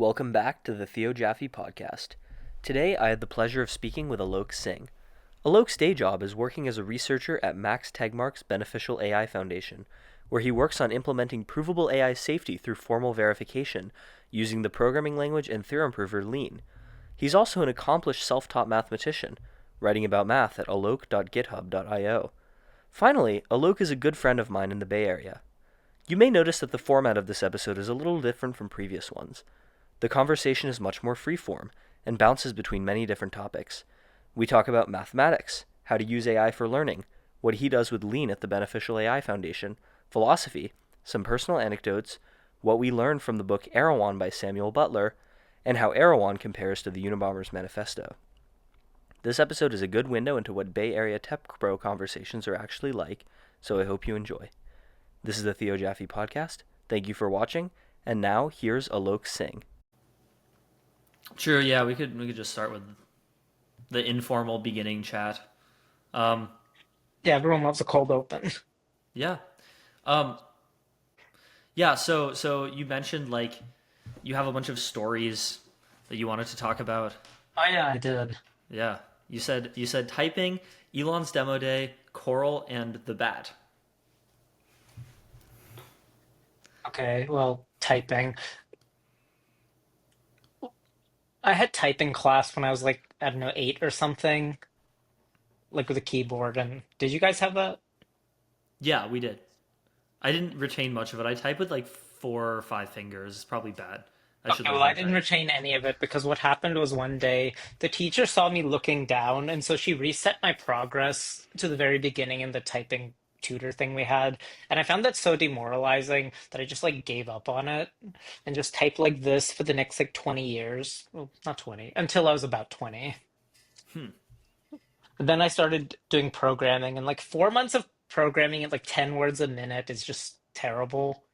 Welcome back to the Theo Jaffe podcast. Today I had the pleasure of speaking with Alok Singh. Alok's day job is working as a researcher at Max Tegmark's Beneficial AI Foundation, where he works on implementing provable AI safety through formal verification using the programming language and theorem prover Lean. He's also an accomplished self-taught mathematician, writing about math at alok.github.io. Finally, Alok is a good friend of mine in the Bay Area. You may notice that the format of this episode is a little different from previous ones. The conversation is much more freeform and bounces between many different topics. We talk about mathematics, how to use AI for learning, what he does with Lean at the Beneficial AI Foundation, philosophy, some personal anecdotes, what we learned from the book Erewhon by Samuel Butler, and how Erewhon compares to the Unabomber's Manifesto. This episode is a good window into what Bay Area Tech Pro conversations are actually like, so I hope you enjoy. This is the Theo Jaffe podcast. Thank you for watching, and now here's Alok Singh. Sure, yeah, we could just start with the informal beginning chat. Um, Yeah, everyone loves a cold open. yeah. Um, yeah, so you mentioned like you have a bunch of stories that you wanted to talk about. Oh yeah, I did. Yeah. You said typing, Elon's demo day, Coral, and the bat. Okay, well, typing. I had typing class when I was like, I don't know, 8 or something, like with a keyboard. And did you guys have that? Yeah, we did. I didn't retain much of it. I type with like 4 or 5 fingers. It's probably bad. I should Okay, learn well, how I to didn't type. retain any of it because what happened was one day the teacher saw me looking down, and so she reset my progress to the very beginning in the typing tutor thing we had. And I found that so demoralizing that I just like gave up on it and just typed like this for the next like 20 years. Well, not 20, until I was about 20. Hmm. Then I started doing programming, and like 4 months of programming at like 10 words a minute is just terrible.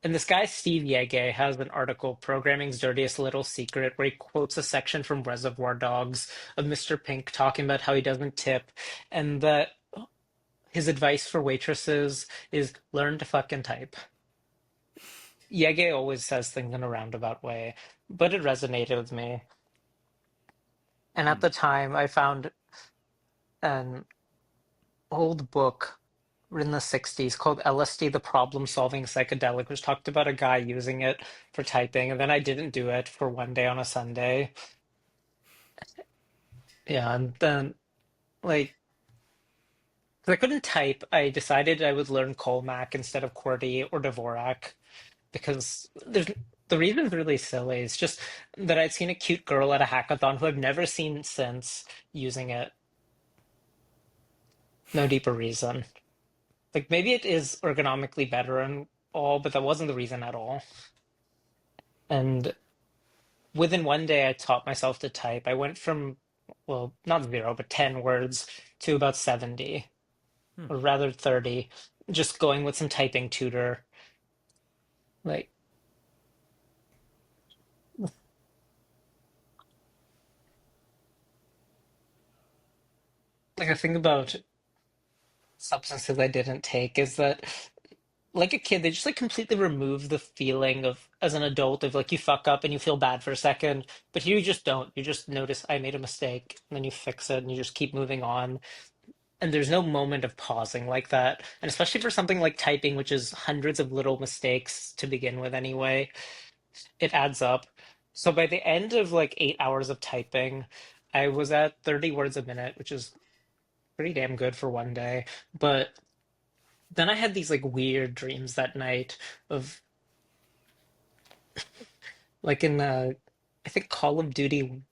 And this guy, Steve Yege, has an article, Programming's Dirtiest Little Secret, where he quotes a section from Reservoir Dogs of Mr. Pink talking about how he doesn't tip, and that his advice for waitresses is learn to fucking type. Yege always says things in a roundabout way, but it resonated with me. And at Hmm. the time, I found an old book written in the 60s called LSD, the problem solving psychedelic, which talked about a guy using it for typing. And then I didn't do it for one day on a Sunday. Yeah. And then, like, 'cause I couldn't type, I decided I would learn Colmac instead of QWERTY or Dvorak because the reason's really silly. It's just that I'd seen a cute girl at a hackathon who I've never seen since using it. No deeper reason. Like, maybe it is ergonomically better and all, but that wasn't the reason at all. And within one day, I taught myself to type. I went from, well, not zero, but 10 words to about 70, Hmm. or rather 30, just going with some typing tutor. Like, like a thing about substances I didn't take is that, like a kid, they just like completely remove the feeling of, as an adult, of like you fuck up and you feel bad for a second, but here you just don't. You just notice I made a mistake, and then you fix it, and you just keep moving on. And there's no moment of pausing like that. And especially for something like typing, which is hundreds of little mistakes to begin with anyway, it adds up. So by the end of like 8 hours of typing, I was at 30 words a minute, which is pretty damn good for one day. But then I had these like weird dreams that night of like in I think Call of Duty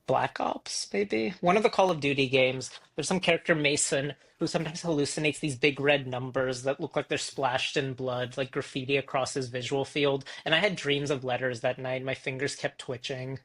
Black Ops, maybe one of the Call of Duty games. There's some character Mason who sometimes hallucinates these big red numbers that look like they're splashed in blood, like graffiti across his visual field. And I had dreams of letters that night. My fingers kept twitching.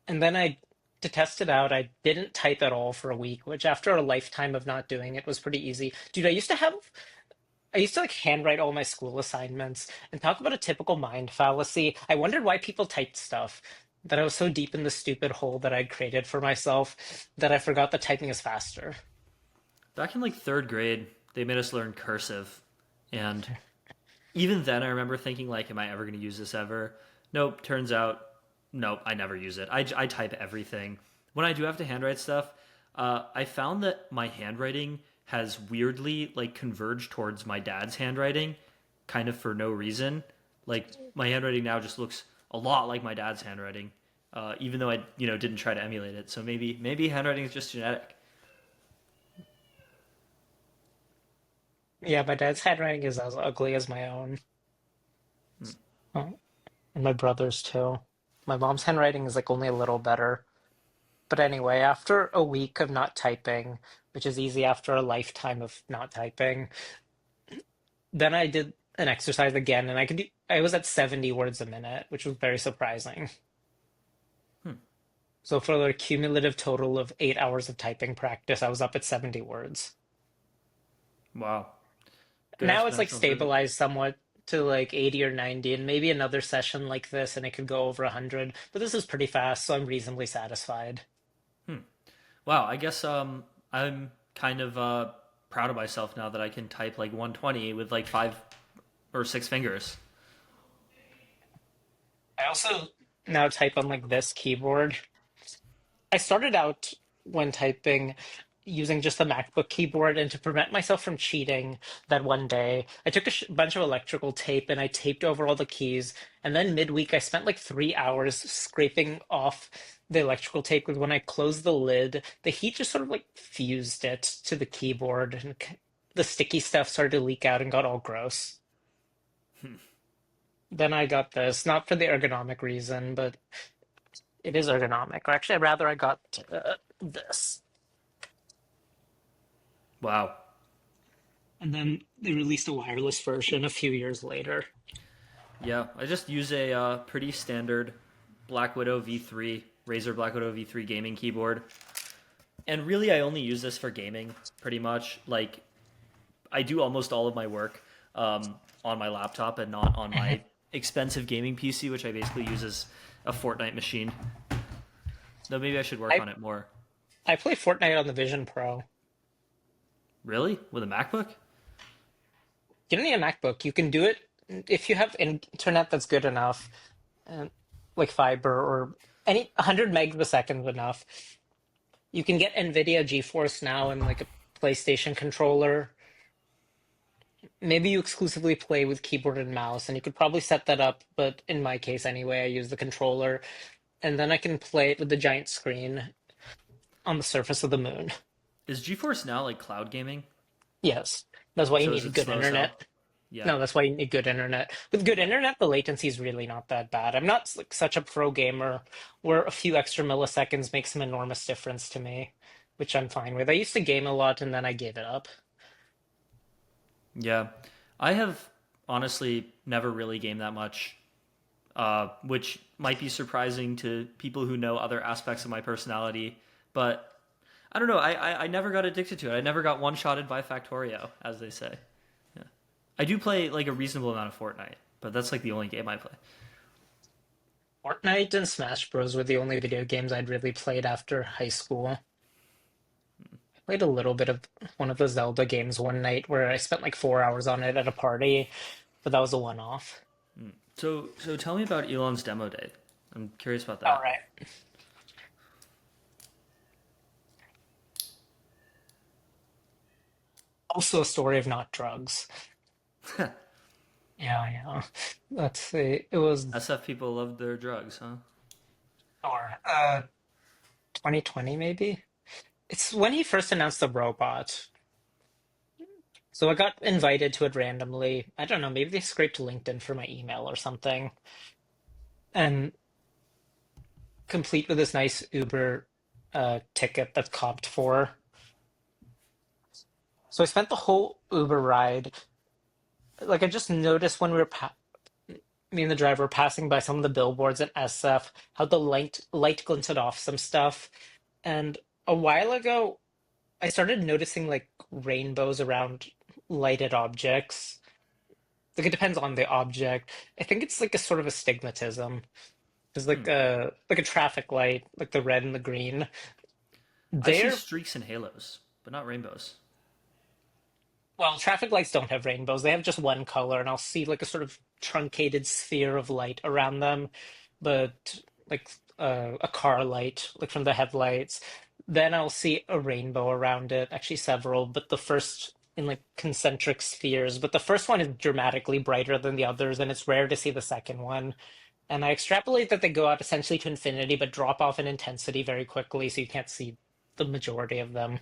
And then to test it out, I didn't type at all for a week, which after a lifetime of not doing it was pretty easy. Dude, I used to like handwrite all my school assignments and talk about a typical mind fallacy. I wondered why people typed stuff. That I was so deep in the stupid hole that I'd created for myself that I forgot that typing is faster. Back in like third grade, they made us learn cursive, and even then, I remember thinking like, am I ever going to use this ever? Nope. Turns out, nope. I never use it. I type everything. When I do have to handwrite stuff, I found that my handwriting has weirdly like converged towards my dad's handwriting, kind of for no reason. Like my handwriting now just looks a lot like my dad's handwriting, even though I didn't try to emulate it. So maybe handwriting is just genetic. Yeah, my dad's handwriting is as ugly as my own. Oh, and my brother's too. My mom's handwriting is like only a little better. But anyway, after a week of not typing, which is easy after a lifetime of not typing, then I did an exercise again and I was at 70 words a minute, which was very surprising. Hmm. So for the cumulative total of 8 hours of typing practice, I was up at 70 words. Wow. Good Now it's like exponential improvement. stabilized somewhat to like 80 or 90, and maybe another session like this and it could go over 100. But this is pretty fast, so I'm reasonably satisfied. Hmm. Wow. I guess I'm kind of proud of myself now that I can type like 120 with like 5 or 6 fingers. I also now type on like this keyboard. I started out when typing using just the MacBook keyboard, and to prevent myself from cheating that one day, I took a bunch of electrical tape and I taped over all the keys. And then midweek, I spent like 3 hours scraping off the electrical tape because when I closed the lid, the heat just sort of like fused it to the keyboard and the sticky stuff started to leak out and got all gross. Then I got this, not for the ergonomic reason, but it is ergonomic. Or actually, rather, I got this. Wow. And then they released a wireless version a few years later. Yeah. I just use a pretty standard Black Widow V3 Razer Black Widow V3 gaming keyboard. And really, I only use this for gaming, pretty much. Like, I do almost all of my work on my laptop and not on my expensive gaming PC, which I basically use as a Fortnite machine. Though maybe I should work I on it more. I play Fortnite on the Vision Pro. Really? With a MacBook? You don't need a MacBook. You can do it if you have internet that's good enough, and like fiber or any 100 megs a second is enough. You can get NVIDIA GeForce now and like a PlayStation controller. Maybe you exclusively play with keyboard and mouse, and you could probably set that up. But in my case, anyway, I use the controller, and then I can play it with the giant screen on the surface of the moon. Is GeForce Now like cloud gaming? Yes, that's why you So is need it good slow as hell? internet. Yeah. No, that's why you need good internet. With good internet, the latency is really not that bad. I'm not like such a pro gamer where a few extra milliseconds makes some enormous difference to me, which I'm fine with. I used to game a lot and then I gave it up. Yeah. I have honestly never really gamed that much, which might be surprising to people who know other aspects of my personality. But I don't know. I never got addicted to it. I never got one-shotted by Factorio, as they say. Yeah. I do play like a reasonable amount of Fortnite, but that's like the only game I play. Fortnite and Smash Bros. Were the only video games I'd really played after high school. Played a little bit of one of the Zelda games one night where I spent like 4 hours on it at a party, but that was a one-off. So tell me about Elon's demo day. I'm curious about All that. right. Also a story of not drugs. Yeah, yeah. Let's see. It was SF people love their drugs, huh? or 2020 maybe. It's when he first announced the robot. So I got invited to it randomly. I don't know, maybe they scraped LinkedIn for my email or something. And complete with this nice Uber ticket that's comped for. So I spent the whole Uber ride. Like I just noticed when me and the driver were passing by some of the billboards at SF, how the light glinted off some stuff. And a while ago, I started noticing like rainbows around lighted objects. Like it depends on the object. I think it's like a sort of astigmatism. It's Hmm. like a traffic light, like the red and the green. I see They're streaks and halos, but not rainbows. Well, traffic lights don't have rainbows. They have just one color, and I'll see like a sort of truncated sphere of light around them. But like a car light, like from the headlights, then I'll see a rainbow around it, actually several, but the first in like concentric spheres. But the first one is dramatically brighter than the others, and it's rare to see the second one. And I extrapolate that they go out essentially to infinity, but drop off in intensity very quickly, so you can't see the majority of them.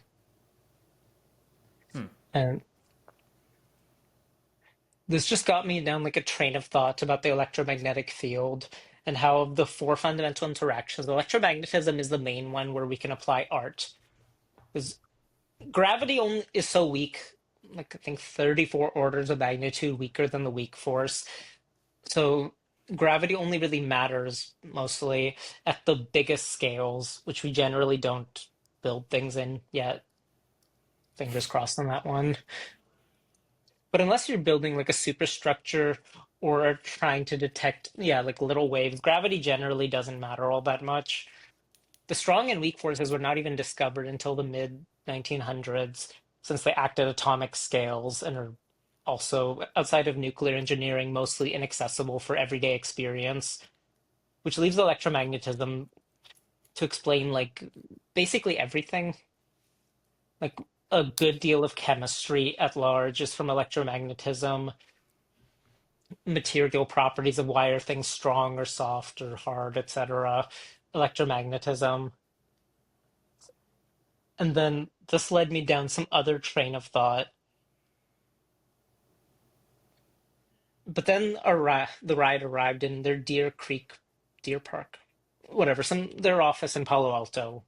Hmm. And this just got me down like a train of thought about the electromagnetic field and how of the four fundamental interactions, electromagnetism is the main one where we can apply art. Because gravity only is so weak, like I think 34 orders of magnitude weaker than the weak force. So gravity only really matters mostly at the biggest scales, which we generally don't build things in yet. Fingers crossed on that one. But unless you're building like a superstructure or trying to detect, yeah, like little waves, gravity generally doesn't matter all that much. The strong and weak forces were not even discovered until the mid 1900s, since they act at atomic scales and are also, outside of nuclear engineering, mostly inaccessible for everyday experience, which leaves electromagnetism to explain like basically everything. Like a good deal of chemistry at large is from electromagnetism, material properties of why are things strong or soft or hard, etc., electromagnetism. And then this led me down some other train of thought. But then the ride arrived in their Deer Park, whatever, their office in Palo Alto.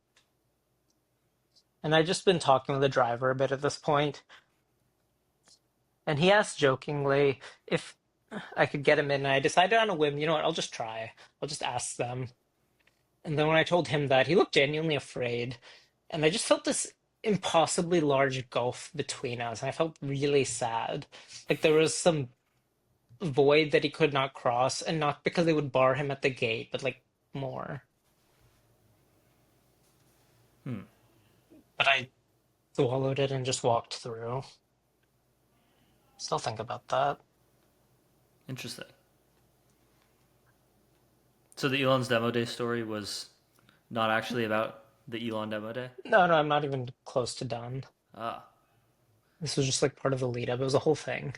And I'd just been talking with the driver a bit at this point, and he asked jokingly if I could get him in. And I decided on a whim, you know what, I'll just try. I'll just ask them. And then when I told him that, he looked genuinely afraid. And I just felt this impossibly large gulf between us. And I felt really sad. Like there was some void that he could not cross, and not because they would bar him at the gate, but like more. Hmm. But I swallowed it and just walked through. Still think about that. Interesting. So the Elon's demo day story was not actually about the Elon demo day? No, no, I'm not even close to done. Ah, This was just like part of the lead up. It was a whole thing.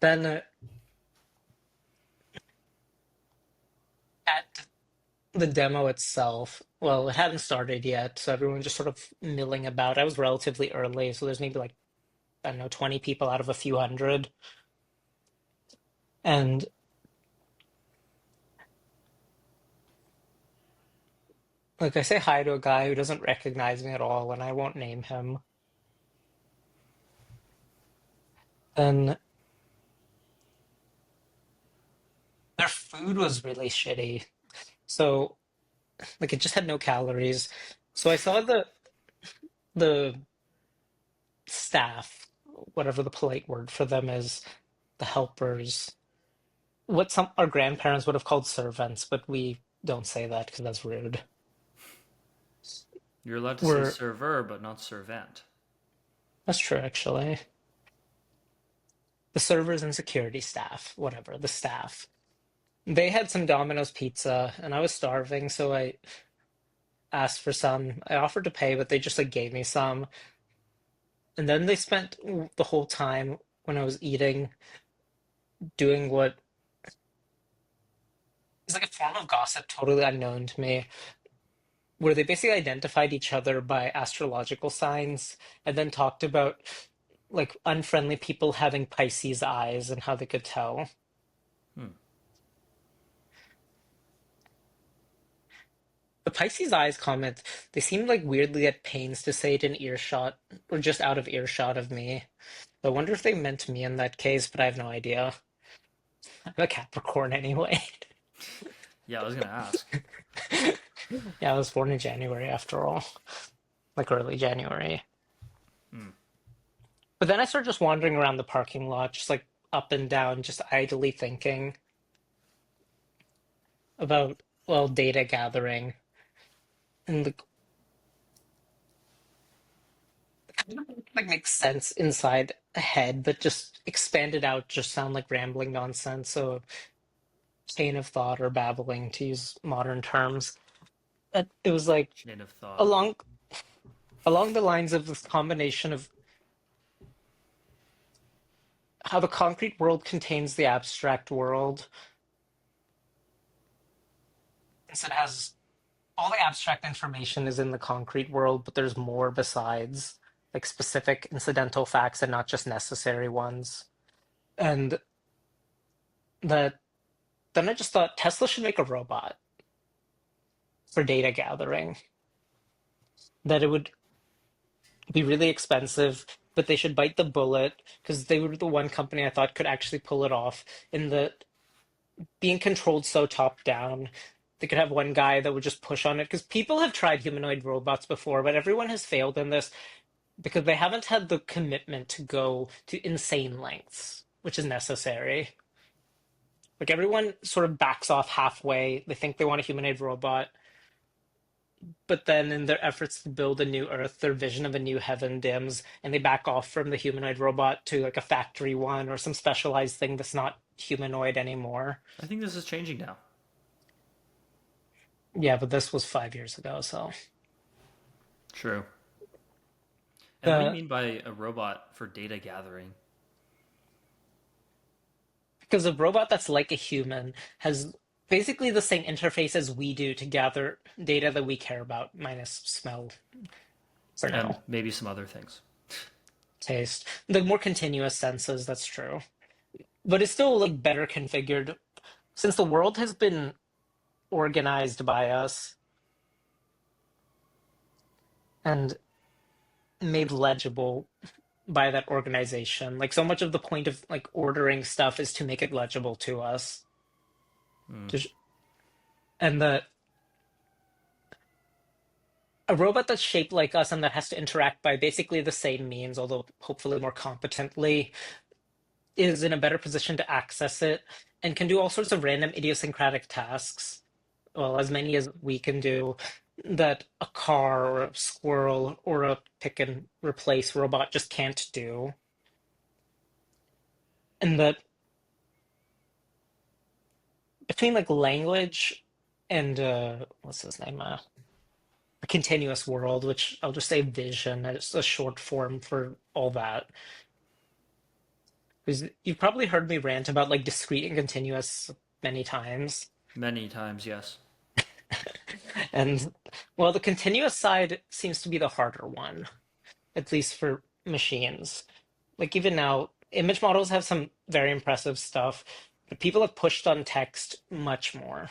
Then at the demo itself, well, it hadn't started yet, so everyone just sort of milling about. I was relatively early, so there's maybe like, I don't know, 20 people out of a few hundred. And like I say hi to a guy who doesn't recognize me at all, and I won't name him. Then their food was really shitty. So like it just had no calories. So I saw the staff, whatever the polite word for them is, the helpers, what some our grandparents would have called servants, but we don't say that because that's rude. you're allowed to say Were server, but not servant. That's true actually. The servers and security staff, whatever, the staff. They had some Domino's pizza and I was starving, so I asked for some. I offered to pay, but they just like gave me some. And then they spent the whole time when I was eating doing what is like a form of gossip totally unknown to me, where they basically identified each other by astrological signs and then talked about like unfriendly people having Pisces eyes and how they could tell. Hmm. The Pisces eyes comment, they seemed like weirdly at pains to say it in earshot or just out of earshot of me. I wonder if they meant me in that case, but I have no idea. I'm a Capricorn anyway. Yeah, I was gonna ask. Yeah, I was born in January after all, like early January. Hmm. But then I started just wandering around the parking lot, just like up and down, just idly thinking about, well, data gathering. And the Like makes sense inside a head, but just expanded out just sound like rambling nonsense. So chain of thought or babbling, to use modern terms. It was like Chain of thought. along along the lines of this combination of how the concrete world contains the abstract world. So it has all the abstract information is in the concrete world, but there's more besides, like specific incidental facts and not just necessary ones. And that then I just thought Tesla should make a robot for data gathering. That it would be really expensive, but they should bite the bullet because they were the one company I thought could actually pull it off. In the being controlled so top down, they could have one guy that would just push on it because people have tried humanoid robots before, but everyone has failed in this because they haven't had the commitment to go to insane lengths, which is necessary. Like everyone sort of backs off halfway. They think they want a humanoid robot, but then in their efforts to build a new Earth, their vision of a new heaven dims, and they back off from the humanoid robot to like a factory one or some specialized thing that's not humanoid anymore. I think this is changing now. Yeah, but this was 5 years ago, so True. And what do you the mean by a robot for data gathering? because a robot that's like a human has basically the same interface as we do to gather data that we care about, minus smell for And now. maybe some other things. Taste. The more continuous senses, that's true. But it's still like better configured since the world has been organized by us and made legible by that organization. Like so much of the point of like ordering stuff is to make it legible to us. Hmm. To and the a robot that's shaped like us and that has to interact by basically the same means, although hopefully more competently, is in a better position to access it and can do all sorts of random idiosyncratic tasks. Well, as many as we can do, that a car or a squirrel or a pick and replace robot just can't do. And that between like language and what's his name? A continuous world, which I'll just say vision, it's a short form for all that. Because you've probably heard me rant about like discrete and continuous many times. Many times, yes. And well, the continuous side seems to be the harder one, at least for machines. Like even now, image models have some very impressive stuff, but people have pushed on text much more.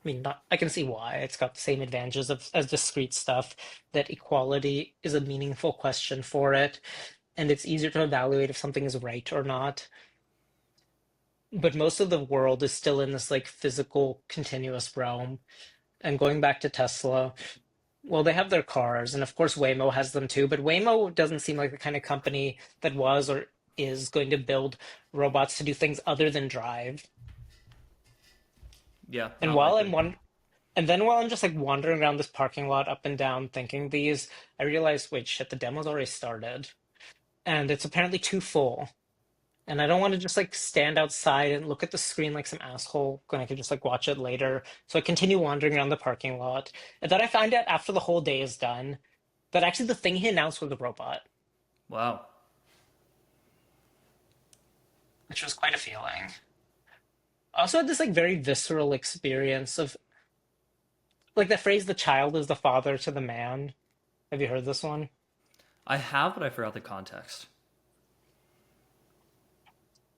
I mean, not, I can see why. It's got the same advantages of, as discrete stuff, that equality is a meaningful question for it, and it's easier to evaluate if something is right or not. But most of the world is still in this like physical continuous realm. And going back to Tesla, well, they have their cars, and of course Waymo has them too, but Waymo doesn't seem like the kind of company that was or is going to build robots to do things other than drive. Yeah, And not while I'm likely. one, and then while I'm just like wandering around this parking lot up and down thinking these, I realized, wait, shit, the demo's already started. And it's apparently too full. And I don't want to just like stand outside and look at the screen like some asshole when I could just like watch it later. So I continue wandering around the parking lot. And then I find out after the whole day is done that actually the thing he announced was a robot, Wow. which was quite a feeling. I also had this like very visceral experience of like the phrase "the child is the father to the man." Have you heard this one? I have, but I forgot the context.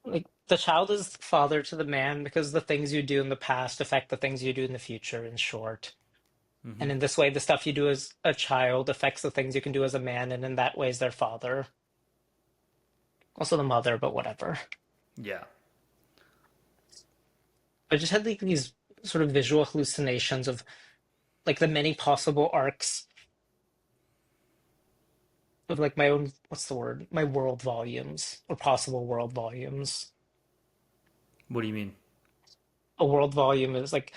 Like the child is father to the man because the things you do in the past affect the things you do in the future, in short. Hmm. And in this way, the stuff you do as a child affects the things you can do as a man, and in that way is their father. Also the mother, but whatever. Yeah. I just had like these sort of visual hallucinations of like the many possible arcs of like my own, what's the word? My world volumes or possible world volumes. What do you mean? A world volume is like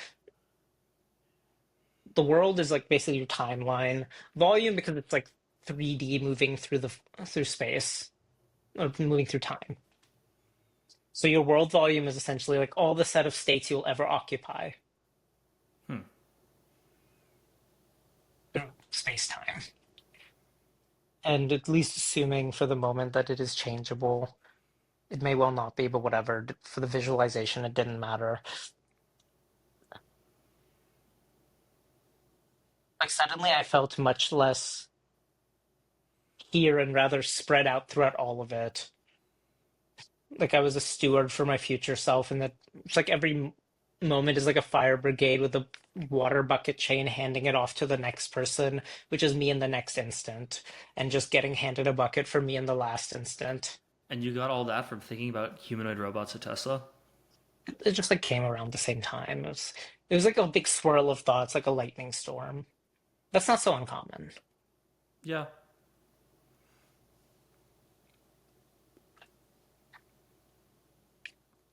the world is like basically your timeline volume because it's like 3D moving through space or moving through time. So your world volume is essentially like all the set of states you'll ever occupy Hmm. through space-time. And at least assuming for the moment that it is changeable, it may well not be, but whatever. For the visualization, it didn't matter. Like suddenly I felt much less here and rather spread out throughout all of it. Like I was a steward for my future self, and that it's like every moment is like a fire brigade with a water bucket chain handing it off to the next person, which is me in the next instant, and just getting handed a bucket for me in the last instant. And you got all that from thinking about humanoid robots at Tesla? It just like came around the same time. It was like a big swirl of thoughts, like a lightning storm. That's not so uncommon. Yeah.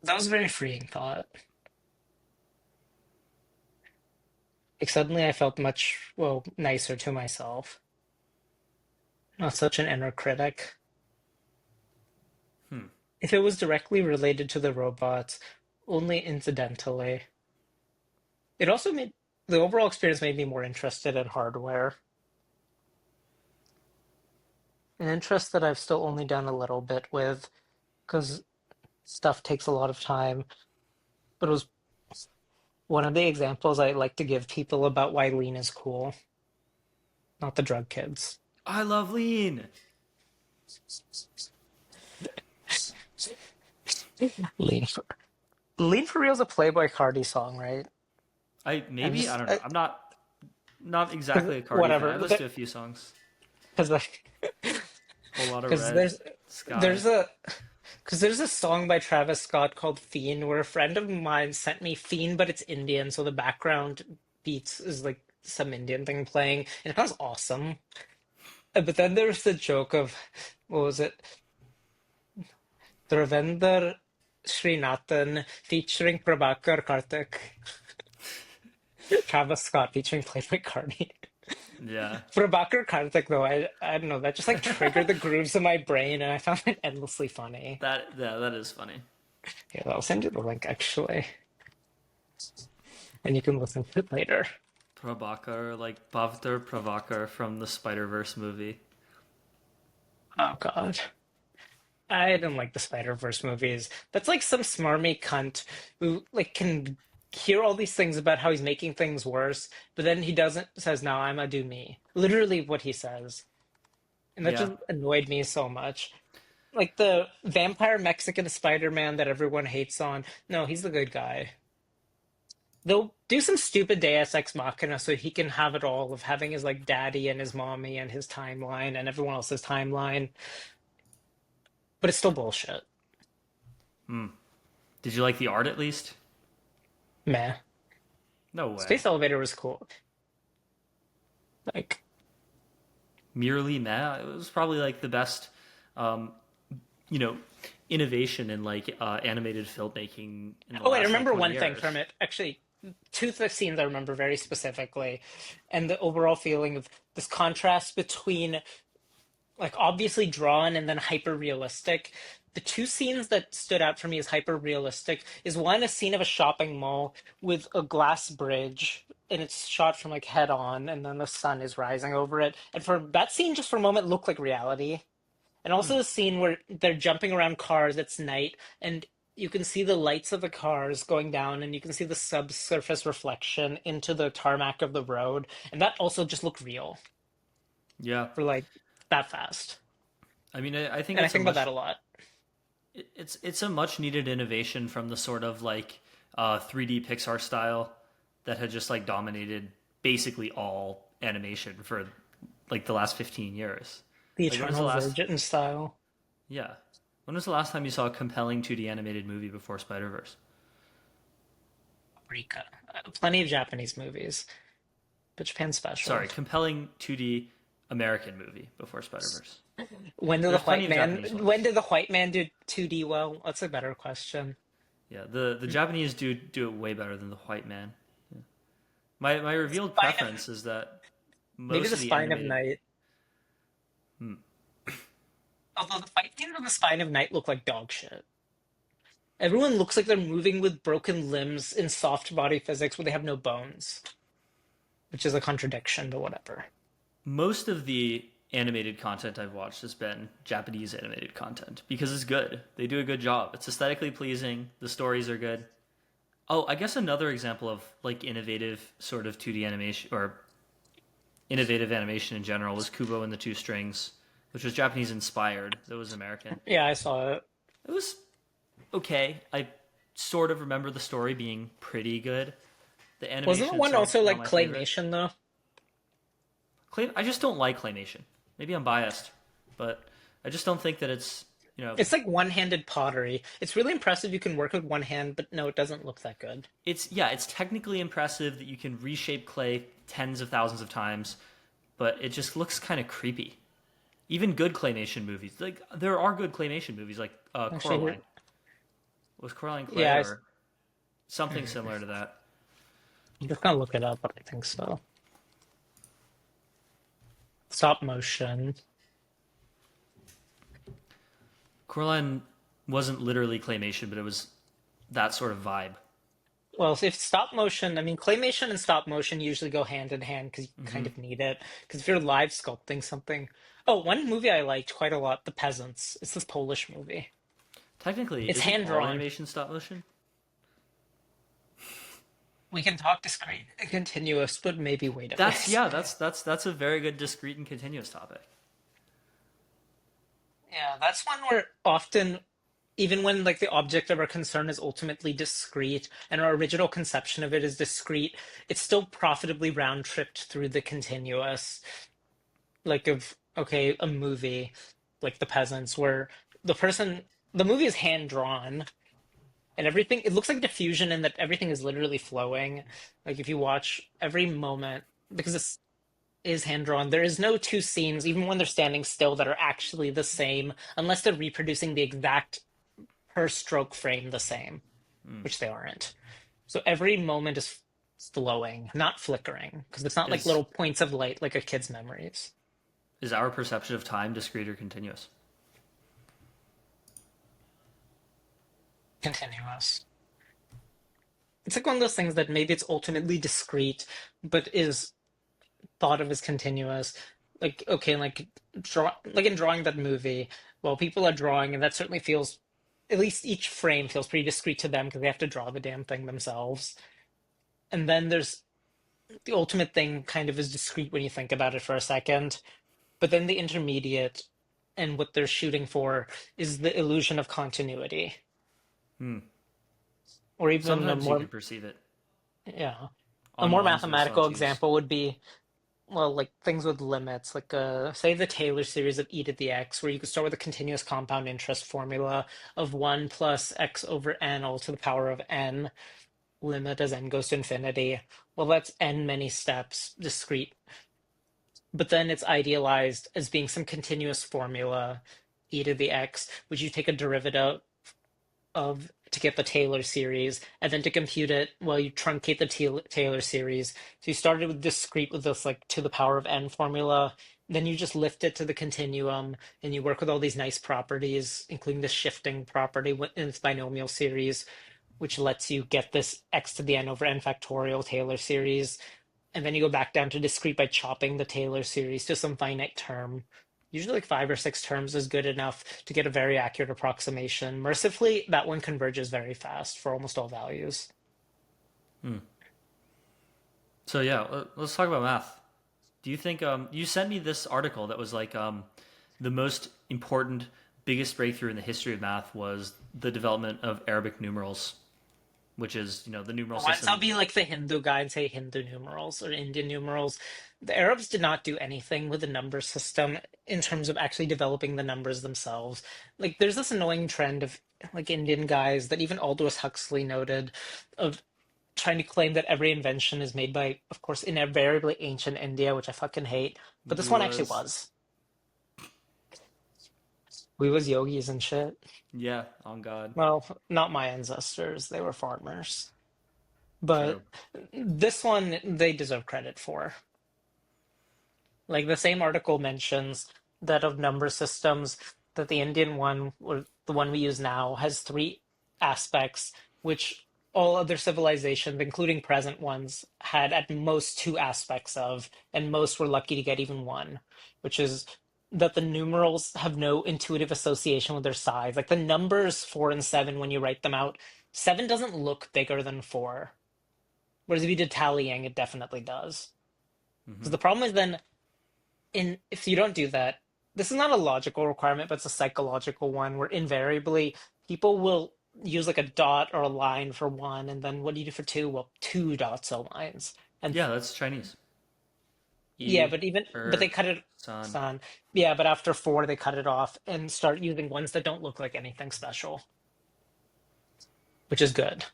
That was a very freeing thought. Like suddenly I felt much, well, nicer to myself. Not such an inner critic. Hmm. If it was directly related to the robots, only incidentally. It also made the overall experience made me more interested in hardware. An interest that I've still only done a little bit with, because stuff takes a lot of time. But it was one of the examples I like to give people about why lean is cool, not the drug kids. I love lean. Lean for Lean for Real is a Playboy Cardi song, right? I I'm maybe I just don't know. I'm not exactly a Cardi fan. whatever, I listened to a few songs. because like Whole lot of because red sky. there's a because there's a song by Travis Scott called Fiend, where a friend of mine sent me Fiend, but it's Indian, so the background beats is like some Indian thing playing, and it sounds awesome. But then there's the joke of what was it? Dravender Srinathan featuring Prabhakar Karthik. Travis Scott featuring Playboy Cardi. Yeah. Prabhakar Karthik, though, I don't know, that just like triggered the grooves in my brain, and I found it endlessly funny. That is funny. Yeah, I'll send you the link actually, and you can listen to it later. Prabhakar, like Bhavtar Prabhakar from the Spider-Verse movie. Oh God. I didn't like the Spider-Verse movies. That's like some smarmy cunt who like can hear all these things about how he's making things worse, but then he doesn't says, "No, I'm gonna do me." Literally what he says. And that Yeah. just annoyed me so much. Like the vampire Mexican Spider-Man that everyone hates on. No, he's the good guy. They'll do some stupid Deus Ex Machina so he can have it all of having his like daddy and his mommy and his timeline and everyone else's timeline. But it's still bullshit. Hmm. Did you like the art at least? Meh. No way. Space Elevator was cool. Like, Merely meh. It was probably like the best, um, you know, innovation in like animated filmmaking in the oh wait, I last like remember 20 one thing years. from it. Actually, two of the scenes I remember very specifically, and the overall feeling of this contrast between like obviously drawn and then hyper realistic. The two scenes that stood out for me as hyper realistic is one a scene of a shopping mall with a glass bridge and it's shot from like head on and then the sun is rising over it. And for that scene just for a moment looked like reality. And Hmm. also the scene where they're jumping around cars, it's night, and you can see the lights of the cars going down and you can see the subsurface reflection into the tarmac of the road. And that also just looked real Yeah. for like that fast. I mean, I think And I it's a think about much that a lot. it's a much needed innovation from the sort of like 3D Pixar style that had just like dominated basically all animation for like the last 15 years. The Like when was the Eternal last Virgin style. yeah. When was the last time you saw a compelling 2D animated movie before Spider-Verse? Rika. Plenty of Japanese movies, but Japan's special. Sorry, compelling 2D American movie before Spider-Verse. There's plenty of Japanese When ones. did the white man do 2D well? That's a better question. Yeah, the Japanese do it way better than the white man. My revealed Spine of, preference is that maybe most the of the Spine of animated Night. Although the fight scenes on the Spine of Night look like dog shit. Everyone looks like they're moving with broken limbs in soft body physics where they have no bones, which is a contradiction, but whatever. Most of the animated content I've watched has been Japanese animated content because it's good. They do a good job. It's aesthetically pleasing. The stories are good. Oh, I guess another example of like innovative sort of 2D animation or innovative animation in general was Kubo and the Two Strings, which was Japanese inspired. That was American. Yeah, I saw it. It was okay. I sort of remember the story being pretty good. The Wasn't the animation one itself also not like my favorite. claymation though? I just don't like claymation. Maybe I'm biased, but I just don't think that it's It's like one-handed pottery. It's really impressive you can work with one hand, but no, it doesn't look that good. it's technically impressive that you can reshape clay tens of thousands of times, but it just looks kind of creepy. Even good claymation movies, like there are good claymation movies, like Actually, Coraline. Was Coraline clay yeah, or something similar to that? I'm just gonna look it up, but I think so. Stop motion. Coraline wasn't literally claymation, but it was that sort of vibe. Well, if stop motion, I mean, claymation and stop motion usually go hand in hand because you kind of need it. Because if you're live sculpting something. Oh, one movie I liked quite a lot, The Peasants. It's this Polish movie. Technically, It's isn't hand all drawn. animation stop motion? We can talk discrete and continuous, but maybe wait a That's bit. yeah, that's a very good discrete and continuous topic. Yeah, that's one where often, even when like the object of our concern is ultimately discrete and our original conception of it is discrete, it's still profitably round tripped through the continuous. Like of okay, a movie like The Peasants, where the person, the movie is hand drawn and everything. It looks like diffusion in that everything is literally flowing. Like if you watch every moment, because this is hand drawn, there is no two scenes, even when they're standing still, that are actually the same, unless they're reproducing the exact per stroke frame the same, which they aren't. So every moment is flowing, not flickering, because it's not like Is little points of light like a kid's memories. is our perception of time discrete or continuous? Continuous. It's like one of those things that maybe it's ultimately discrete, but is thought of as continuous. Like okay, like like in drawing that movie, well, people are drawing, and that certainly feels, at least each frame feels pretty discrete to them because they have to draw the damn thing themselves. And then there's the ultimate thing kind of is discrete when you think about it for a second, but then the intermediate and what they're shooting for is the illusion of continuity, Hmm. or even a Sometimes you more, can perceive it yeah, a on more ones themselves mathematical use. example would be, well, like things with limits, like say the Taylor series of e to the x, where you could start with a continuous compound interest formula of 1 plus x over n all to the power of n, limit as n goes to infinity. Well, that's n many steps, discrete. But then it's idealized as being some continuous formula, e to the x, which you take a derivative of to get the Taylor series, and then to compute it, well, you truncate the Taylor series. So you started with discrete with this like to the power of n formula, then you just lift it to the continuum, and you work with all these nice properties, including the shifting property in its binomial series, which lets you get this x to the n over n factorial Taylor series. And then you go back down to discrete by chopping the Taylor series to some finite term. Usually like 5 or 6 terms is good enough to get a very accurate approximation. Mercifully, that one converges very fast for almost all values. Hmm. So yeah, let's talk about math. Do you think you sent me this article that was like the most important, biggest breakthrough in the history of math was the development of Arabic numerals, which is the numeral Once I'll system. be like the Hindu guy and say Hindu numerals or Indian numerals. The Arabs did not do anything with the number system in terms of actually developing the numbers themselves. Like, there's this annoying trend of like Indian guys that even Aldous Huxley noted of trying to claim that every invention is made by, of course, invariably ancient India, which I fucking hate. But this Who one actually was was. We was yogis and shit. yeah, on God, Well, not my ancestors. They were farmers. But true. this one they deserve credit for. Like the same article mentions that of number systems, that the Indian one, or the one we use now, has three aspects, which all other civilizations, including present ones, had at most two aspects of, and most were lucky to get even one, which is that the numerals have no intuitive association with their size. Like the numbers 4 and 7, when you write them out, 7 doesn't look bigger than 4. Whereas if you did tallying, it definitely does. Hmm. Because the problem is then, if you don't do that, this is not a logical requirement, but it's a psychological one where invariably people will use like a dot or a line for one, and then what do you do for two? Well, two dots or lines. And Yeah, that's Chinese. yeah, E, but they cut it san. on. Yeah, but after 4, they cut it off and start using ones that don't look like anything special, which is good.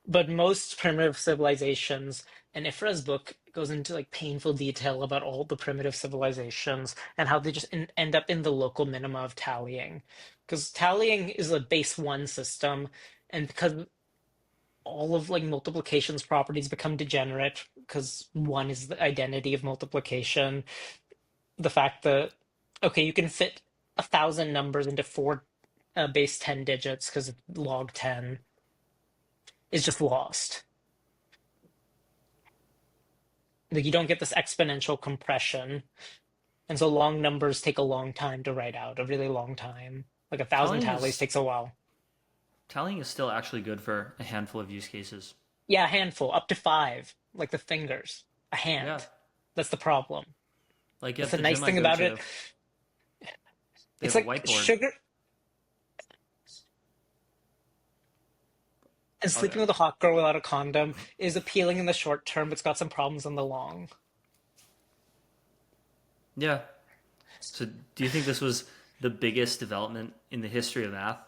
But most primitive civilizations, and Ifra's book goes into like painful detail about all the primitive civilizations and how they just end up in the local minima of tallying. Because tallying is a base 1 system, and because all of like multiplication's properties become degenerate, because 1 is the identity of multiplication, the fact that, okay, you can fit 1,000 numbers into 4 base 10 digits because log 10 is just lost. Like you don't get this exponential compression, and so long numbers take a long time to write out, a really long time. Like 1,000 Tallying tallies is takes a while. tallying is still actually good for a handful of use cases. Yeah, a handful, up to 5, like the fingers, a Yeah, hand. That's the problem. like That's at the the nice gym I thing go about it. to, they It's have a like whiteboard. sugar and Okay. sleeping with a hot girl without a condom is appealing in the short term, but it's got some problems in the long. Yeah. So, do you think this was the biggest development in the history of math?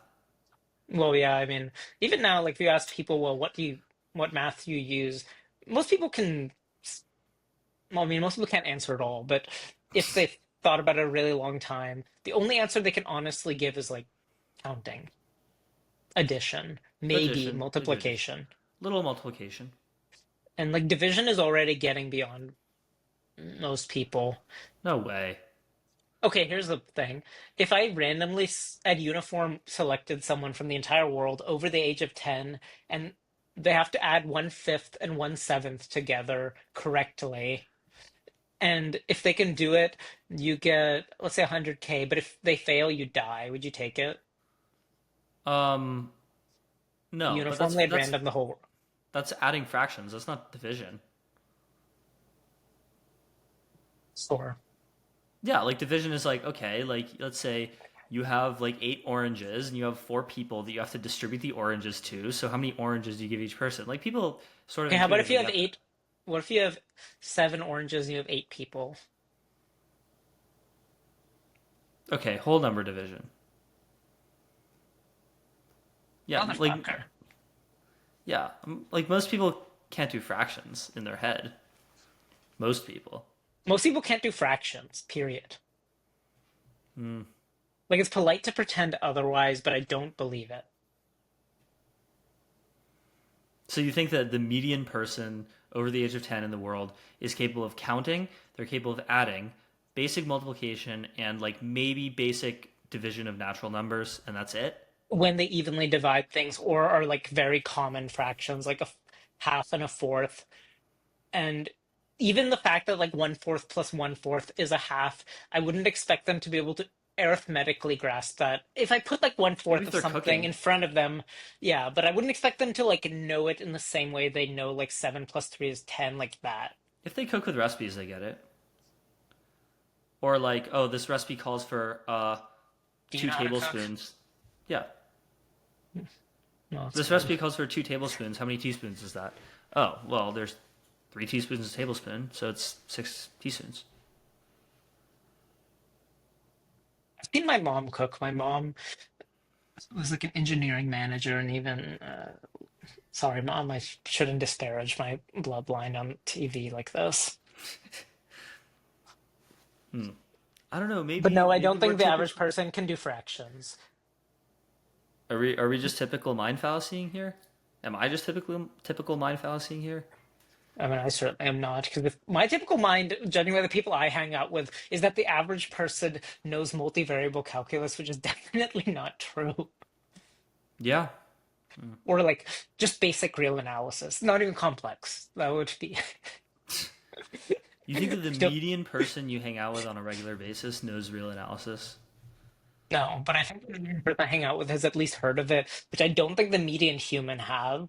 Well, yeah, I mean, even now, like if you ask people, well, what math do you use? Most people can, well, I mean, most people can't answer at all, but if they've thought about it a really long time, the only answer they can honestly give is like counting, addition, maybe Addition, maybe addition, multiplication. little multiplication. And like division is already getting beyond most people. No way. Okay, here's the thing. If I randomly at uniform selected someone from the entire world over the age of 10, and they have to add 1/5 and 1/7 together correctly, and if they can do it, you get, let's say 100K, but if they fail, you die. Would you take it? Um, no, but Uniformly at random the whole that's adding fractions. That's not division. score. Yeah, like division is like, okay, like let's say you have like 8 oranges and you have 4 people that you have to distribute the oranges to. So how many oranges do you give each person? Like people sort of Okay, how about if you intuitively have get that. eight? What if you have 7 oranges and you have 8 people? Okay, whole number division. Yeah, like Motherfucker. like most people can't do fractions in their head. Most people. Most people can't do fractions, period. Hmm. Like it's polite to pretend otherwise, but I don't believe it. So you think that the median person over the age of 10 in the world is capable of counting, they're capable of adding, basic multiplication, and like maybe basic division of natural numbers, and that's it? When they evenly divide things, or are like very common fractions, like half and a fourth, and even the fact that like 1/4 plus 1/4 is a half, I wouldn't expect them to be able to arithmetically grasp that. If I put like one Maybe fourth if of they're something cooking. in front of them, yeah, but I wouldn't expect them to like know it in the same way they know like 7 plus 3 is 10, like that. If they cook with recipes, they get it. Or like, oh, this recipe calls for Do you two know how to cook? tablespoons. Yeah, No, it's this good. recipe calls for 2 tablespoons. How many teaspoons is that? Oh, well, there's 3 teaspoons a tablespoon, so it's 6 teaspoons. I've seen my mom cook. My mom was like an engineering manager, and even sorry, mom, I shouldn't disparage my bloodline on TV like this. Hmm. I don't know. But Maybe no, I maybe don't we're think the average typical. person can do fractions. Are we just typical mind fallacying here? Am I just typical mind fallacying here? I mean, I certainly am not, because if my typical mind, judging by the people I hang out with, is that the average person knows multivariable calculus, which is definitely not true. Yeah. Or like just basic real analysis, not even complex. That would be. You think that the Don't- median person you hang out with on a regular basis knows real analysis? No, but I think the person I hang out with has at least heard of it, which I don't think the median human have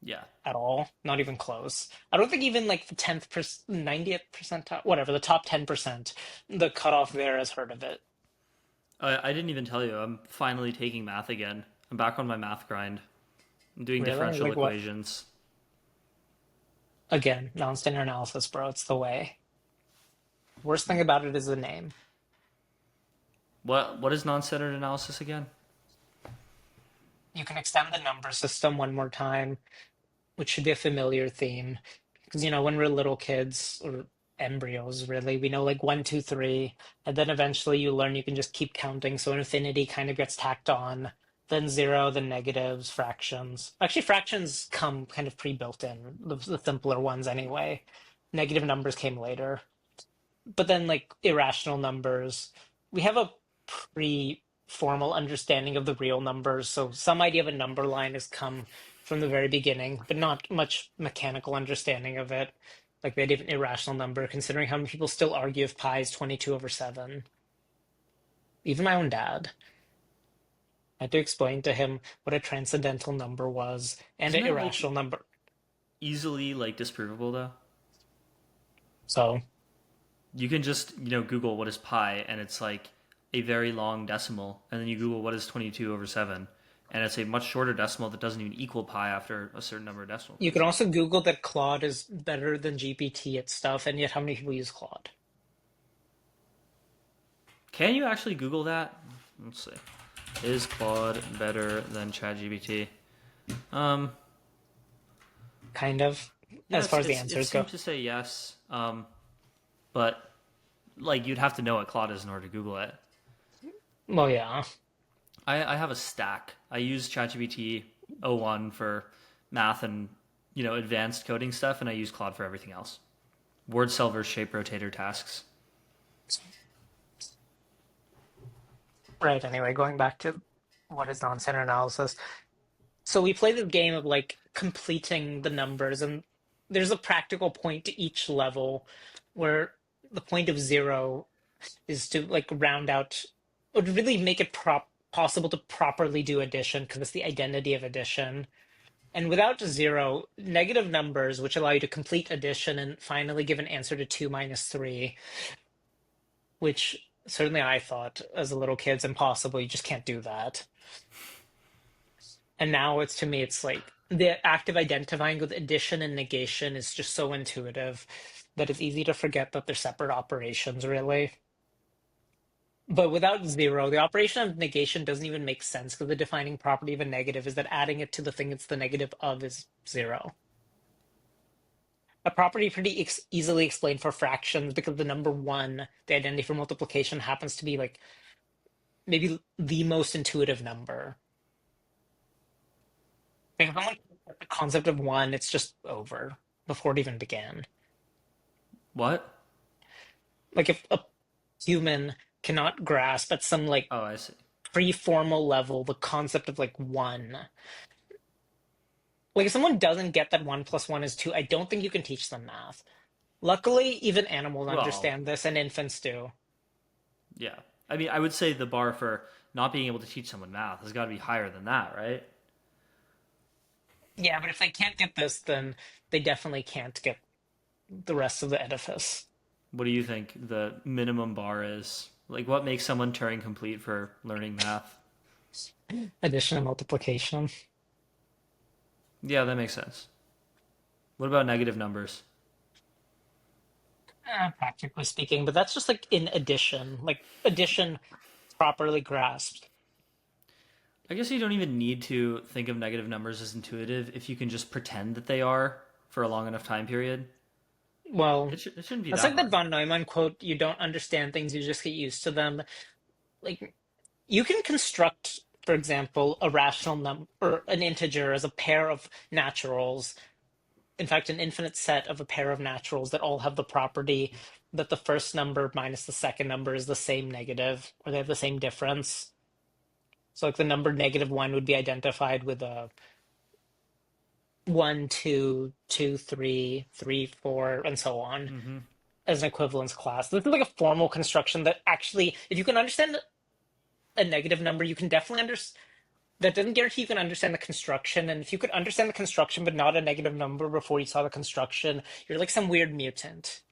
Yeah. at all. Not even close. I don't think even like the 90th percentile, whatever, the top 10%, the cutoff there has heard of it. I didn't even tell you. I'm finally taking math again. I'm back on my math grind. I'm doing Really? differential Like what? equations. Again, non-standard analysis, bro. It's the way. Worst thing about it is the name. What is non-standard analysis again? You can extend the number system one more time, which should be a familiar theme. Because, when we're little kids or embryos, really, we know like one, two, three. And then eventually you learn you can just keep counting. So infinity kind of gets tacked on. Then zero, then negatives, fractions. Actually, fractions come kind of pre-built in, the simpler ones anyway. Negative numbers came later. But then like irrational numbers, we have a pre-formal understanding of the real numbers. So some idea of a number line has come from the very beginning, but not much mechanical understanding of it. Like the idea of an irrational number, considering how many people still argue if pi is 22/7. Even my own dad. I had to explain to him what a transcendental number was and Isn't an that like irrational number. easily like disprovable though? So, You can just, Google what is pi and it's like a very long decimal and then you Google what is 22 over 7 and it's a much shorter decimal that doesn't even equal pi after a certain number of decimal you can places. also Google that Claude is better than GPT at stuff, and yet how many people use Claude? Can you actually Google that? Let's see. Is Claude better than ChatGPT? Um, Kind of, yeah, as far as the it answers go. seems to say yes. But like you'd have to know what Claude is in order to Google it. Well, yeah. I have a stack. I use ChatGPT 01 for math and advanced coding stuff, and I use Claude for everything else. Word solver, shape rotator tasks. Right, anyway, going back to what is non-standard analysis. So we play the game of like completing the numbers, and there's a practical point to each level where the point of zero is to like round out or to really make it possible to properly do addition because it's the identity of addition. And without zero, negative numbers, which allow you to complete addition and finally give an answer to 2 minus 3, which certainly I thought as a little kid is impossible. You just can't do that. And now it's to me, it's like the act of identifying with addition and negation is just so intuitive that it's easy to forget that they're separate operations, really. But without zero, the operation of negation doesn't even make sense because the defining property of a negative is that adding it to the thing it's the negative of is zero. A property pretty easily explained for fractions because the number one, the identity for multiplication, happens to be like maybe the most intuitive number. Like if someone the concept of one, it's just over before it even began. What? Like if a human cannot grasp at some like Oh, I see. pre-formal level the concept of like one. Like if someone doesn't get that one plus one is two, I don't think you can teach them math. Luckily, even animals Well, understand this and infants do. yeah. I mean, I would say the bar for not being able to teach someone math has got to be higher than that, right? Yeah, but if they can't get this, then they definitely can't get the rest of the edifice. What do you think the minimum bar is? Like, what makes someone Turing complete for learning math? Addition and multiplication. Yeah, that makes sense. What about negative numbers? Practically speaking, but that's just like in addition, like addition properly grasped. I guess you don't even need to think of negative numbers as intuitive if you can just pretend that they are for a long enough time period. Well, It shouldn't be that's that like that hard. von Neumann quote, you don't understand things, you just get used to them. Like you can construct, for example, a rational number or an integer as a pair of naturals in fact, an infinite set of a pair of naturals that all have the property that the first number minus the second number is the same negative, or they have the same difference. So like the number -1 would be identified with a 1, 2, 2, 3, 3, 4, and so on Mm-hmm. as an equivalence class. This is like a formal construction that actually, if you can understand a negative number, you can definitely understand. That doesn't guarantee you can understand the construction. And if you could understand the construction but not a negative number before you saw the construction, you're like some weird mutant.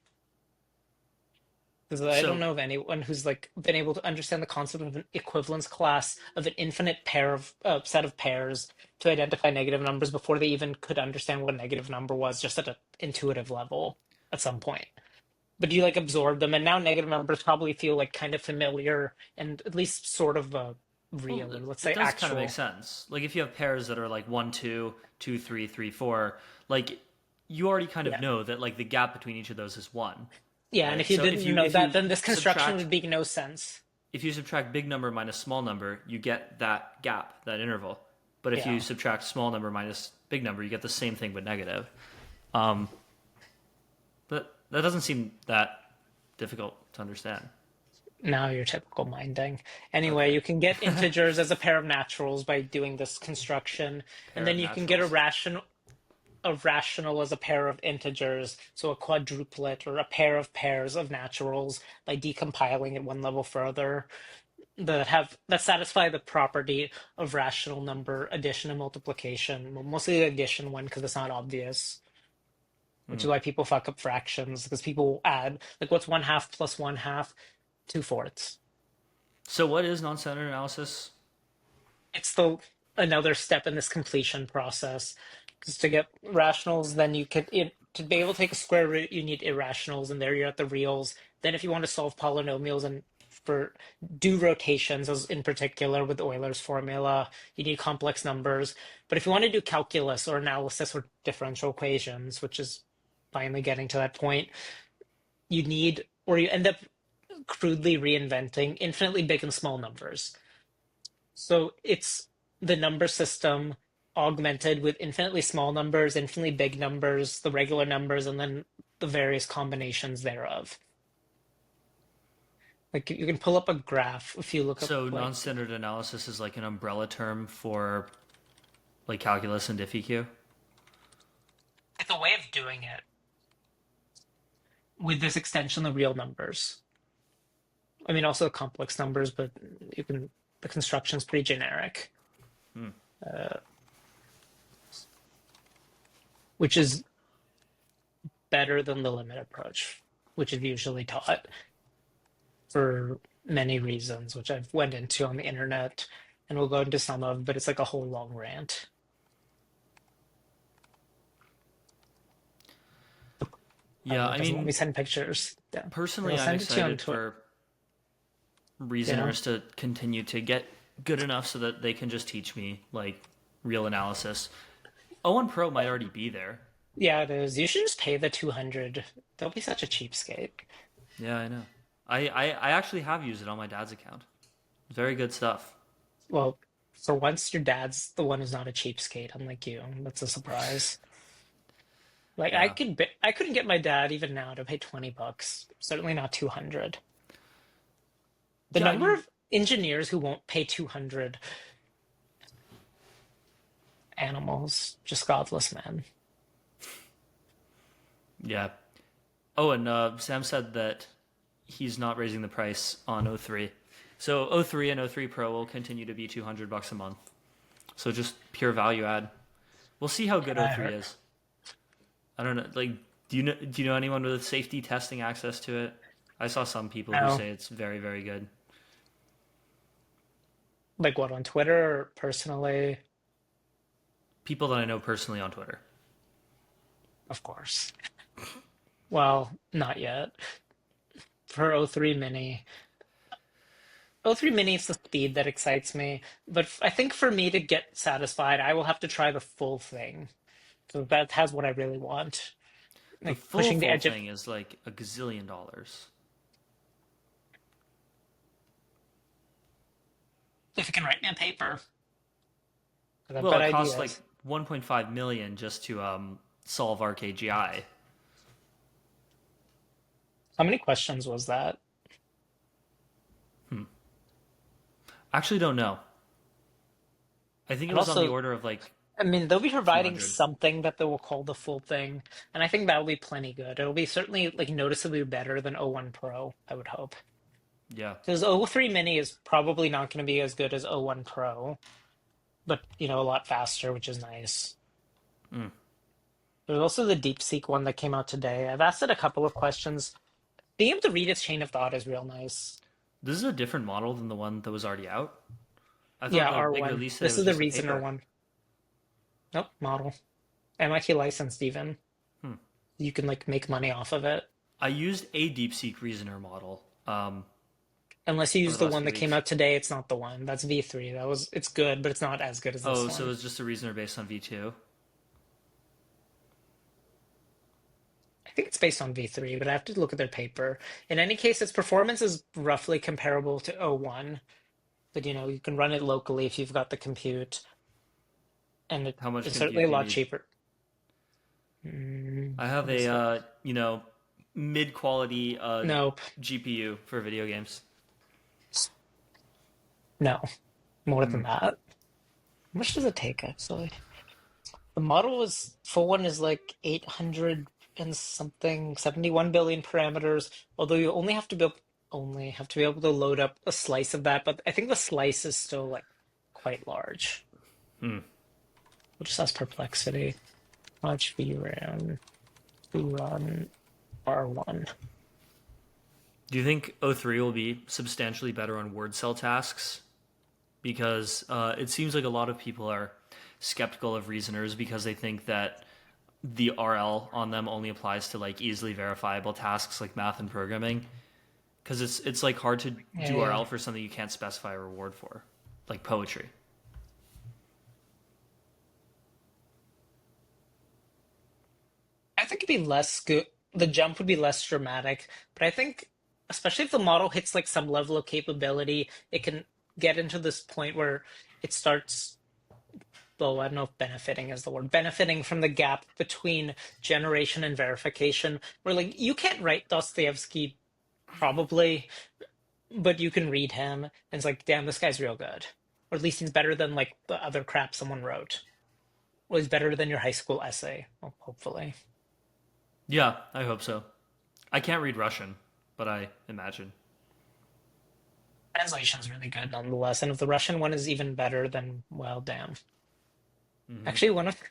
Because I don't So know of anyone who's like been able to understand the concept of an equivalence class of an infinite pair of set of pairs to identify negative numbers before they even could understand what a negative number was, just at an intuitive level at some point. But you like absorb them, and now negative numbers probably feel like kind of familiar and at least sort of well, real, or let's it say does kind of make actual. sense. Like if you have pairs that are like 1, 2, 2, 3, 3, 4, like you already kind of Yeah. know that like the gap between each of those is 1, Yeah, and right? if you So if didn't you know if that, you then this construction subtract would make no sense. if you subtract big number minus small number, you get that gap, that interval. But if you Yeah. subtract small number minus big number, you get the same thing but negative. Um, but that doesn't seem that difficult to understand. Now your typical minding. Anyway, Okay, you can get integers as a pair of naturals by doing this construction, and pair then of you can get naturals. a rational as a pair of integers, so a quadruplet or a pair of pairs of naturals by decompiling it one level further that satisfy the property of rational number addition and multiplication. Well, mostly the addition one because it's not obvious, which Hmm. is why people fuck up fractions because people add like what's 1/2 plus 1/2? 2/4. So what is non-standard analysis? It's the another step in this completion process. Because to get rationals, then you could to be able to take a square root, you need irrationals, and there you're at the reals. Then if you want to solve polynomials and for do rotations, as in particular with Euler's formula, you need complex numbers. But if you want to do calculus or analysis or differential equations, which is finally getting to that point, you need or you end up crudely reinventing infinitely big and small numbers. So it's the number system augmented with infinitely small numbers, infinitely big numbers, the regular numbers, and then the various combinations thereof. Like you can pull up a graph if you look up So like non-standard analysis is like an umbrella term for like calculus and diffie-q. it's a way of doing it with this extension of real numbers. I mean, also complex numbers, but you can the construction's pretty generic, Hmm. uh, which is better than the limit approach, which is usually taught for many reasons, which I've went into on the internet and we'll go into some of, but it's like a whole long rant. Yeah, I Doesn't let me mean, send pictures. Yeah. I'll personally, I'm send it to you on excited Twitter. for Yeah. reasoners to continue to get good enough so that they can just teach me like real analysis. O1 Pro might already be there. Yeah, it is. You should just pay the 200. Don't be such a cheapskate. Yeah, I know. I actually have used it on my dad's account. Very good stuff. Well, for once, your dad's the one who's not a cheapskate, unlike you. That's a surprise. Like Yeah. I couldn't get my dad even now to pay $20. Certainly not 200. The Yeah, I number mean, of engineers who won't pay 200 animals, just godless men. yeah. Oh, and Sam said that he's not raising the price on O3. So O3 and O3 Pro will continue to be $200 a month. So just pure value add. We'll see how good I O3 heard. is. I don't know. Like, do you know anyone with safety testing access to it? I saw some people who No. say it's very very good. Like what, on Twitter or personally? People that I know personally on Twitter. Of course. Well, not yet. For O3 Mini. O3 Mini is the speed that excites me. But I think for me to get satisfied, I will have to try the full thing. So that has what I really want. The Like full pushing the full edge of thing is like a gazillion dollars. if you can write me a paper. 'Cause I've Well, got it costs like ideas. 1.5 million just to solve RKGI. How many questions was that? Actually, don't know. I think it And was on the also, order of like I mean, they'll be providing 200. something that they will call the full thing, and I think that'll be plenty good. It'll be certainly like noticeably better than O1 Pro, I would hope. Yeah. Because O3 Mini is probably not going to be as good as O1 Pro, but a lot faster, which is nice. Mm. There's also the DeepSeek one that came out today. I've asked it a couple of questions. Being able to read its chain of thought is real nice. This is a different model than the one that was already out. I thought Yeah, the big R1. release today This was is the just a Reasoner paper. one. Nope, model. MIT licensed even. Hmm. You can like make money off of it. I used a DeepSeek Reasoner model Unless you over use the the last one few that came weeks. out today, it's not the one. That's V3. It's good, but it's not as good as this Oh, so one. it's just a Reasoner based on V2. I think it's based on V3, but I have to look at their paper. In any case, its performance is roughly comparable to O1, but you can run it locally if you've got the compute, and How much it's certainly compute a do you lot need? cheaper. I have What is a that? mid quality Nope. GPU for video games. No, more than Hmm. that. How much does it take actually? The model is full one is like 800 and something, 71 billion parameters. Although you only have to be able to load up a slice of that, but I think the slice is still like quite large. Hmm. We'll just ask Perplexity. How much VRAM to run R1? Do you think O3 will be substantially better on word cell tasks? Because it seems like a lot of people are skeptical of reasoners because they think that the RL on them only applies to like easily verifiable tasks like math and programming. Because it's like hard to do Yeah. RL for something you can't specify a reward for, like poetry. I think it'd be less good. The jump would be less dramatic, but I think, especially if the model hits like some level of capability, it can get into this point where it starts. Well, I don't know if benefiting is the word. Benefiting from the gap between generation and verification, where like you can't write Dostoevsky probably, but you can read him, and it's like, damn, this guy's real good, or at least he's better than like the other crap someone wrote. Or he's better than your high school essay, well, hopefully. Yeah, I hope so. I can't read Russian, but I imagine. Translation is really good nonetheless, and if the Russian one is even better, then well, damn. Hmm. Actually, one of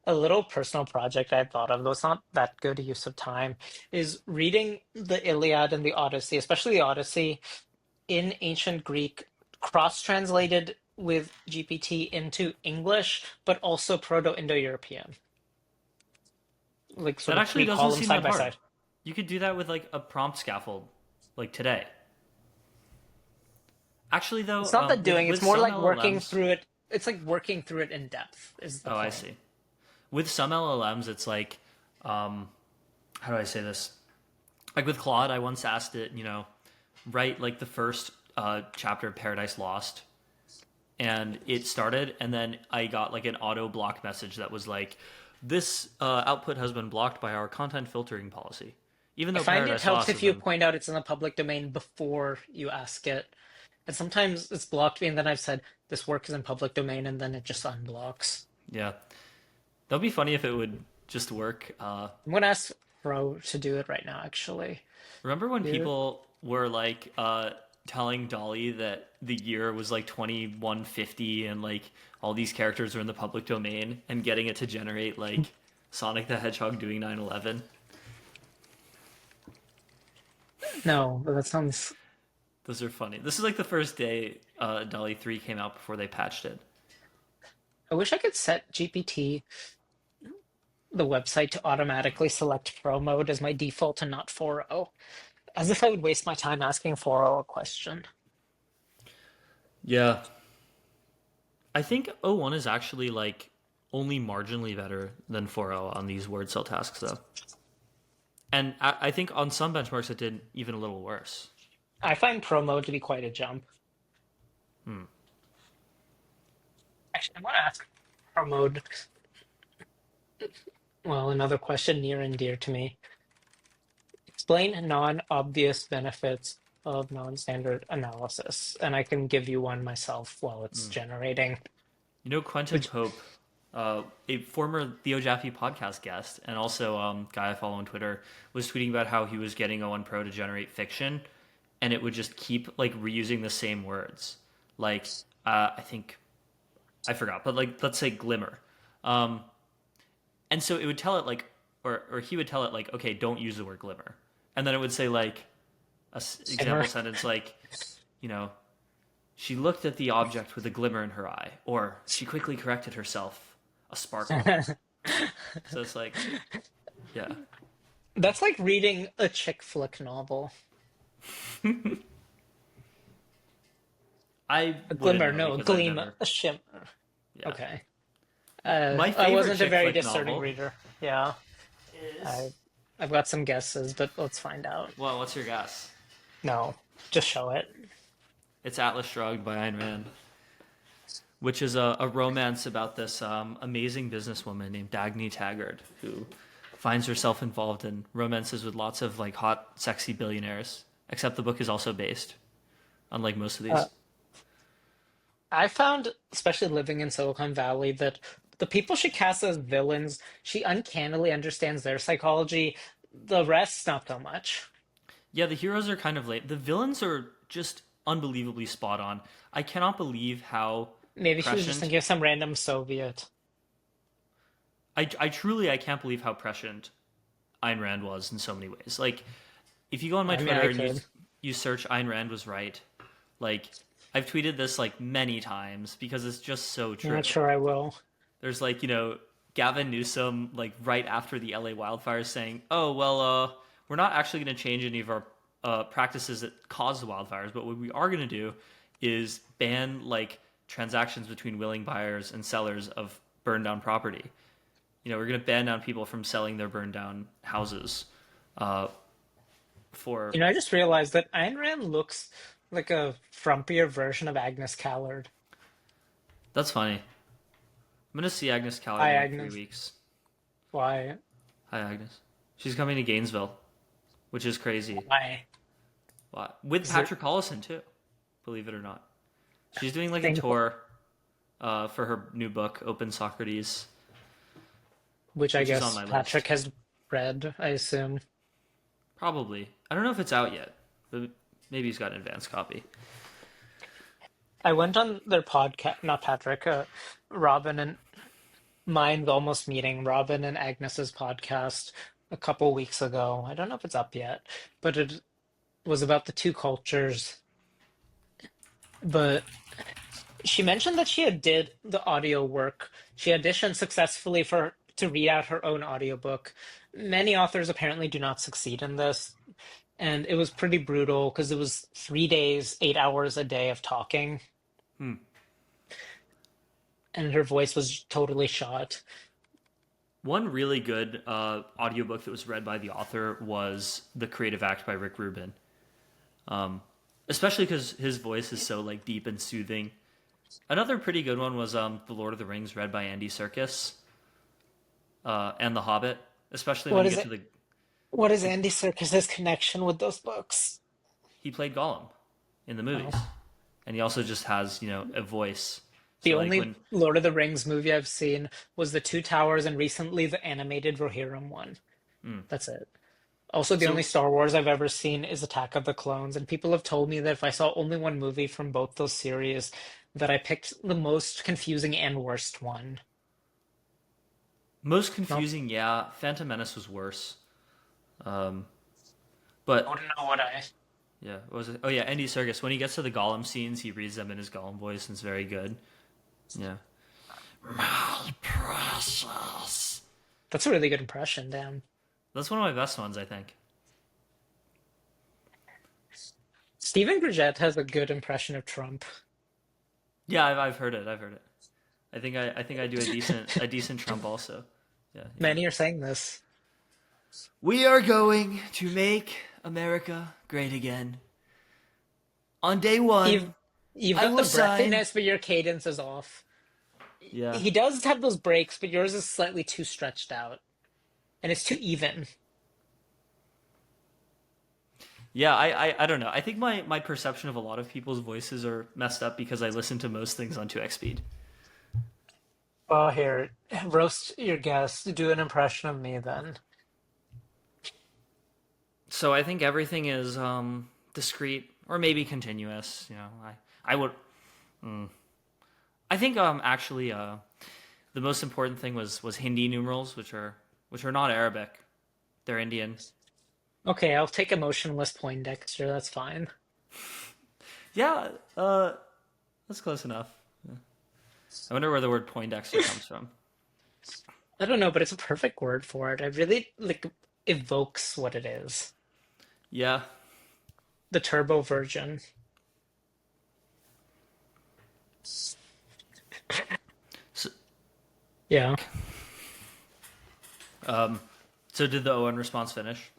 a little personal project I thought of, though it's not that good a use of time, is reading the Iliad and the Odyssey, especially the Odyssey, in ancient Greek, cross-translated with GPT into English, but also Proto-Indo-European. Like sort That of actually three doesn't columns seem side that by hard. side. You could do that with like a prompt scaffold, like today. Actually, though, It's not that doing, it's with more some like working LLMs, through it. It's like working through it in depth, is the oh, I point. see. With some LLMs, it's like, um, how do I say this? Like with Claude, I once asked it, write like the first chapter of Paradise Lost, and it started, and then I got like an auto block message that was like, this output has been blocked by our content filtering policy, even I though find it Paradise helps Lost if has you been. point out it's in the public domain before you ask it. And sometimes it's blocked me, and then I've said, this work is in public domain, and then it just unblocks. Yeah, that'd be funny if it would just work. I'm going to ask Pro to do it right now, actually. Remember when Dude. people were like telling Dolly that the year was like 2150 and like all these characters are in the public domain and getting it to generate like Sonic the Hedgehog doing 9/11? No, but that sounds. Those are funny. This is like the first day Dolly 3 came out before they patched it. I wish I could set GPT, the website, to automatically select Pro mode as my default and not 4.0. As if I would waste my time asking 4.0 a question. Yeah. I think O1 is actually like only marginally better than 4.0 on these word cell tasks though. And I think on some benchmarks it did even a little worse. I find Pro mode to be quite a jump. Hmm. Actually, I want to ask Pro mode. Well, another question near and dear to me. Explain non-obvious benefits of non-standard analysis. And I can give you one myself while it's Mm. generating. You know, Quentin Which, Pope, a former Theo Jaffe podcast guest, and also guy I follow on Twitter, was tweeting about how he was getting O1 Pro to generate fiction, and it would just keep like reusing the same words. Like, I think I forgot, but like let's say glimmer, um, and so it would tell it like, or he would tell it like, okay, don't use the word glimmer, and then it would say like simmer. example sentence like, you know, she looked at the object with a glimmer in her eye, or she quickly corrected herself, a sparkle. So it's like, yeah, That's like reading a chick flick novel. I A wouldn't glimmer, know no, a because I've gleam, never, a shimmer. yeah. Okay. My I favorite wasn't a chick very flick discerning novel reader. Yeah, I, is, I've got some guesses, but let's find out. well, what's your guess? No, just show it. It's Atlas Shrugged by Ayn Rand, which is a romance about this amazing businesswoman named Dagny Taggart who finds herself involved in romances with lots of like hot, sexy billionaires. Except the book is also based, unlike most of Uh, these. I found, especially living in Silicon Valley, that the people she casts as villains, she uncannily understands their psychology. The rest, not so much. Yeah, the heroes are kind of late. The villains are just unbelievably spot on. I cannot believe how Maybe she was just prescient. thinking of some random Soviet. I truly I can't believe how prescient Ayn Rand was in so many ways. Like if you go on my I mean, Twitter I and could. you search Ayn Rand was right, like I've tweeted this like many times because it's just so I'm not true. sure I will. There's like, Gavin Newsom like right after the LA wildfires saying, "Oh, well we're not actually going to change any of our practices that caused the wildfires, but what we are going to do is ban like transactions between willing buyers and sellers of burned down property. We're going to ban down people from selling their burned down houses uh, for." I just realized that Ayn Rand looks like a frumpier version of Agnes Callard. That's funny. I'm going to see Agnes Callard Hi, in like 3 Agnes. weeks. Why? Hi, Agnes. She's coming to Gainesville, which is crazy. Why? Wow. With Is there Patrick Collison, too, believe it or not. She's doing like a thing tour for her new book, Open Socrates, which I which is on guess my Patrick list. has read, I assume. Probably. I don't know if it's out yet, but maybe he's got an advance copy. I went on their podcast, not Patrick, Robin and mine's almost meeting Robin and Agnes's podcast a couple weeks ago. I don't know if it's up yet, but it was about the two cultures. But she mentioned that she had did the audio work. She auditioned successfully for to read out her own audiobook. Many authors apparently do not succeed in this, and it was pretty brutal because it was 3 days, 8 hours a day of talking, Hmm. and her voice was totally shot. One really good audiobook that was read by the author was The Creative Act by Rick Rubin. Um, Especially because his voice is so like deep and soothing. Another pretty good one was The Lord of the Rings read by Andy Serkis and The Hobbit, especially when What you is get to it? the What is Andy Serkis's connection with those books? he played Gollum in the Oh, movies, and he also just has a voice. the So like only when Lord of the Rings movie I've seen was The Two Towers and recently the animated Rohirrim one. mm. That's it. Also, the only so Star Wars I've ever seen is Attack of the Clones, and people have told me that if I saw only one movie from both those series, that I picked the most confusing and worst one. most Nope. confusing, yeah, Phantom Menace was worse. Um, I but wouldn't know what I. yeah, what was it? Oh yeah, Andy Serkis. When he gets to the Gollum scenes, he reads them in his Gollum voice, and it's very good. Yeah. My precious. That's a really good impression, damn. That's one of my best ones, I think. Stephen Gridgett has a good impression of Trump. Yeah, I've heard it. I've heard it. I think I do a decent Trump also. Yeah, yeah. Many are saying this. We are going to make America great again. On day You've one, you've I got the will sign. breathiness, but your cadence is off. Yeah. He does have those breaks, but yours is slightly too stretched out. and it's too even. Yeah, I don't know. I think my perception of a lot of people's voices are messed up because I listen to most things on 2x speed. Oh, here, roast your guest. Do an impression of me then. So I think everything is discrete or maybe continuous. I would I think actually the most important thing was Hindi numerals, which are not Arabic. They're Indian. Okay, I'll take emotionless Poindexter. That's fine. Yeah, that's close enough. I wonder where the word Poindexter comes from. I don't know, but it's a perfect word for it. It really like evokes what it is. Yeah. The turbo version. So, Yeah. so did the Owen response finish?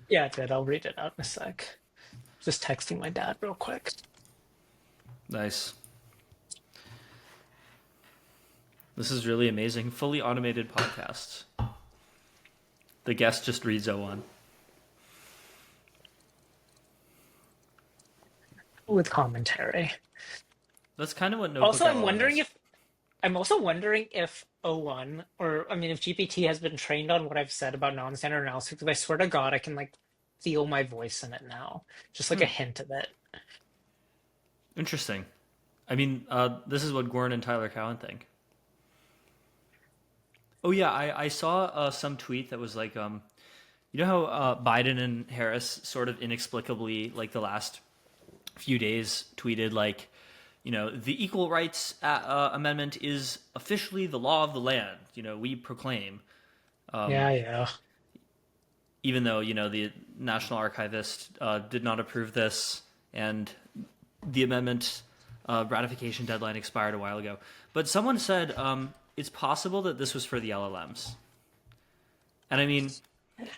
Yeah, it did. I'll read it out in a sec. Just texting my dad real quick. Nice. This is really amazing. Fully automated podcasts. The guest just reads Owen. With commentary. That's kind of what Notebook Also, LLM is. I'm also wondering if O1 or I mean if GPT has been trained on what I've said about non-standard analysis because I swear to God I can like feel my voice in it now. Just like a Hmm. hint of it. Interesting. I mean, this is what Gordon and Tyler Cowen think. Oh yeah, I saw some tweet that was like, you know how Biden and Harris sort of inexplicably, like the last few days, tweeted like, the Equal Rights Amendment is officially the law of the land. We proclaim, Yeah, yeah. even though the National Archivist did not approve this, and the amendment ratification deadline expired a while ago. But someone said it's possible that this was for the LLMs, and I mean,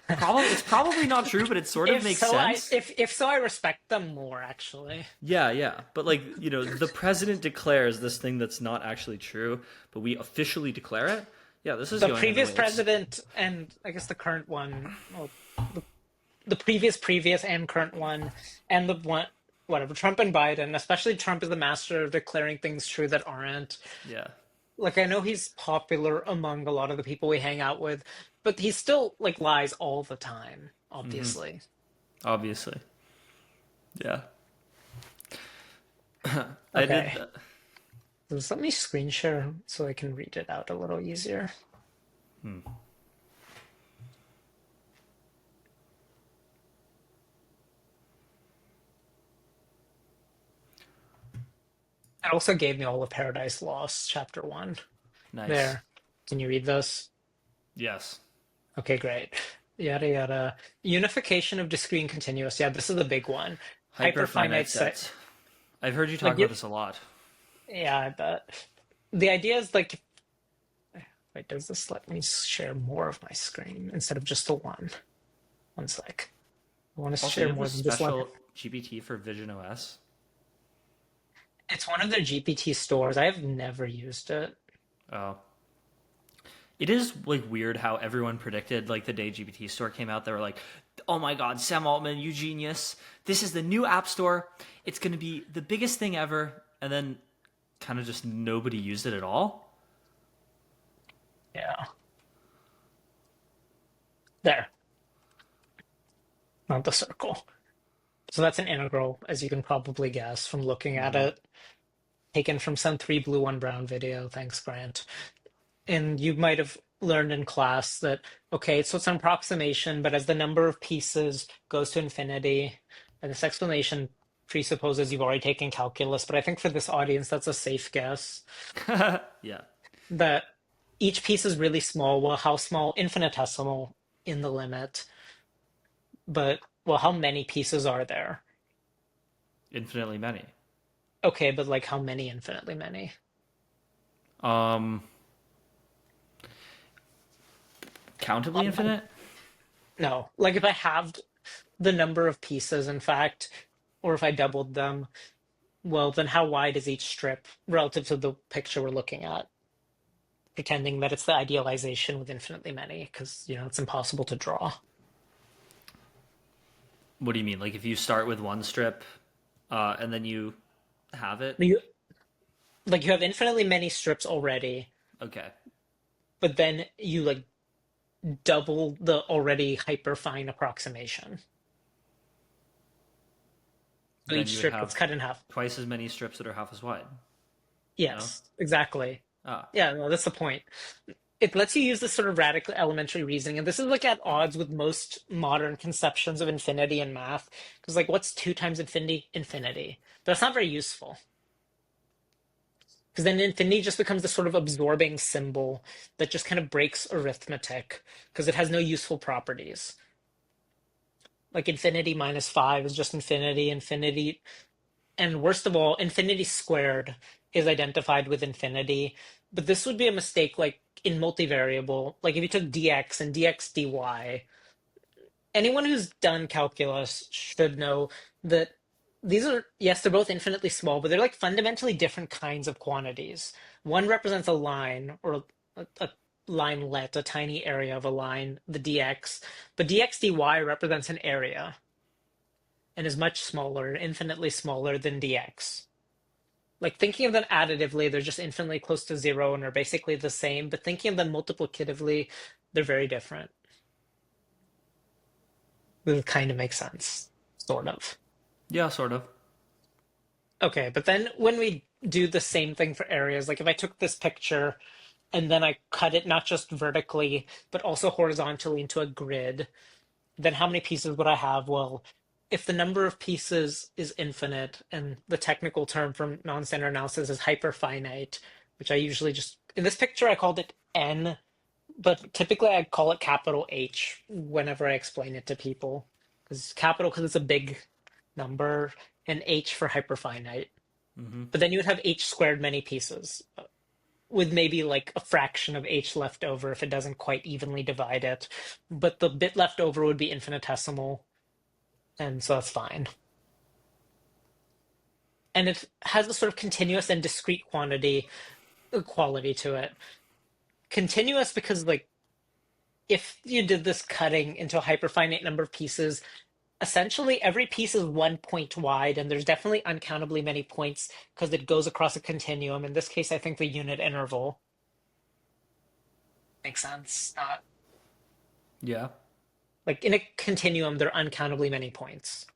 it's probably not true, but it sort of If makes so, sense. if so, I respect them more actually. Yeah, yeah. But like, the president declares this thing that's not actually true, but we officially declare it. Yeah, this is The going in the previous waves. president and I guess the current one, well, the previous and current one, and the one whatever Trump and Biden, especially Trump is the master of declaring things true that aren't. Yeah. Like I know he's popular among a lot of the people we hang out with, but he still like lies all the time, Hmm. obviously. Obviously. Yeah. I did. Okay. Just let me screen share so I can read it out a little easier. It also gave me all of Paradise Lost, chapter one. Nice. There. Can you read this? Yes. Okay, great. Yada yada. Unification of discrete and continuous. Yeah, this is the big one. Hyperfinite Hyperfinite set. sets. I've heard you talk Like about you, this a lot. yeah, I bet. The idea is like, wait, does this let me share more of my screen instead of just the one? One sec. I want to Also, you share have more this than just one. special GPT for Vision OS. It's one of their GPT stores. I have never used it. Oh. It is like weird how everyone predicted like the day GPT store came out. They were like, "Oh my God, Sam Altman, you genius! This is the new App Store. It's going to be the biggest thing ever." And then, kind of just nobody used it at all. Yeah. There, not the circle. So that's an integral, as you can probably guess from looking at Hmm. it, taken from some three blue, one brown video. Thanks, Grant. And you might have learned in class that, okay, so it's an approximation, but as the number of pieces goes to infinity, and this explanation presupposes you've already taken calculus, but I think for this audience, that's a safe guess, Yeah. that each piece is really small. Well, how small? Infinitesimal in the limit. But, well, how many pieces are there? Infinitely many. Okay, but like how many infinitely many? Um, countably Um, infinite. no, like if I halved the number of pieces, in fact, or if I doubled them, well, then how wide is each strip relative to the picture we're looking at? pretending that it's the idealization with infinitely many, because it's impossible to draw. What do you mean? Like if you start with one strip, and then you have it? You like you have infinitely many strips already, Okay. but then you like double the already hyperfine approximation. So Then each you would strip gets have cut in half. twice as many strips that are half as wide. No? Yes, exactly. Ah. Yeah, no, that's the point. It lets you use this sort of radical elementary reasoning, and this is like at odds with most modern conceptions of infinity in math. Because like, what's two times infinity? Infinity. But that's not very useful. Because then infinity just becomes this sort of absorbing symbol that just kind of breaks arithmetic because it has no useful properties. Like infinity minus 5 is just infinity, infinity. And worst of all, infinity squared is identified with infinity. But this would be a mistake like in multivariable. Like if you took dx and dx dy, anyone who's done calculus should know that these are, yes, they're both infinitely small, but they're like fundamentally different kinds of quantities. One represents a line or a linelet, a tiny area of a line, the dx, but dx dy represents an area and is much smaller, infinitely smaller than dx. Like thinking of them additively, they're just infinitely close to zero and are basically the same, but thinking of them multiplicatively, they're very different. This kind of makes sense, sort of. Yeah, sort of. Okay, but then when we do the same thing for areas, like if I took this picture and then I cut it not just vertically, but also horizontally into a grid, then how many pieces would I have? Well, if the number of pieces is infinite, and the technical term from non-standard analysis is hyperfinite, which I usually just, in this picture, I called it N, but typically I call it capital H whenever I explain it to people. Because it's a big number, and H for hyperfinite. Mm-hmm. But then you would have H squared many pieces, with maybe like a fraction of H left over if it doesn't quite evenly divide it. But the bit left over would be infinitesimal, and so that's fine. And it has a sort of continuous and discrete quality to it. Continuous because like if you did this cutting into a hyperfinite number of pieces, essentially every piece is 1 point wide, and there's definitely uncountably many points because it goes across a continuum. In this case, I think the unit interval. Makes sense. Yeah. Like in a continuum, there are uncountably many points,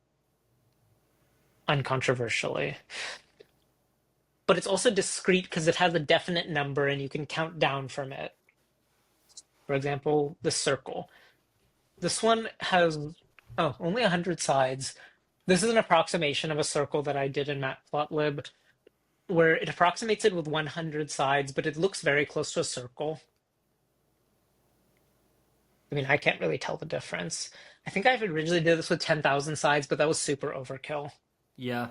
uncontroversially. But it's also discrete because it has a definite number and you can count down from it. For example, the circle. This one has only 100 sides. This is an approximation of a circle that I did in Matplotlib, where it approximates it with 100 sides, but it looks very close to a circle. I mean, I can't really tell the difference. I think I originally did this with 10,000 sides, but that was super overkill. Yeah.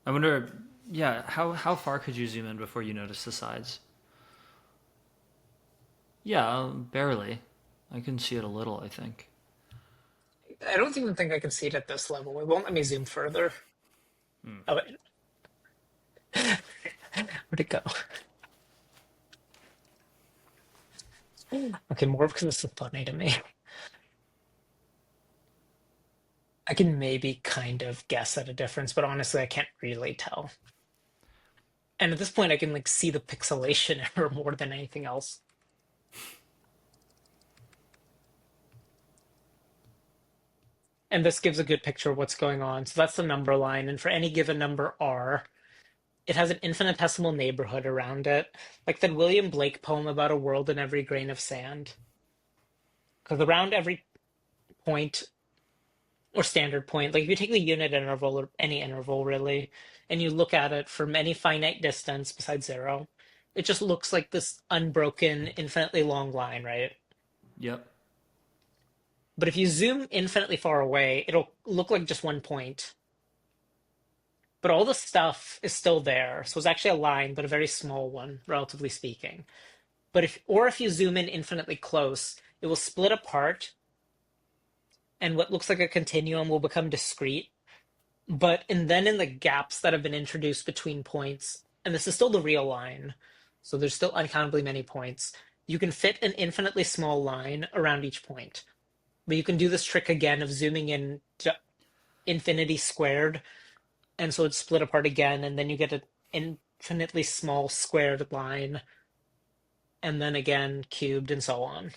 I wonder, yeah, how far could you zoom in before you notice the sides? Yeah, barely. I can see it a little, I think. I don't even think I can see it at this level. It won't let me zoom further. Oh, wait. Where'd it go? Okay, more because this is funny to me. I can maybe kind of guess at a difference, but honestly, I can't really tell. And at this point, I can like see the pixelation error more than anything else. And this gives a good picture of what's going on. So that's the number line. And for any given number R, it has an infinitesimal neighborhood around it, like that William Blake poem about a world in every grain of sand. Because around every point or standard point, like if you take the unit interval or any interval really, and you look at it from any finite distance besides zero, it just looks like this unbroken, infinitely long line, right? Yep. But if you zoom infinitely far away, it'll look like just 1 point. But all the stuff is still there. So it's actually a line, but a very small one, relatively speaking. But if you zoom in infinitely close, it will split apart, and what looks like a continuum will become discrete. But and then in the gaps that have been introduced between points, and this is still the real line, so there's still uncountably many points, you can fit an infinitely small line around each point. But you can do this trick again of zooming in to infinity squared, and so it's split apart again, and then you get an infinitely small squared line, and then again cubed, and so on.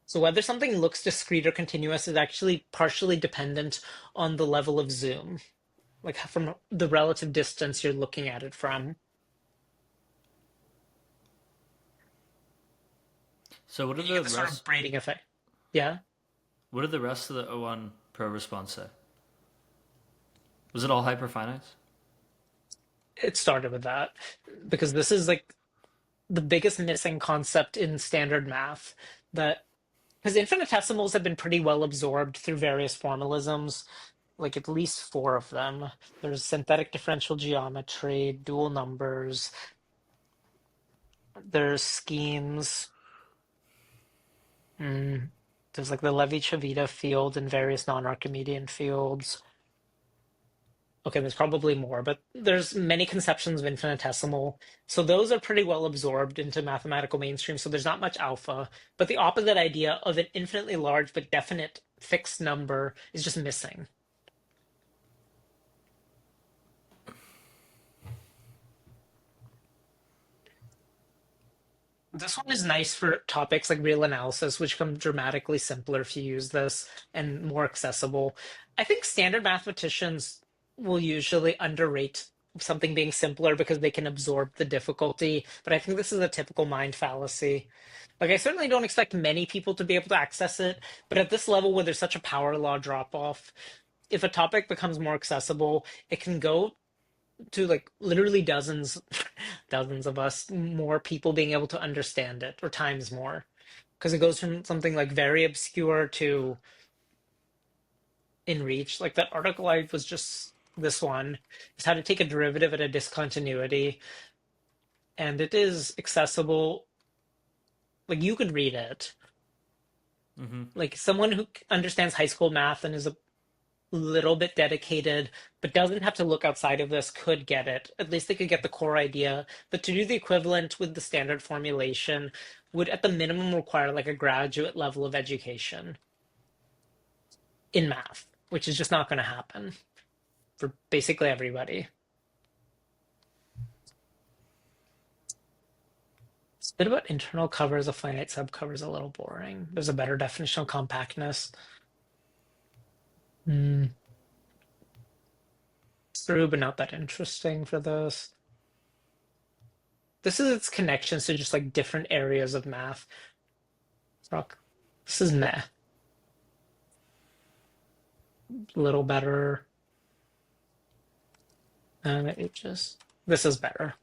So whether something looks discrete or continuous is actually partially dependent on the level of zoom, like from the relative distance you're looking at it from. So what are You the get the sort rest? of braiding effect. Yeah, What did the rest of the O1 Pro response say? Was it all hyperfinites? it started with that because this is like the biggest missing concept in standard math, that because infinitesimals have been pretty well absorbed through various formalisms, like at least four of them. There's synthetic differential geometry, dual numbers, there's schemes. Mm, there's like the Levi-Civita field and various non-Archimedean fields. Okay, there's probably more, but there's many conceptions of infinitesimal. So those are pretty well absorbed into mathematical mainstream. So there's not much alpha. But the opposite idea of an infinitely large but definite fixed number is just missing. This one is nice for topics like real analysis, which become dramatically simpler if you use this and more accessible. I think standard mathematicians will usually underrate something being simpler because they can absorb the difficulty, but I think this is a typical mind fallacy. Like, I certainly don't expect many people to be able to access it, but at this level where there's such a power law drop off, if a topic becomes more accessible, it can go to like literally dozens dozens of us more people being able to understand it, or times more, because it goes from something like very obscure to in reach. Like that article I was just this one is how to take a derivative at a discontinuity, and it is accessible. Like you could read it, Mm-hmm. like someone who understands high school math and is a little bit dedicated, but doesn't have to look outside of this, could get it. At least they could get the core idea. But to do the equivalent with the standard formulation would, at the minimum, require like a graduate level of education in math, which is just not going to happen for basically everybody. This bit about internal covers of finite subcovers a little boring. There's a better definition of compactness. Hmm. True, but not that interesting for this. This is its connections to just like different areas of math. Rock. This is meh. A little better. It just this is better.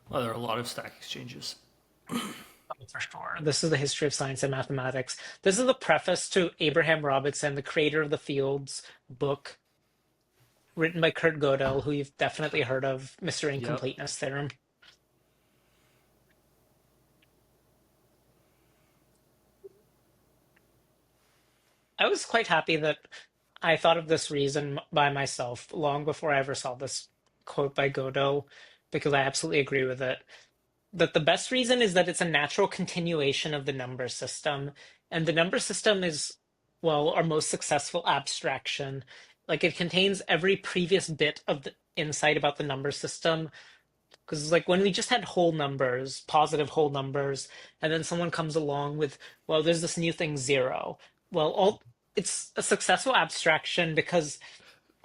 Well, there are a lot of stack exchanges. For sure. This is the history of science and mathematics. This is the preface to Abraham Robertson, the creator of the fields book, written by Kurt Gödel, who you've definitely heard of, Mr. Yep. Incompleteness Theorem. I was quite happy that I thought of this reason by myself long before I ever saw this quote by Gödel, because I absolutely agree with it. That the best reason is that it's a natural continuation of the number system. And the number system is, well, our most successful abstraction. Like it contains every previous bit of the insight about the number system. Because like when we just had whole numbers, positive whole numbers, and then someone comes along with, well, there's this new thing, zero. Well, all it's a successful abstraction because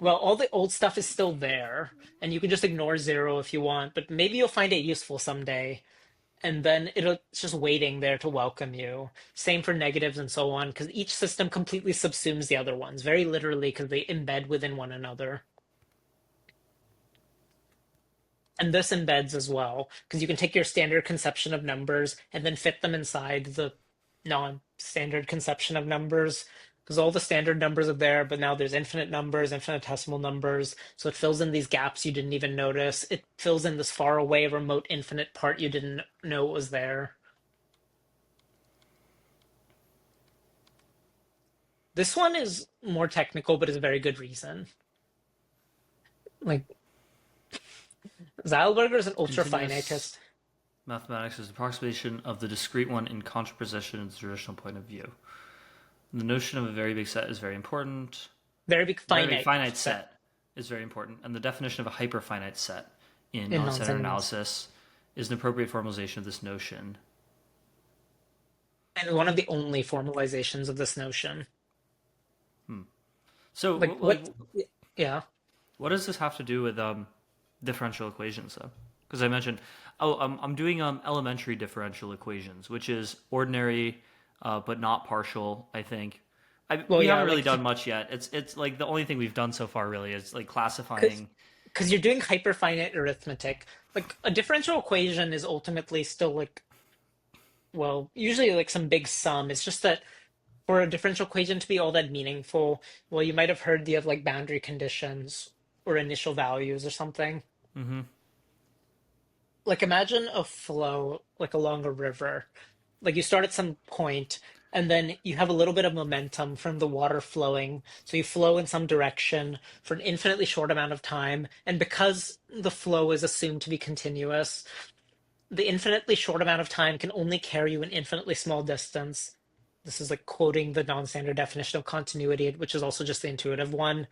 well, all the old stuff is still there, and you can just ignore zero if you want, but maybe you'll find it useful someday. And then it's just waiting there to welcome you. Same for negatives and so on, because each system completely subsumes the other ones, very literally, because they embed within one another. And this embeds as well, because you can take your standard conception of numbers and then fit them inside the non-standard conception of numbers. Because all the standard numbers are there, but now there's infinite numbers, infinitesimal numbers. So it fills in these gaps you didn't even notice. It fills in this far away, remote, infinite part you didn't know was there. This one is more technical, but is a very good reason. Like Zeilberger is an ultra Continuous finitist. mathematics is approximation of the discrete one in contraposition to the traditional point of view. The notion of a very big set is very important. Very big A very big finite finite set set is very important. And the definition of a hyperfinite set in in non-standard nonsense. analysis is an appropriate formalization of this notion. And one of the only formalizations of this notion. So, Like what? Yeah. what does this have to do with differential equations, though? Because I mentioned, I'm doing elementary differential equations, which is ordinary, but not partial. I think Well, we yeah, haven't really like done much yet. It's like the only thing we've done so far really is like classifying. because you're doing hyperfinite arithmetic. Like a differential equation is ultimately still like, well, usually like some big sum. It's just that for a differential equation to be all that meaningful, well, you might have heard the of like boundary conditions or initial values or something. Hmm. Like imagine a flow like along a river. Like you start at some point and then you have a little bit of momentum from the water flowing. So you flow in some direction for an infinitely short amount of time. And because the flow is assumed to be continuous, the infinitely short amount of time can only carry you an infinitely small distance. This is like quoting the non-standard definition of continuity, which is also just the intuitive one.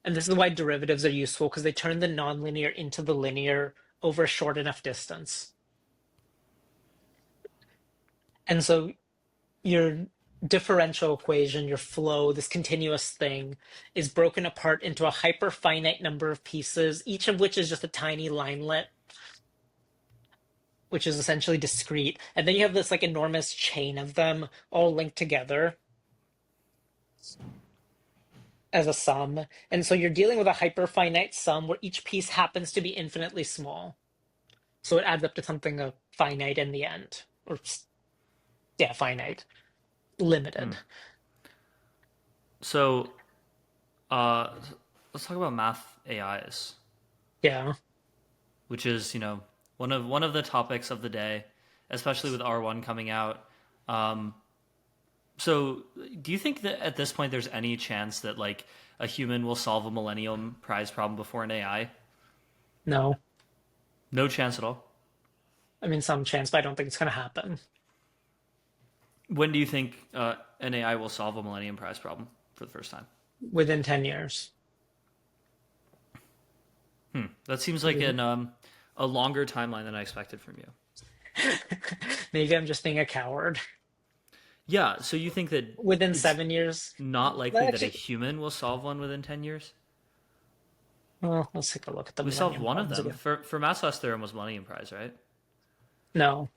And this is why derivatives are useful because they turn the nonlinear into the linear over a short enough distance. And so your differential equation, your flow, this continuous thing, is broken apart into a hyperfinite number of pieces, each of which is just a tiny linelet, which is essentially discrete. And then you have this like enormous chain of them all linked together as a sum. And so you're dealing with a hyperfinite sum where each piece happens to be infinitely small. So it adds up to something finite in the end. Or yeah, finite. Hmm. Limited. So, uh, let's talk about math AIs, Yeah. which is one of the topics of the day, especially with R1 coming out. Um, So, do you think that at this point there's any chance that like a human will solve a Millennium Prize problem before an AI? No. No chance at all. I mean, some chance, but I don't think it's going to happen When do you think an AI will solve a Millennium Prize problem for the first time? within 10 years. That seems like a longer timeline than I expected from you. Maybe I'm just being a coward. Yeah, so you think that Within it's 7 years. not Well, likely that a actually, human will solve one within 10 years? well, let's take a look at the We solved Millennium one of Problems them. again. Fermat's theorem was Millennium Prize, right? No,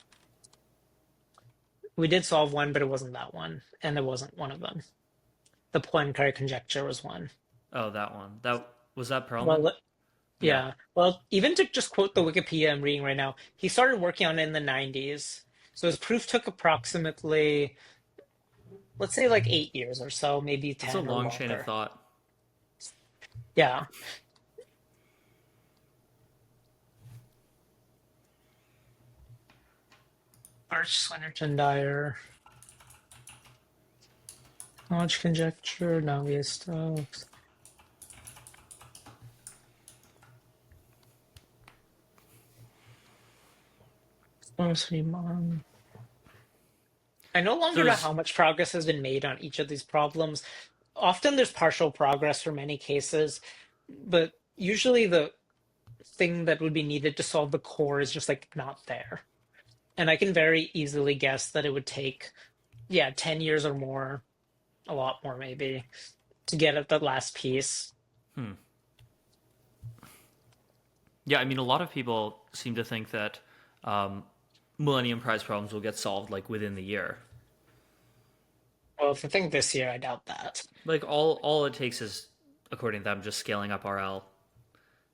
we did solve one, but it wasn't that one, and it wasn't one of them. The Poincare conjecture was one. Oh, that one. That was that Perlman? Well, Yeah. yeah. Well, even to just quote the Wikipedia I'm reading right now, he started working on it in the 90s. So his proof took approximately, let's say like 8 years or so, maybe That's a 10 or long chain of longer. thought. Yeah. Arch Swinnerton Dyer. Knowledge conjecture, Navier Stokes. I no longer So know is how much progress has been made on each of these problems. Often there's partial progress for many cases, but usually the thing that would be needed to solve the core is just like not there. And I can very easily guess that it would take, yeah, 10 years or more, a lot more maybe, to get at the last piece. hmm. Yeah, I mean, a lot of people seem to think that um, Millennium Prize problems will get solved like within the year. Well, if I think this year, I doubt that. Like all it takes is, according to them, just scaling up RL.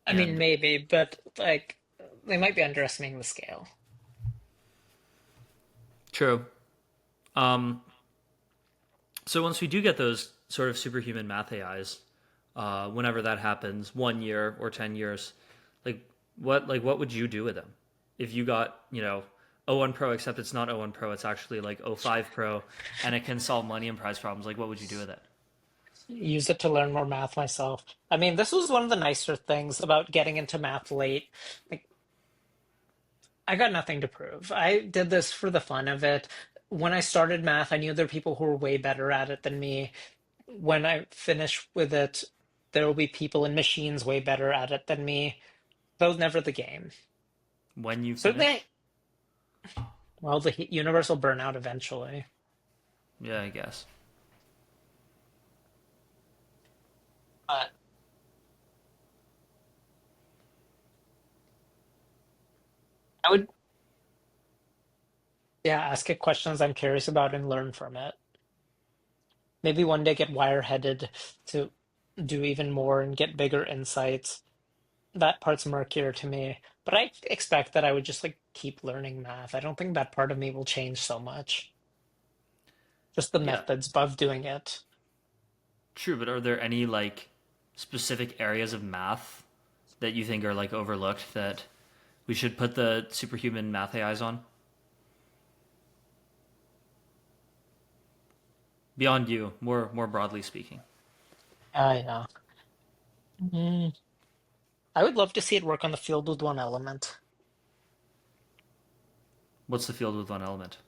I mean, And maybe, but like they might be underestimating the scale. true. Um, so once we do get those sort of superhuman math AIs, whenever that happens, 1 year or 10 years, like what would you do with them if you got O1 Pro, except it's not O1 Pro. It's actually like O5 Pro, and it can solve money and prize problems. Like, what would you do with it? Use it to learn more math myself. I mean, this was one of the nicer things about getting into math late. Like, I got nothing to prove. I did this for the fun of it. When I started math, I knew there were people who were way better at it than me. When I finish with it, there will be people in machines way better at it than me. That was never the game. When you Certainly, finish? well, the universe will burn out eventually. Yeah, I guess. But I would, yeah, ask it questions I'm curious about and learn from it. Maybe one day get wire-headed to do even more and get bigger insights. That part's murkier to me. But I expect that I would just like keep learning math. I don't think that part of me will change so much. Just the Yeah, methods of doing it. true. But are there any like specific areas of math that you think are like overlooked that we should put the superhuman math AIs on? Beyond you, more broadly speaking. Yeah. Mm. I would love to see it work on the field with one element. What's the field with one element?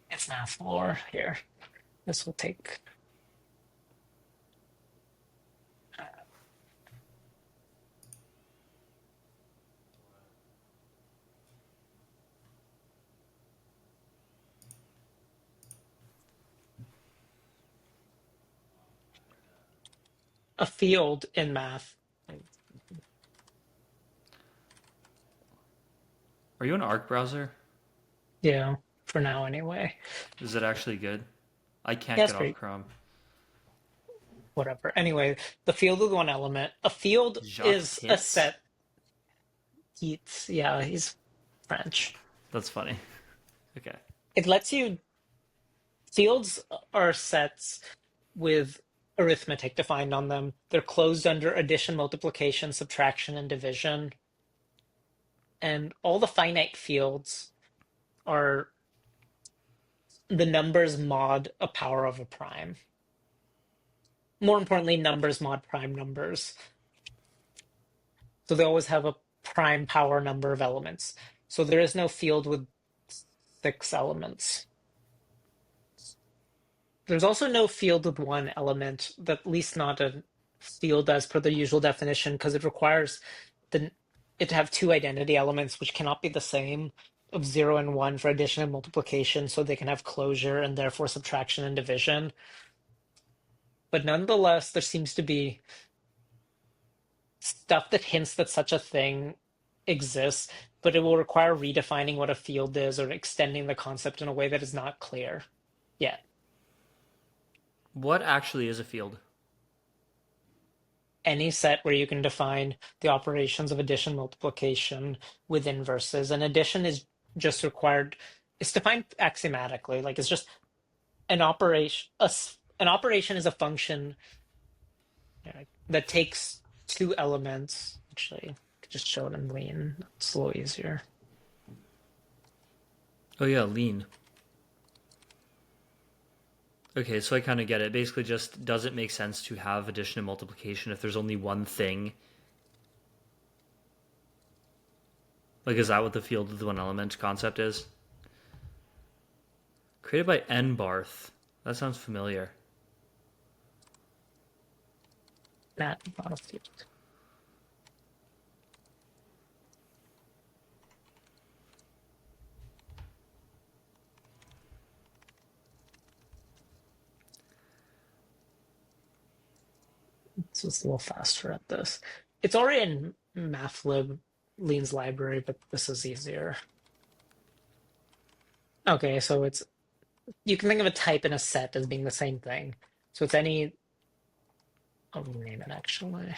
It's math lore here. This will take a field in math. Are you an Arc browser? Yeah, for now anyway. Is it actually good? I can't Yeah, it's get off pretty Chrome. whatever. Anyway, the field with one element. A field Jacques is a Tits? set. He's yeah, he's French. That's funny. Okay. It lets you fields are sets with arithmetic defined on them. They're closed under addition, multiplication, subtraction, and division. And all the finite fields are the numbers mod a power of a prime. More importantly, numbers mod prime numbers. So they always have a prime power number of elements. So there is no field with 6 elements. There's also no field with one element, at least not a field as per the usual definition, because it requires it to have 2 identity elements, which cannot be the same, of 0 and 1 for addition and multiplication, so they can have closure and therefore subtraction and division. But nonetheless, there seems to be stuff that hints that such a thing exists, but it will require redefining what a field is or extending the concept in a way that is not clear yet. What actually is a field? Any set where you can define the operations of addition, multiplication with inverses. And addition is just required, it's defined axiomatically. Like it's just an operation. An operation is a function that takes 2 elements. Actually, I could just show it in lean. It's a little easier. Oh yeah, lean. Okay, so I kind of get it. Basically, just does it make sense to have addition and multiplication if there's only one thing? Like, is that what the field with one element concept is? Created by N. Barth. That sounds familiar. Not a field. It's just a little faster at this. It's already in mathlib lean's library, but this is easier. Okay, so it's you can think of a type and a set as being the same thing. So it's any I'll rename it actually.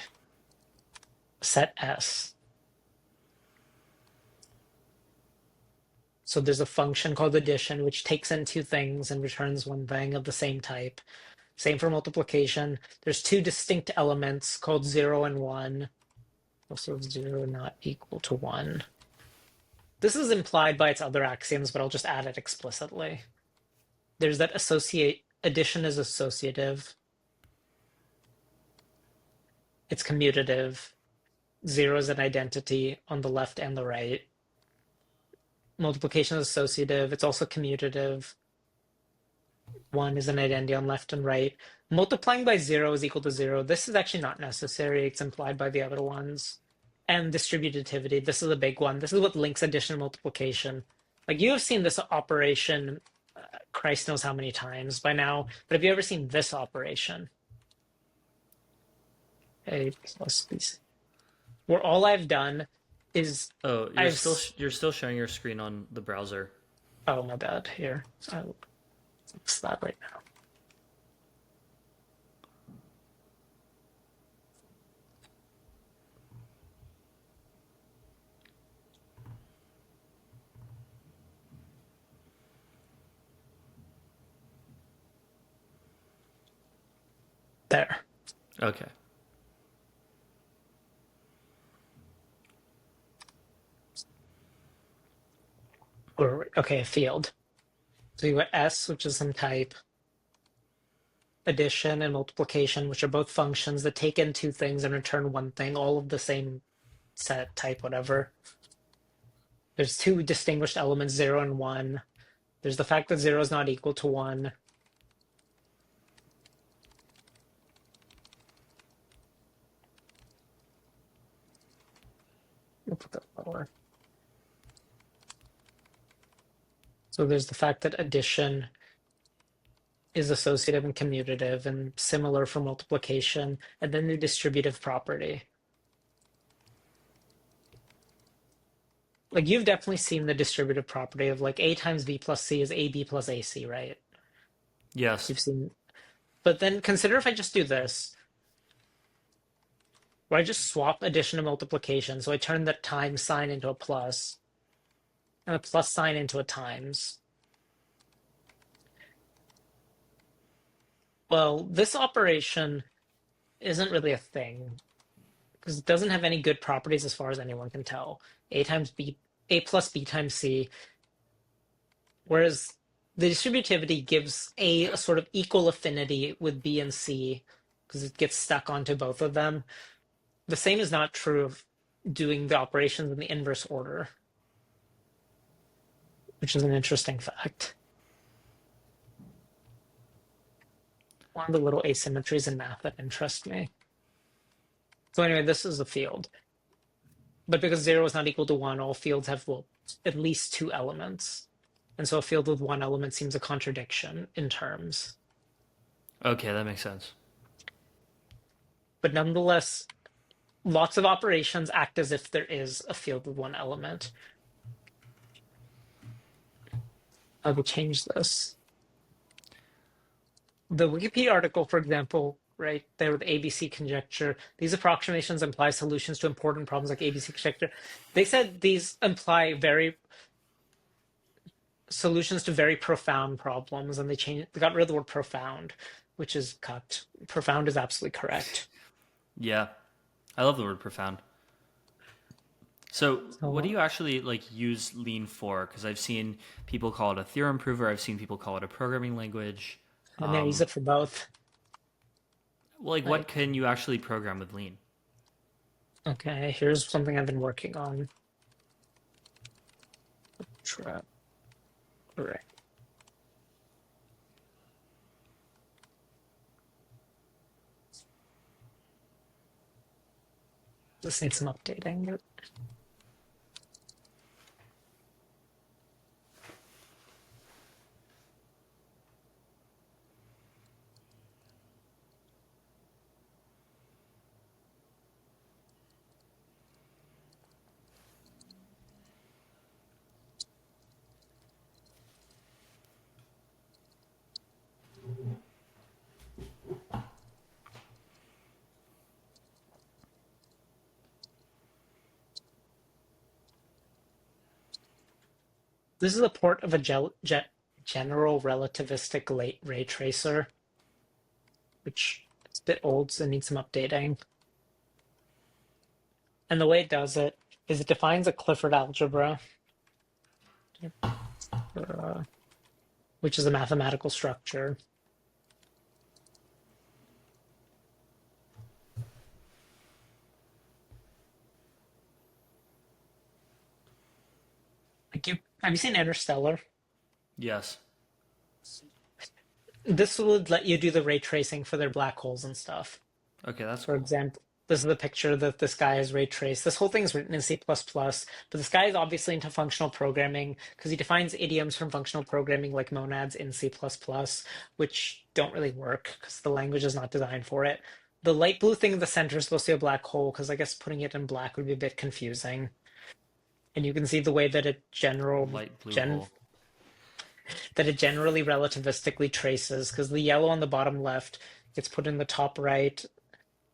Set S. So there's a function called addition, which takes in 2 things and returns one thing of the same type. Same for multiplication. There's 2 distinct elements called 0 and 1. Also 0 not equal to 1. This is implied by its other axioms, but I'll just add it explicitly. There's that associate addition is associative. It's commutative. Zero is an identity on the left and the right. Multiplication is associative. It's also commutative. One is an identity on left and right. Multiplying by zero is equal to zero. This is actually not necessary. It's implied by the other ones. And distributivity. This is a big one. This is what links addition and multiplication. Like you have seen this operation, Christ knows how many times by now, but have you ever seen this operation? A plus B, where all I've done is Oh, I've you're still showing your screen on the browser. oh my bad here. I'll fix that right now. There. Okay. Okay, a field. So you got S, which is some type, addition and multiplication, which are both functions that take in two things and return one thing, all of the same set, type, whatever. There's two distinguished elements, 0 and 1. There's the fact that 0 is not equal to 1. We'll put that lower. So there's the fact that addition is associative and commutative and similar for multiplication, and then the distributive property. Like you've definitely seen the distributive property of like A times B plus C is AB plus AC, right? Yes. You've seen, but then consider if I just do this, where I just swap addition and multiplication. So I turn the times sign into a plus, and a plus sign into a times. Well, this operation isn't really a thing because it doesn't have any good properties as far as anyone can tell. A times B, A plus B times C. Whereas the distributivity gives A a sort of equal affinity with B and C because it gets stuck onto both of them. The same is not true of doing the operations in the inverse order, which is an interesting fact. One of the little asymmetries in math that interest me. So anyway, this is a field. But because 0 is not equal to 1, all fields have, well, at least two elements. And so a field with one element seems a contradiction in terms. Okay, that makes sense. But nonetheless, lots of operations act as if there is a field with one element. I will change this. The Wikipedia article, for example, right there with ABC conjecture, these approximations imply solutions to important problems like ABC conjecture. They said these imply solutions to very profound problems, and they got rid of the word profound, which is cut. Profound is absolutely correct. Yeah. I love the word profound. So what do you actually like use Lean for? Because I've seen people call it a theorem prover. I've seen people call it a programming language. And they use it for both. Well, like what can you actually program with Lean? Okay, here's something I've been working on. Trap. Right. This needs some updating. This is a port of a general relativistic ray tracer, which is a bit old, so it needs some updating. And the way it does it is it defines a Clifford algebra, uh, which is a mathematical structure. Like have you seen Interstellar? Yes. This would let you do the ray tracing for their black holes and stuff. Okay, that's For cool. example, this is the picture that this guy has ray traced. This whole thing is written in C++, but this guy is obviously into functional programming because he defines idioms from functional programming like monads in C++, which don't really work because the language is not designed for it. The light blue thing in the center is supposed to be a black hole because I guess putting it in black would be a bit confusing. And you can see the way that Light blue hole. it generally relativistically traces because the yellow on the bottom left gets put in the top right,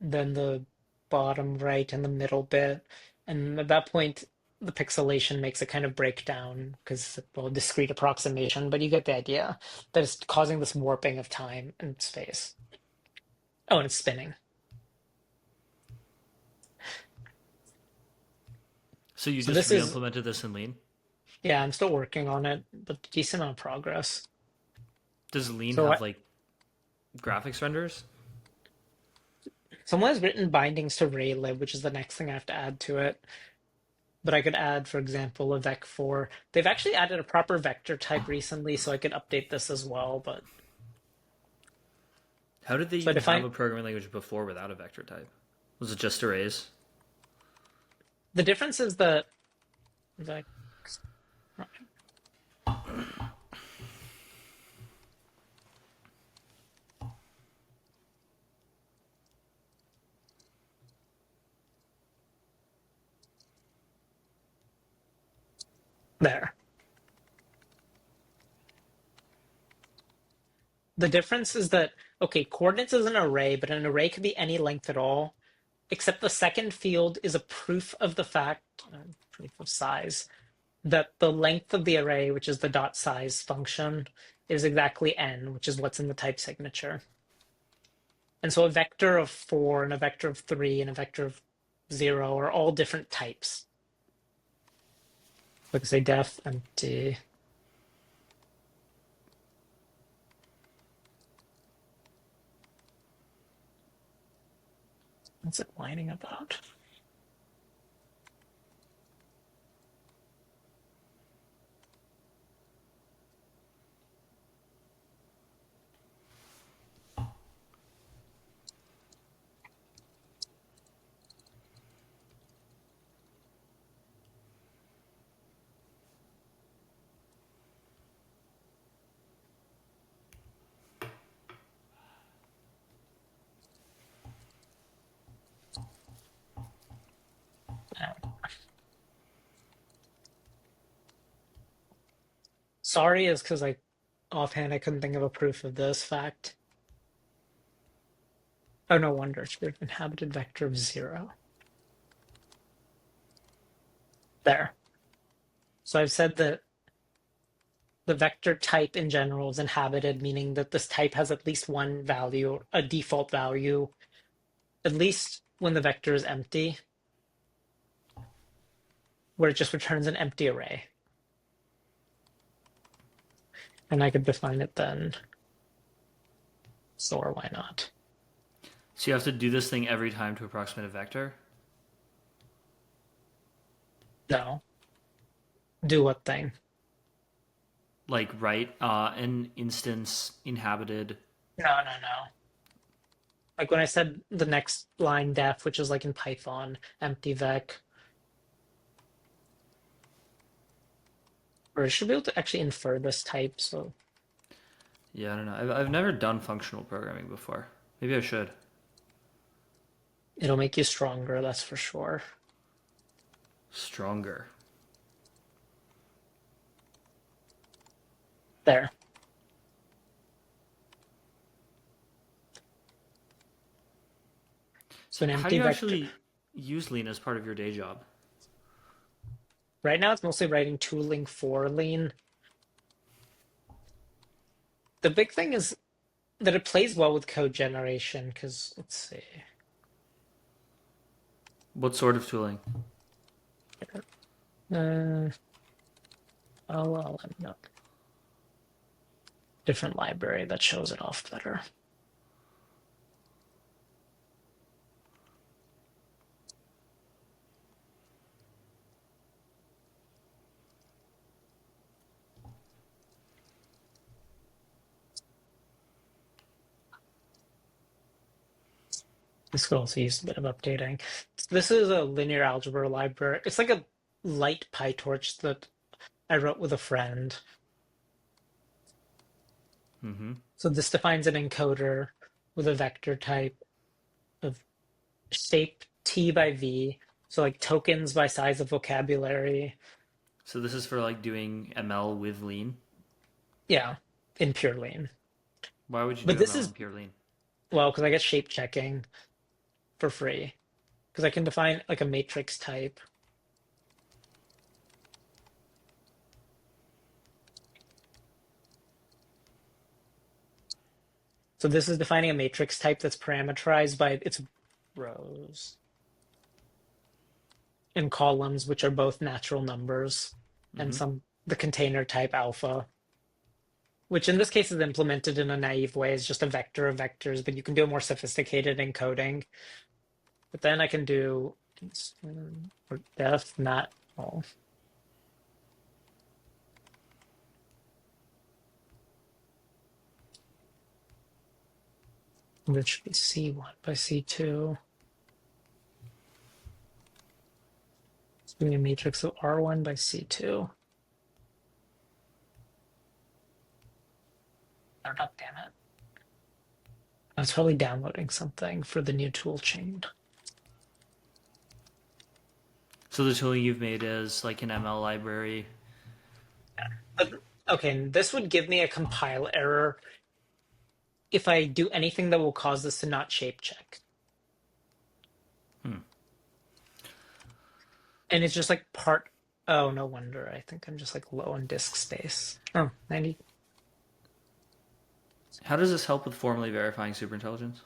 then the bottom right and the middle bit. And at that point, the pixelation makes it kind of break down because, well, discrete approximation, but you get the idea that it's causing this warping of time and space. Oh, and it's spinning. So you So just this is, re-implemented this in Lean? yeah, I'm still working on it, but decent amount of progress. Does Lean So have like graphics renders? someone has written bindings to Raylib, which is the next thing I have to add to it. But I could add, for example, a vec4. They've actually added a proper vector type recently, so I could update this as well. But How did they so I even have define a programming language before without a vector type? Was it just arrays? the difference is that the there. The difference is that okay, coordinates is an array, but an array could be any length at all, except the second field is a proof of the fact, proof of size, that the length of the array, which is the dot size function, is exactly n, which is what's in the type signature. And so a vector of 4 and a vector of 3 and a vector of 0 are all different types. Like say def empty. What's it whining about? Sorry is because offhand I couldn't think of a proof of this fact. Oh, no wonder. It's an inhabited vector of 0. There. So I've said that the vector type in general is inhabited, meaning that this type has at least one value, a default value, at least when the vector is empty, where it just returns an empty array. And I could define it then. So, or why not? So you have to do this thing every time to approximate a vector? No. Do what thing? Like write an instance inhabited. No, no, no. Like when I said the next line def, which is like in Python, empty vec, or it should be able to actually infer this type. So Yeah, I don't know. I've never done functional programming before. Maybe I should. it'll make you stronger, that's for sure. Stronger. There. So an How do empty you vector. actually use Lean as part of your day job? Right now, it's mostly writing tooling for Lean. The big thing is that it plays well with code generation. Because let's see. What sort of tooling? Uh, Oh well, I'm not different library that shows it off better. This could also use a bit of updating. This is a linear algebra library. It's like a light PyTorch that I wrote with a friend. Mm-hmm. So this defines an encoder with a vector type of shape T by V. So like tokens by size of vocabulary. So this is for like doing ML with lean. Yeah, in pure lean. Why would you But do this ML is, in pure lean? well, because I get shape checking for free. Because I can define like a matrix type. So this is defining a matrix type that's parameterized by its rows and columns, which are both natural numbers, and Mm-hmm. the container type alpha, which in this case is implemented in a naive way as just a vector of vectors, but you can do a more sophisticated encoding. But then I can do or def not all. Which should be C1 by C2. It's giving me a matrix of R1 by C2. Start up, damn it. I was probably downloading something for the new tool chain. So the tooling you've made is like an ML library. But, okay, and this would give me a compile error if I do anything that will cause this to not shape check. Hmm. And it's just like part. Oh, no wonder. I think I'm just like low on disk space. Oh, 90. How does this help with formally verifying superintelligence?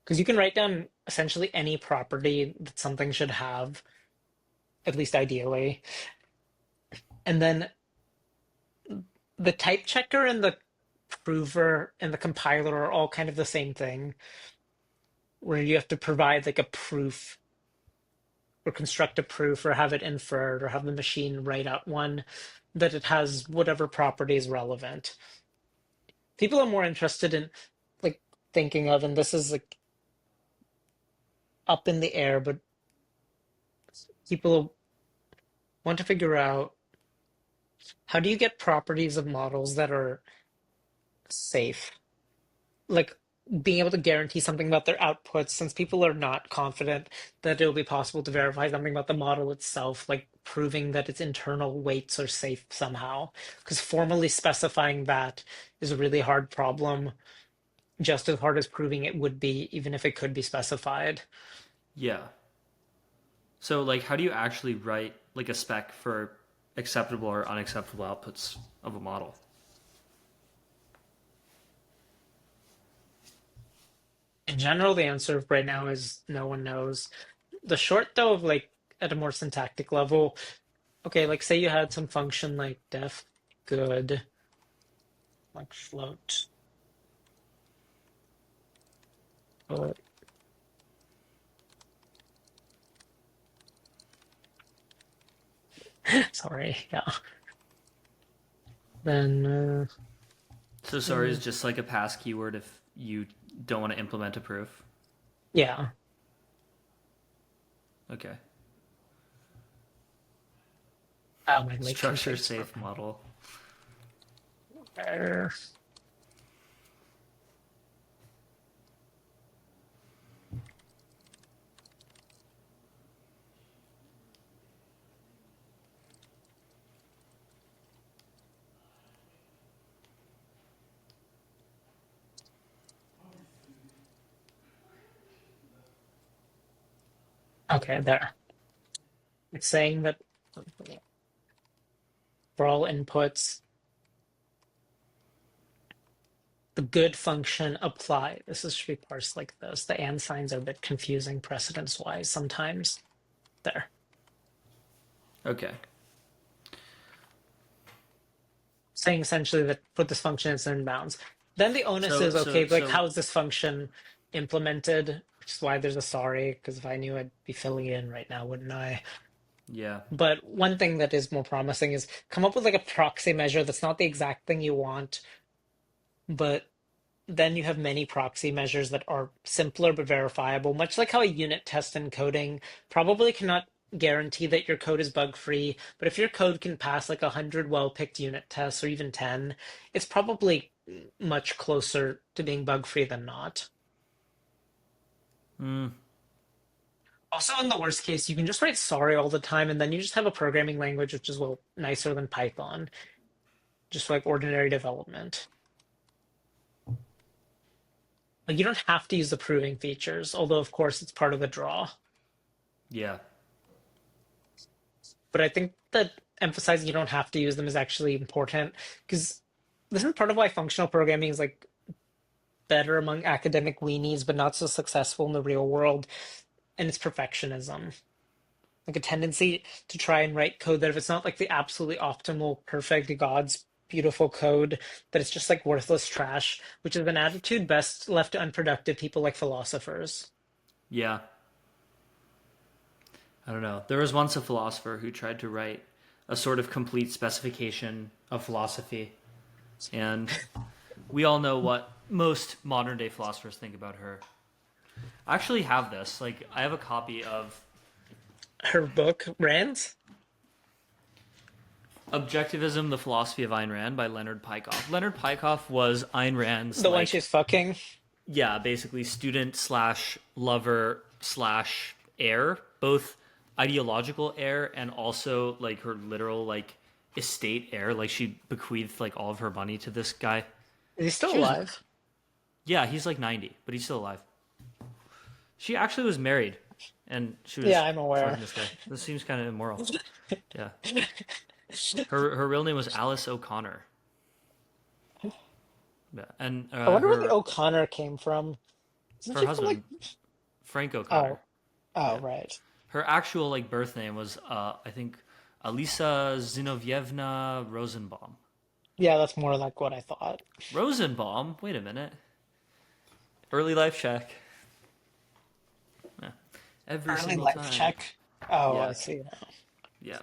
Because you can write down essentially any property that something should have, at least ideally. And then the type checker and the prover and the compiler are all kind of the same thing, where you have to provide like a proof or construct a proof or have it inferred or have the machine write out one that it has whatever property is relevant. People are more interested in like thinking of, and this is like up in the air, but people want to figure out how do you get properties of models that are safe? Like being able to guarantee something about their outputs, since people are not confident that it'll be possible to verify something about the model itself, like proving that its internal weights are safe somehow. Because formally specifying that is a really hard problem, just as hard as proving it would be, even if it could be specified. Yeah. So like how do you actually write like a spec for acceptable or unacceptable outputs of a model? In general, the answer right now is no one knows. The short, though, of like at a more syntactic level, okay, like say you had some function like def good, like float. But sorry, yeah. Then So sorry is just like a pass keyword if you don't want to implement a proof. yeah. Okay. Oh, my lake Structure configs safe model. are okay. There. It's saying that for all inputs, the good function apply. Should be parsed like this. The and signs are a bit confusing precedence wise sometimes. There. Okay. saying essentially that put this function in certain bounds. Then the onus So is okay, so but like so how is this function implemented? Which is why there's a sorry, because if I knew I'd be filling it in right now, wouldn't I? yeah. But one thing that is more promising is come up with like a proxy measure that's not the exact thing you want, but then you have many proxy measures that are simpler but verifiable, much like how a unit test in coding probably cannot guarantee that your code is bug free. But if your code can pass like 100 well picked unit tests or even 10, it's probably much closer to being bug free than not. Mm, Also, in the worst case, you can just write sorry all the time, and then you just have a programming language which is, well, nicer than Python, just for like ordinary development. Like you don't have to use the proving features, although of course it's part of the draw. yeah. But I think that emphasizing you don't have to use them is actually important because this is part of why functional programming is like better among academic weenies, but not so successful in the real world. And it's perfectionism, like a tendency to try and write code that if it's not like the absolutely optimal, perfect, God's beautiful code, that it's just like worthless trash, which is an attitude best left to unproductive people like philosophers. Yeah. I don't know. There was once a philosopher who tried to write a sort of complete specification of philosophy, and we all know what most modern day philosophers think about her. I actually have this. Like, I have a copy of Her book, Rand, Objectivism: The Philosophy of Ayn Rand by Leonard Peikoff. Leonard Peikoff was Ayn Rand's the one like she's fucking. yeah, basically student slash lover slash heir, both ideological heir and also like her literal like estate heir. Like she bequeathed like all of her money to this guy. Is he still She was alive? yeah, he's like 90, but he's still alive. She actually was married, and she was Yeah, I'm aware. fucking this guy. This seems kind of immoral. Yeah, her real name was Alice O'Connor. Yeah, and I wonder where the her O'Connor came from. Isn't her she from like? husband Frank Oh, O'Connor. oh, Yeah. right. Her actual like birth name was I think Alisa Zinovievna Rosenbaum. Yeah, that's more like what I thought. Rosenbaum? Wait a minute. Early life check. Yeah. Every Early single life time. check. Oh, I Yeah. see. Yeah.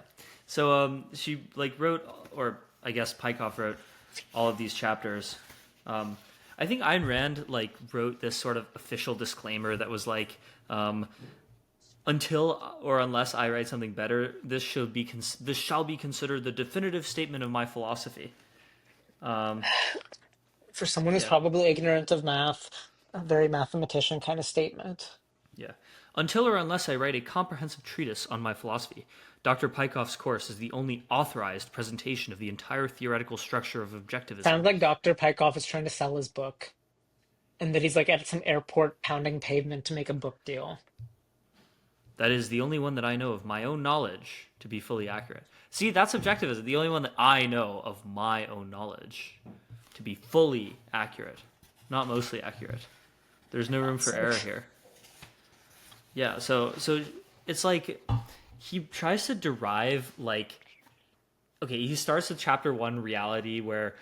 So she like wrote or I guess Peikoff wrote all of these chapters. Um I think Ayn Rand like wrote this sort of official disclaimer that was like until or unless I write something better, this shall be considered the definitive statement of my philosophy. Um, For someone who's yeah, probably ignorant of math, a very mathematician kind of statement. yeah. Until or unless I write a comprehensive treatise on my philosophy, Dr. Peikoff's course is the only authorized presentation of the entire theoretical structure of objectivism. Sounds like Dr. Pyckoff is trying to sell his book, and that he's like at some airport pounding pavement to make a book deal. That is the only one that I know of my own knowledge to be fully accurate. See, that's objectivism. The only one that I know of my own knowledge to be fully accurate, not mostly accurate. There's no room for error here. Yeah, so it's like he tries to derive like okay, he starts with chapter 1 reality where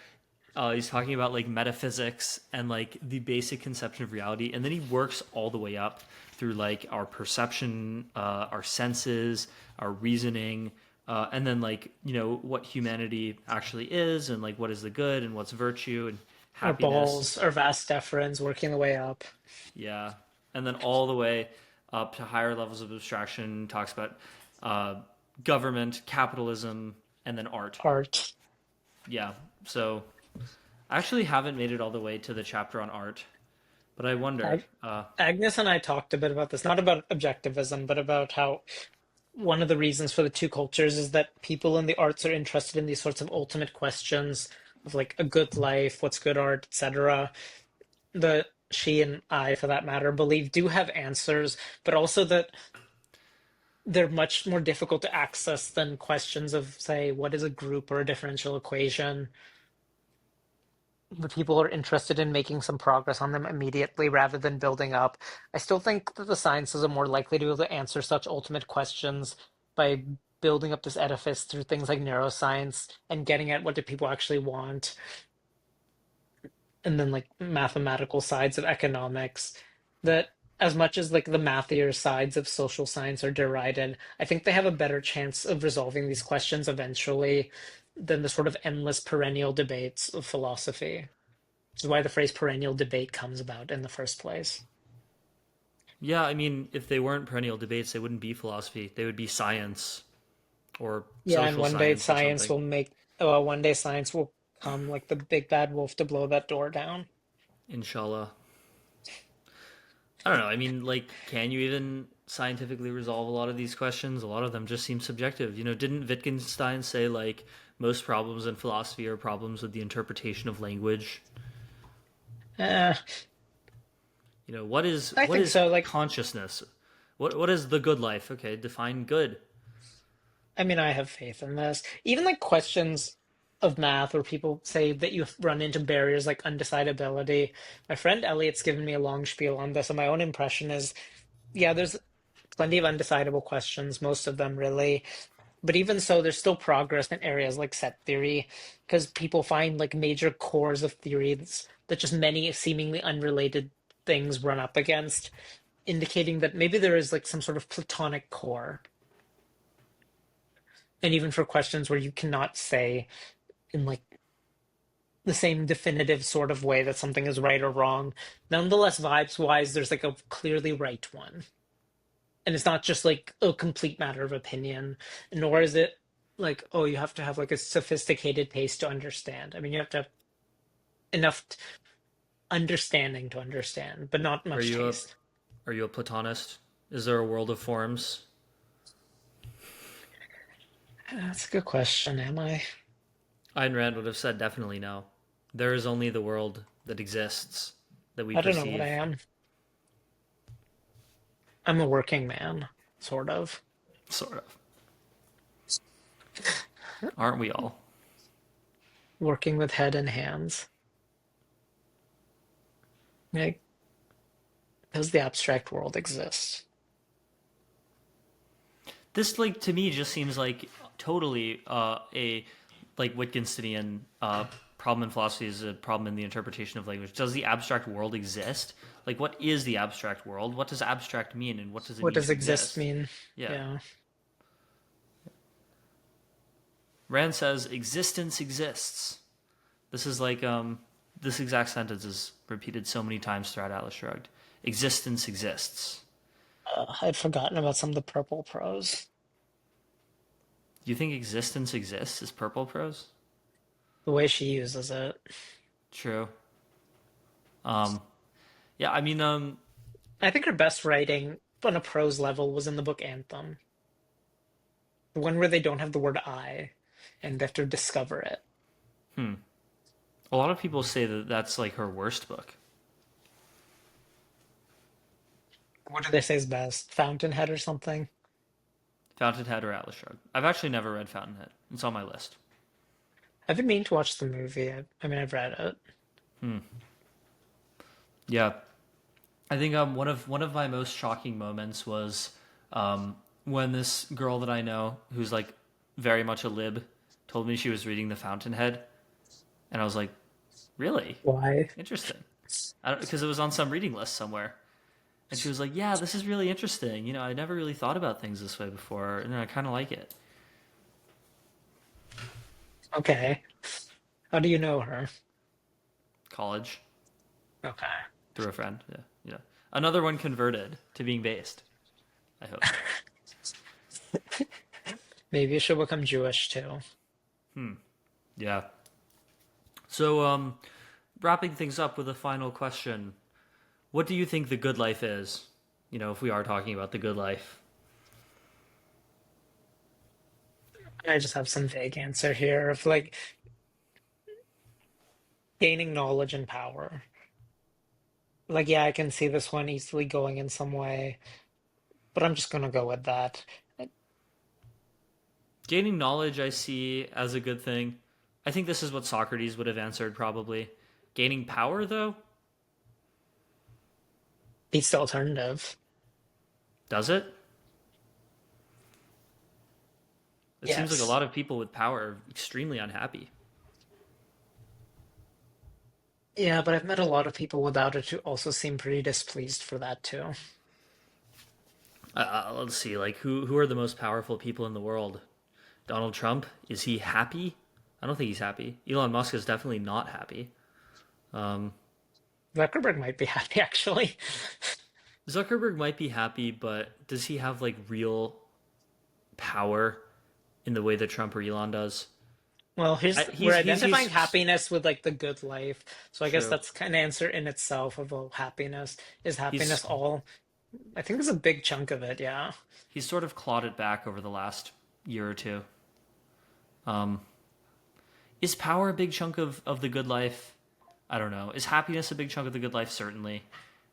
he's talking about like metaphysics and like the basic conception of reality, and then he works all the way up through like our perception, our senses, our reasoning, and then like you know what humanity actually is, and like what is the good and what's virtue and Or happiness. balls, or vast deferens, working the way up. Yeah, and then all the way up to higher levels of abstraction. Talks about uh, government, capitalism, and then art. Art. Yeah, so I actually haven't made it all the way to the chapter on art, but I wonder. Ag- Agnes and I talked a bit about this, not about objectivism, but about how one of the reasons for the two cultures is that people in the arts are interested in these sorts of ultimate questions of like a good life, what's good art, etc. That she and I, for that matter, believe do have answers, but also that they're much more difficult to access than questions of, say, what is a group or a differential equation. The people are interested in making some progress on them immediately rather than building up. I still think that the sciences are more likely to be able to answer such ultimate questions by building up this edifice through things like neuroscience and getting at what do people actually want, and then like mathematical sides of economics, that as much as like the mathier sides of social science are derided, I think they have a better chance of resolving these questions eventually than the sort of endless perennial debates of philosophy. Which is why the phrase perennial debate comes about in the first place. Yeah, I mean, if they weren't perennial debates, they wouldn't be philosophy. They would be science or Yeah, and social one day science or science something. will make, oh, one day science will come like the big bad wolf to blow that door down. Inshallah. I don't know. I mean, like, can you even scientifically resolve a lot of these questions? A lot of them just seem subjective. Didn't Wittgenstein say, like, most problems in philosophy are problems with the interpretation of language? Eh, What is I what think is so. Like, consciousness? What is the good life? Okay, define good. I mean, I have faith in this. Even like questions of math where people say that you run into barriers like undecidability. My friend Elliot's given me a long spiel on this, and my own impression is, yeah, there's plenty of undecidable questions, most of them really. But even so, there's still progress in areas like set theory, because people find like major cores of theories that just many seemingly unrelated things run up against, indicating that maybe there is like some sort of platonic core. And even for questions where you cannot say in like the same definitive sort of way that something is right or wrong, nonetheless, vibes wise, there's like a clearly right one. And it's not just like a complete matter of opinion, nor is it like, oh, you have to have like a sophisticated taste to understand. I mean, you have to have enough understanding to understand, but not Are much you a taste. are you a Platonist? Is there a world of forms? That's a good question. Am I? Ayn Rand would have said definitely no. There is only the world that exists that we I don't know what I perceive. am. I'm a working man, sort of. Sort of. Aren't we all? Working with head and hands. Like, does the abstract world exist? This, like, to me just seems like totally a like Wittgensteinian problem in philosophy is a problem in the interpretation of language. Does the abstract world exist? Like, what is the abstract world? What does abstract mean, and what does it What mean does to exist exist? mean? Yeah. Yeah. Rand says existence exists. This is like this exact sentence is repeated so many times throughout Atlas Shrugged. Existence exists. I'd forgotten about some of the purple prose. Do you think existence exists is purple prose? The way she uses it. True. Um, yeah, I mean, I think her best writing on a prose level was in the book Anthem. The one where they don't have the word I and they have to discover it. a lot of people say that that's like her worst book. What do they say is best? Fountainhead or something? Fountainhead or Atlas Shrugged. I've actually never read Fountainhead. It's on my list. I've been meaning to watch the movie. I mean, I've read it. Yeah, I think one of my most shocking moments was when this girl that I know, who's like very much a lib, told me she was reading The Fountainhead, and I was like, really Why? interesting. I don't because it was on some reading list somewhere, and she was like, yeah, this is really interesting. I never really thought about things this way before, and I kind of like it. Okay. How do you know her? College Okay. through a friend. Yeah, yeah. Another one converted to being based. I hope. Maybe she'll become Jewish too. Yeah. So, wrapping things up with a final question. What do you think the good life is? If we are talking about the good life. I just have some vague answer here of like gaining knowledge and power. Like, yeah, I can see this one easily going in some way, but I'm just gonna go with that. Gaining knowledge, I see as a good thing. I think this is what Socrates would have answered probably. Gaining power, though, Beats the alternative. does it? It seems like a Yes. lot of people with power are extremely unhappy. Yeah, but I've met a lot of people without it who also seem pretty displeased for that too. Let's see, like who are the most powerful people in the world? Donald Trump, is he happy? I don't think he's happy. Elon Musk is definitely not happy. Um, Zuckerberg might be happy actually. Zuckerberg might be happy, but does he have like real power in the way that Trump or Elon does? Well, we're identifying He's happiness with like the good life. So I guess true. that's kind of answer in itself of well, happiness. Is happiness He's all? I think there's a big chunk of it, yeah. he's sort of clawed it back over the last year or two. Um, is power a big chunk of the good life? I don't know. Is happiness a big chunk of the good life? Certainly.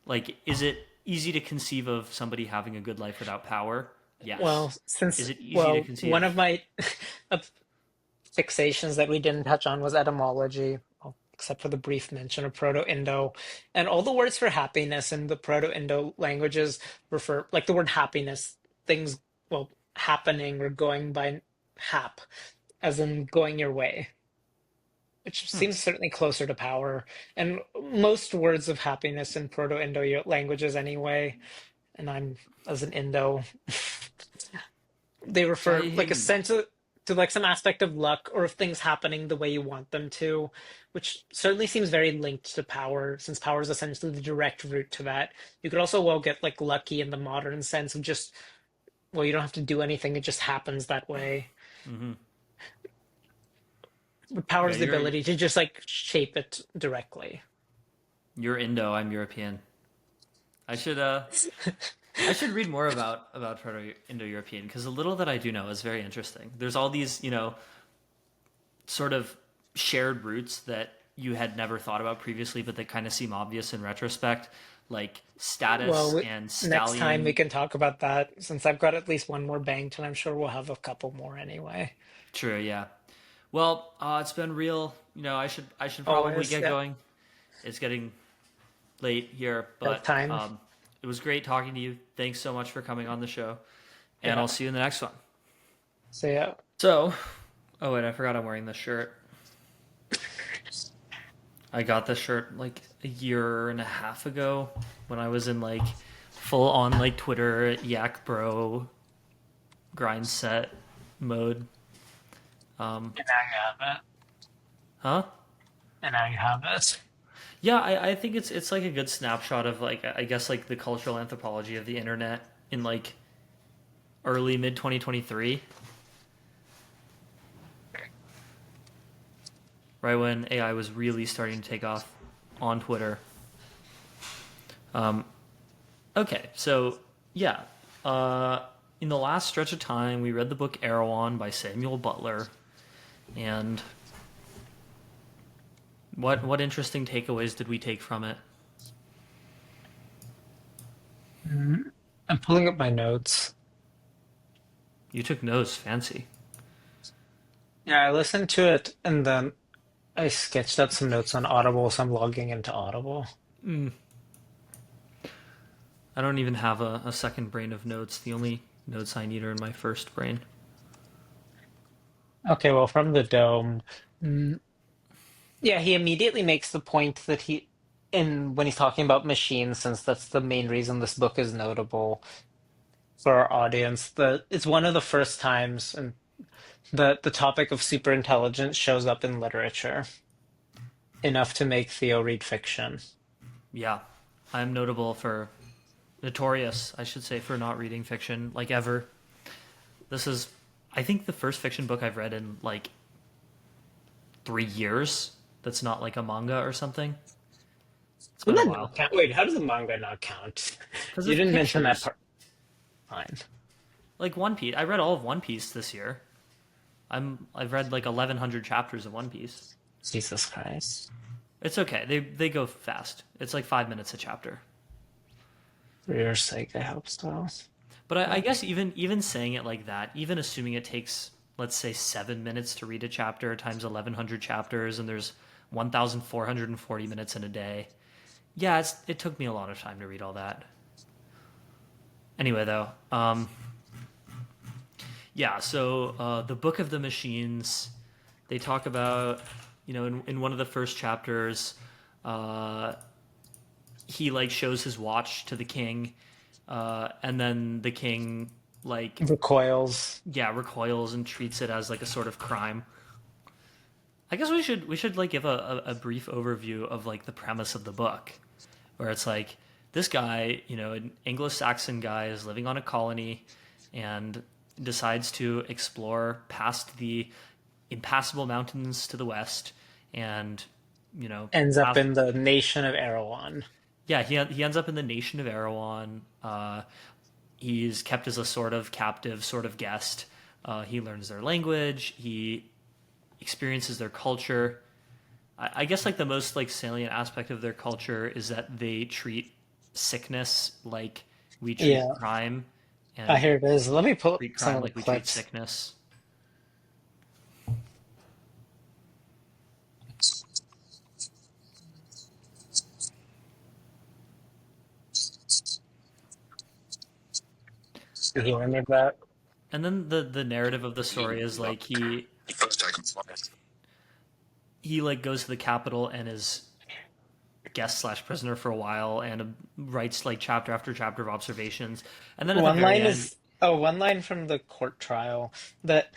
Like, is it easy to conceive of somebody having a good life without power? Yes. Well, since Is it easy to well, one conceive? of my fixations that we didn't touch on was etymology, well, except for the brief mention of Proto-Indo. And all the words for happiness in the Proto-Indo languages refer, like the word happiness, things, well, happening or going by hap, as in going your way, which Hmm. seems certainly closer to power. And most words of happiness in Proto-Indo languages anyway, and I'm as an Indo, they refer like a I sense of to like some aspect of luck or of things happening the way you want them to, which certainly seems very linked to power, since power is essentially the direct route to that. You could also well get like lucky in the modern sense of just well, you don't have to do anything; it just happens that way. hmm But power Yeah, is the ability to just like shape it directly. you're Indo. I'm European. I should I should read more about Proto-Indo-European because the little that I do know is very interesting. There's all these, sort of shared roots that you had never thought about previously, but that kind of seem obvious in retrospect, like Well, status and next time we stallion. can talk about that since I've got at least one more banked, and I'm sure we'll have a couple more anyway. True, yeah. Well, it's been real. I should probably Always, get yeah, going. It's getting late here, but bedtime. it was great talking to you. Thanks so much for coming on the show, and I'll Yeah. see you in the next one. So yeah. So, oh wait, I forgot I'm wearing this shirt. I got this shirt like a year and a half ago when I was in like full on like Twitter yak bro grind set mode. Um, And now you have it. huh? And now you have it. Yeah, I think it's like a good snapshot of like I guess like the cultural anthropology of the internet in like early mid 2023, right when AI was really starting to take off on Twitter. Um, okay, so yeah, uh, in the last stretch of time, we read the book Erewhon by Samuel Butler, and what interesting takeaways did we take from it? Mhm. I'm pulling up my notes. You took notes, fancy. Yeah, I listened to it and then I sketched out some notes on Audible, so I'm logging into Audible. Mm. I don't even have a second brain of notes. The only notes I need are in my first brain. Okay, well, from the dome. Mm, yeah, he immediately makes the point that when he's talking about machines, since that's the main reason this book is notable for our audience, that it's one of the first times and the topic of superintelligence shows up in literature enough to make Theo read fiction. Yeah, I'm notable for notorious, I should say, for not reading fiction like ever. This is, I think, the first fiction book I've read in like 3 years. That's not like a manga or something. It's Would been a that not while count? Wait, how does the manga not count? because You of didn't mention that pictures. part. Fine. Like One Piece, I read all of One Piece this year. I've read like 1,100 chapters of One Piece. Jesus Christ. It's okay. They go fast. It's like 5 minutes a chapter. For your sake, I hope so. But I But guess even saying it like that, even assuming it takes let's say 7 minutes to read a chapter times 1,100 chapters, and there's 1,440 minutes in a day. Yeah, it took me a lot of time to read all that. Anyway, though, Yeah, so the Book of the Machines, they talk about, in one of the first chapters, uh, he like shows his watch to the king, and then the king like Recoils. yeah recoils and treats it as like a sort of crime. I guess we should like give a brief overview of like the premise of the book, where it's like this guy, an Anglo-Saxon guy, is living on a colony and decides to explore past the impassable mountains to the west, and Ends up past, in the nation of Erewhon. yeah, he ends up in the nation of Erewhon. He's kept as a sort of captive, sort of guest. He learns their language. He experiences their culture. I guess like the most like salient aspect of their culture is that they treat sickness like we treat Yeah. crime, Ah, and here it is. Let me pull up treat some crime of the like we treat clips. sickness. You hear any of that? And then the narrative of the story is like he like goes to the capital and is guest slash prisoner for a while, and writes like chapter after chapter of observations, and then at the One very line end, is one line from the court trial that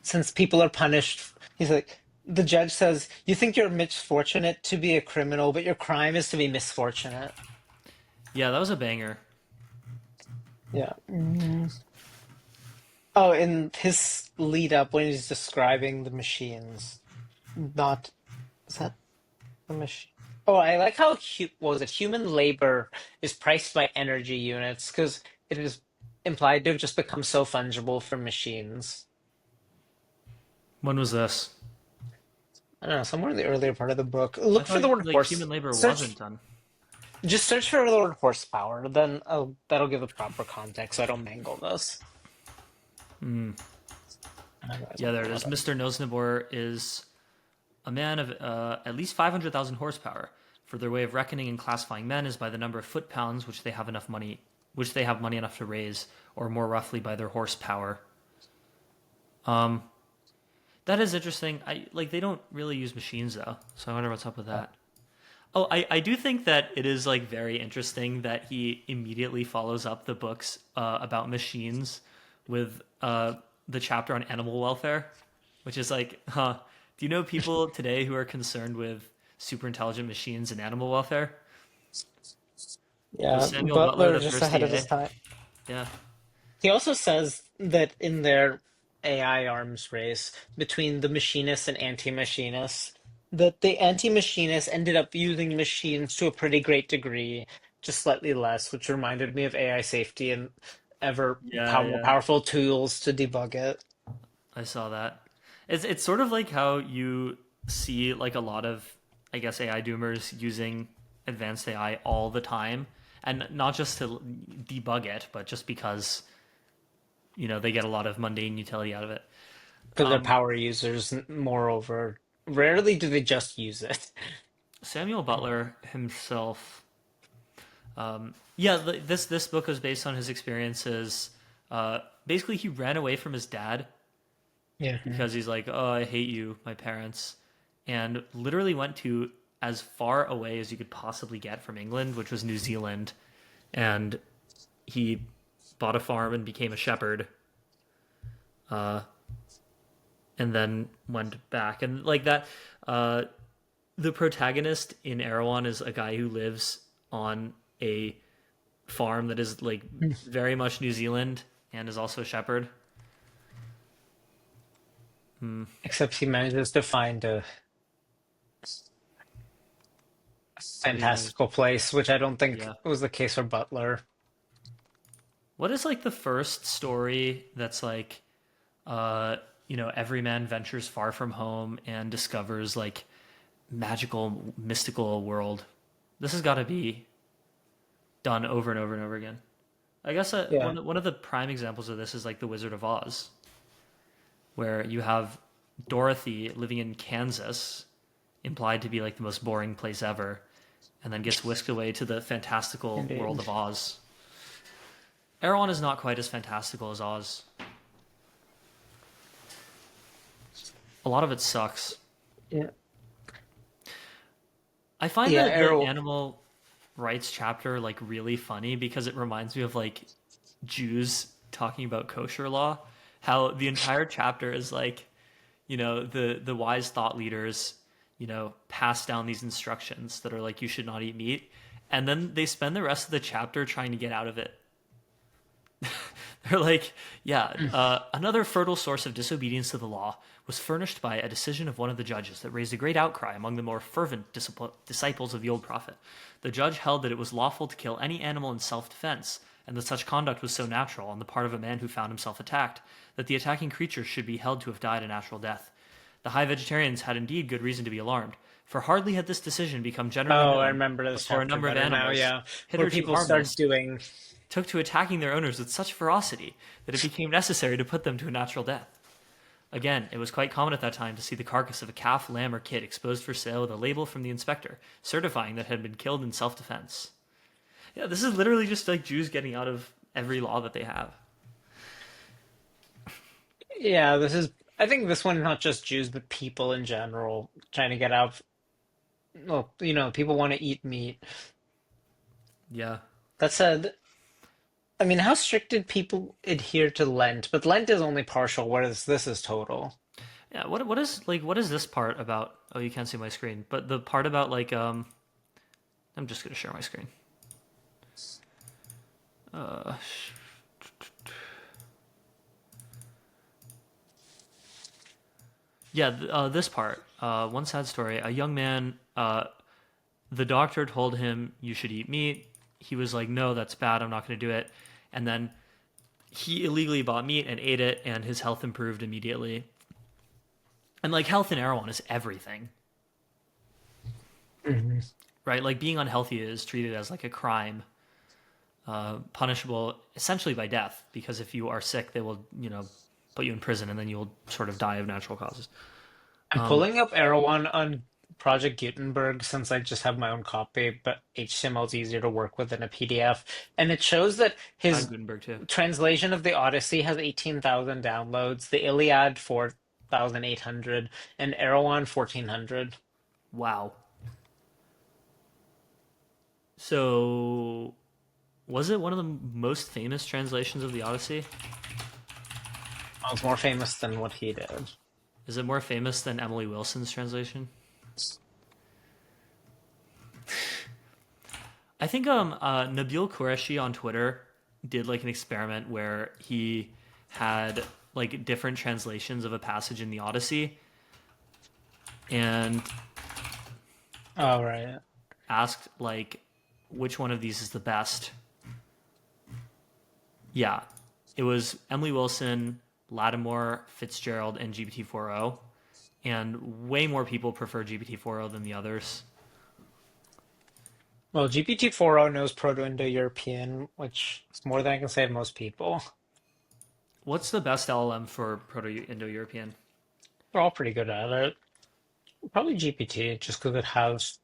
since people are punished, he's like, the judge says, "You think you're misfortunate to be a criminal, but your crime is to be misfortunate." yeah, that was a banger. Yeah. Oh, in his lead up when he's describing the machines, not is that the machine? Oh, I like how what was it? Human labor is priced by energy units because it is implied to have just become so fungible for machines. When was this? I don't know, somewhere in the earlier part of the book. I Look for thought the word like horse. human labor Search, wasn't done. just search for the word horsepower. Then that'll give the proper context, so I don't mangle this. Otherwise, Yeah, I'll there it pull is. it up. Mr. Nosnibor is a man of at least 500,000 horsepower. For their way of reckoning and classifying men is by the number of foot-pounds which they have money enough to raise, or more roughly by their horsepower. Um, that is interesting. I like they don't really use machines though, so I wonder what's up with that. Oh, I do think that it is like very interesting that he immediately follows up the books about machines with the chapter on animal welfare, which is like, huh? Do you know people today who are concerned with super intelligent machines and animal welfare? It was Yeah, Samuel Butler, Butler the just first ahead of his EA. time. Yeah, He also says that in their AI arms race between the machinists and anti-machinists, that the anti-machinists ended up using machines to a pretty great degree, just slightly less, which reminded me of AI safety and more yeah. powerful tools to debug it. I saw that. It's sort of like how you see like a lot of I guess AI doomers using advanced AI all the time, and not just to debug it, but just because they get a lot of mundane utility out of it. Because they're power users, moreover. Rarely do they just use it. Samuel Butler himself, yeah, this book was based on his experiences. Basically, he ran away from his dad Yeah. because he's like, "Oh, I hate you, my parents," and literally went to as far away as you could possibly get from England, which was New Zealand, and he bought a farm and became a shepherd, and then went back and like that. Uh, the protagonist in Erewhon is a guy who lives on a farm that is like very much New Zealand and is also a shepherd. Except he manages to find a What do you mean? fantastical place, which I don't think Yeah. was the case for Butler. What is like the first story that's like uh every man ventures far from home and discovers like magical mystical world. This has got to be done over and over and over again. I guess Yeah. one of the prime examples of this is like the Wizard of Oz, where you have Dorothy living in Kansas, implied to be like the most boring place ever, and then gets whisked away to the fantastical world Indeed. of Oz. Erewhon is not quite as fantastical as Oz. A lot of it sucks. Yeah. I find Yeah, that the Errol. animal rights chapter like really funny because it reminds me of like Jews talking about kosher law. How the entire chapter is like, the wise thought leaders, pass down these instructions that are like you should not eat meat, and then they spend the rest of the chapter trying to get out of it. They're like, yeah, another fertile source of disobedience to the law was furnished by a decision of one of the judges that raised a great outcry among the more fervent disciples of the old prophet. The judge held that it was lawful to kill any animal in self-defense, and that such conduct was so natural on the part of a man who found himself attacked, that the attacking creature should be held to have died a natural death. The high vegetarians had indeed good reason to be alarmed, for hardly had this decision become generally Oh, I known remember this before a chapter number of better now. animals, Yeah, where hitherto people start harmless, doing. took to attacking their owners with such ferocity that it became necessary to put them to a natural death. Again, it was quite common at that time to see the carcass of a calf, lamb, or kid exposed for sale with a label from the inspector, certifying that it had been killed in self-defense. Yeah, this is literally just like Jews getting out of every law that they have. Yeah, this is. I think this one not just Jews, but people in general trying to get out. Well, people want to eat meat. Yeah. That said, I mean, how strict did people adhere to Lent? But Lent is only partial, whereas this is total. Yeah, what is this part about? Oh, you can't see my screen. But the part about like I'm just going to share my screen. Uh Yeah, this part. One sad story. A young man, the doctor told him you should eat meat. He was like, "No, that's bad. I'm not going to do it." And then he illegally bought meat and ate it, and his health improved immediately. And like health in Erewhon is everything, Hmm. right? Like being unhealthy is treated as like a crime, punishable essentially by death. Because if you are sick, they will, put you in prison, and then you'll sort of die of natural causes. I'm pulling up Erewhon on Project Gutenberg since I just have my own copy, but HTML is easier to work with than a PDF. And it shows that I have his Gutenberg too. translation of the Odyssey has 18,000 downloads, the Iliad 4,800, and Erewhon 1,400. Wow. So, was it one of the most famous translations of the Odyssey? I was more famous than what he did. Is it more famous than Emily Wilson's translation? I think Nabil Qureshi on Twitter did like an experiment where he had like different translations of a passage in the Odyssey and Oh, right. asked like which one of these is the best. Yeah, it was Emily Wilson, Lattimore, Fitzgerald, and GPT-4o, and way more people prefer GPT-4o than the others. Well, GPT-4o knows Proto-Indo-European, which is more than I can say of most people. What's the best LLM for Proto-Indo-European? They're all pretty good at it. Probably GPT, just because it has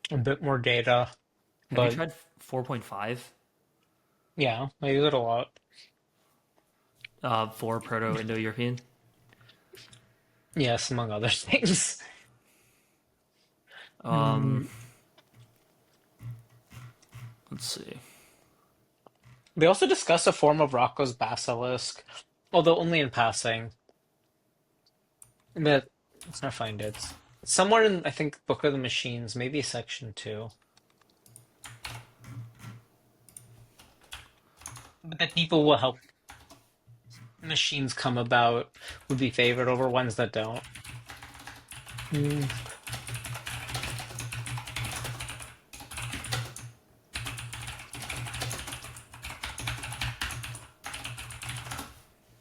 a bit more data. Have you But tried 4.5 yeah, I use it a lot. for Proto-Indo-European? Yes, among other things. Um, let's see. They also discuss a form of Rocco's basilisk, although only in passing. But let's not find it. It's somewhere in, I think, Book of the Machines, maybe section 2. But that people will help machines come about would be favored over ones that don't. Mm.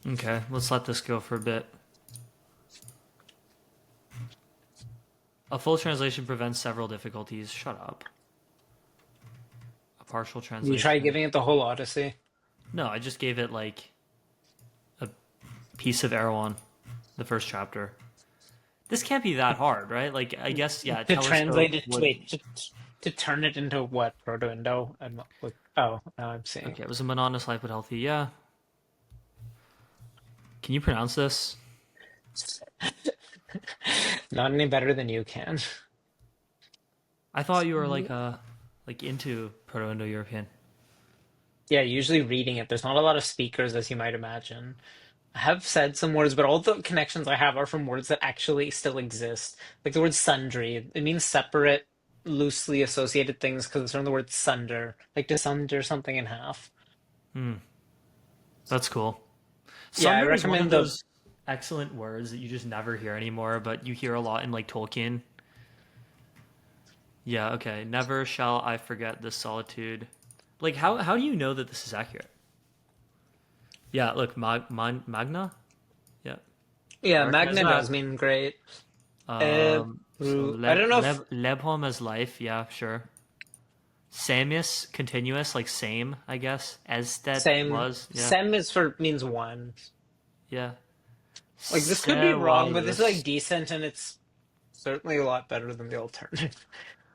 Okay, let's let this go for a bit. A full translation prevents several difficulties. Shut up. A partial You try translation. giving it the whole Odyssey No, I just gave it like a piece of Erewhon, the first chapter. This can't be that hard, right? Like, I guess, yeah, to Telescope translate it. would. Wait, to turn it into what Proto-Indo and like Oh, now I'm seeing. Okay, it was a monotonous life but healthy. Yeah. Can you pronounce this? Not any better than you can. I thought you were like into Proto-Indo-European. Yeah, usually reading it. There's not a lot of speakers, as you might imagine. I have said some words, but all the connections I have are from words that actually still exist. Like the word sundry. It means separate, loosely associated things because it's from the word sunder, like to sunder something in half. Hmm, that's cool. Yeah, I Sunder is one of recommend the. those excellent words that you just never hear anymore, but you hear a lot in like Tolkien. Yeah, okay. Never shall I forget this solitude. Like how do you know that this is accurate? Yeah, look, Magna? Yeah. Yeah, Recognize magna that. does mean great. So I don't know if Lebhom as life, yeah, sure. Samius, continuous, like same, I guess. As that same. was, yeah. Sem is for means one. Yeah. Like this could be wrong, but this is like Sewalus. decent, and it's certainly a lot better than the alternative,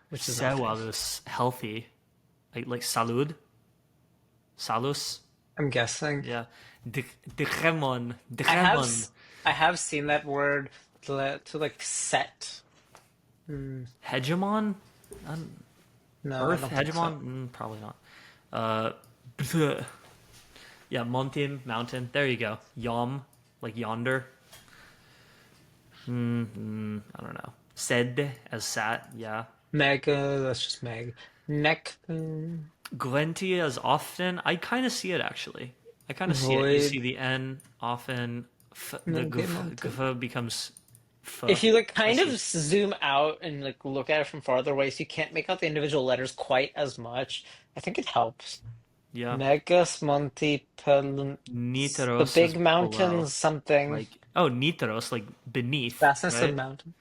which is nothing. Sewalus, healthy. Like salud. Salus. I'm guessing. Yeah. Dichemon. I have Dichemon. I have seen that word to like set. Hmm, Hegemon? no, I Earth don't think so. hegemon? Probably not. Uh, yeah, Montim, mountain. There you go. Yom, like yonder. I don't know. Sed as sat. Yeah. Mega, that's just Meg. Neck, Glentia as often. I kind of see it actually. I kind of see it. You see void. the N often. The Okay, mountain. gf becomes f. If you like I kind of see. zoom out and like look at it from farther away, so you can't make out the individual letters quite as much, I think it helps. Yeah. Megas Monte Pelun, the Nitros is big below. mountains, something. Like oh, Nitros like beneath, Vastness of right? mountain.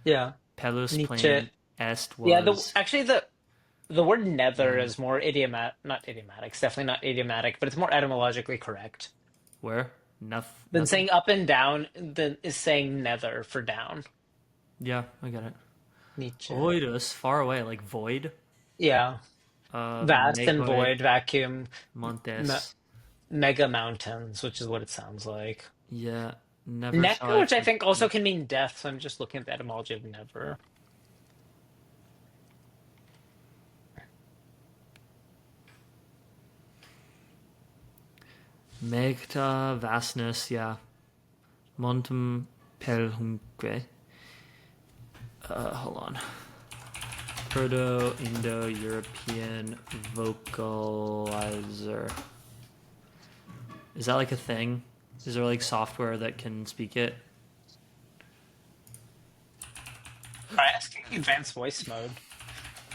Yeah. Pelus Nietzsche. plain est Yeah, the was. actually the word nether Mm, is more idiomatic, not idiomatic, it's definitely not idiomatic, but it's more etymologically correct where? than Nothing? saying up and down than is saying nether for down. Yeah, I get it. Nietzsche. Voidus, far away, like void. Yeah. Vast and Megoi, void, vacuum, me Montes. mega mountains, which is what it sounds like. Yeah, never Neck, shall I which I think also forget. can mean death, so I'm just looking at the etymology of never. Megta, vastness, yeah. Montem pelhunque. Hold on. Proto-Indo-European vocalizer. Is that like a thing? Is there like software that can speak it? Try asking advanced voice mode.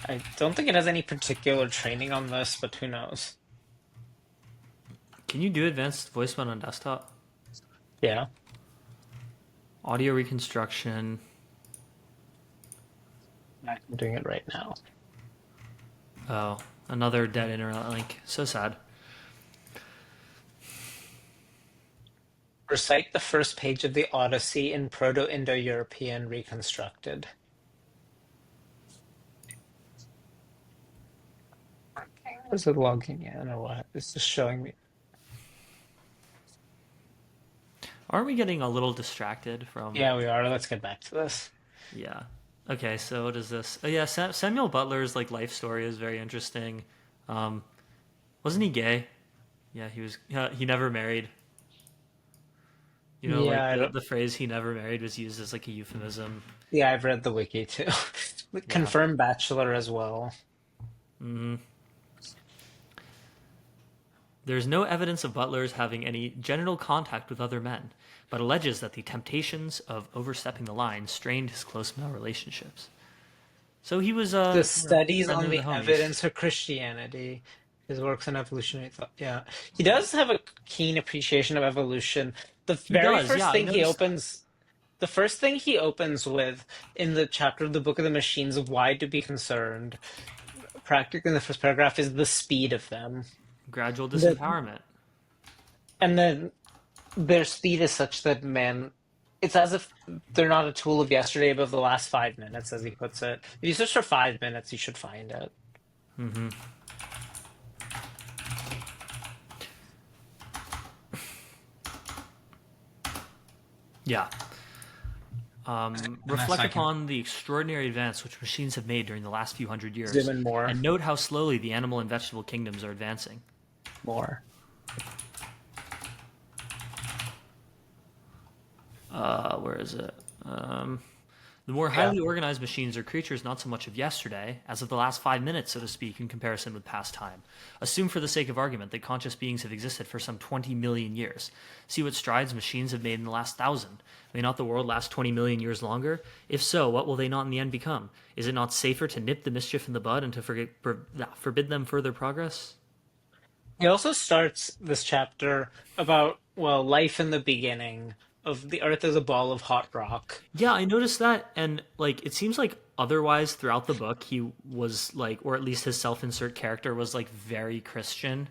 I don't think it has any particular training on this, but who knows? Can you do advanced voice mode on desktop? Yeah. Audio reconstruction. I'm doing it right now. Oh, another dead internet link. So sad. Recite the first page of the Odyssey in Proto-Indo-European reconstructed. Is it logging in or what? It's just showing me. Aren't we getting a little distracted from? Yeah, we are. Let's get back to this. Yeah. Okay, so what is this? Oh yeah, Samuel Butler's like life story is very interesting. Um, wasn't he gay? Yeah, he was. He never married. You know, like Yeah, I don't. the phrase "he never married" was used as like a euphemism. Yeah, I've read the wiki too. Yeah. Confirmed bachelor as well. hmm There's no evidence of Butler's having any genital contact with other men, but alleges that the temptations of overstepping the line strained his close male relationships. So he was, The you studies know, friendly on with the the homies. evidence for Christianity. His works on evolutionary thought. Yeah, he does have a keen appreciation of evolution. The He very does, first yeah. I thing he noticed that. opens, the first thing he opens with in the chapter of the Book of the Machines of Why to Be Concerned, practically in the first paragraph, is the speed of them. Gradual The, disempowerment. and then their speed is such that man, it's as if they're not a tool of yesterday, but of the last 5 minutes, as he puts it. If you search for 5 minutes, you should find it. hmm Yeah. And if Reflect I can upon the extraordinary advance which machines have made during the last few hundred zoom years, in more, and note how slowly the animal and vegetable kingdoms are advancing. more. Where is it? The more Yeah. highly organized machines are creatures not so much of yesterday as of the last 5 minutes, so to speak, in comparison with past time. Assume for the sake of argument that conscious beings have existed for some 20 million years. See what strides machines have made in the last 1,000. May not the world last 20 million years longer? If so, what will they not in the end become? Is it not safer to nip the mischief in the bud and to forbid them further progress? He also starts this chapter about, well, life in the beginning of the Earth as a ball of hot rock. Yeah, I noticed that, and like it seems like otherwise throughout the book he was like, or at least his self-insert character was like very Christian.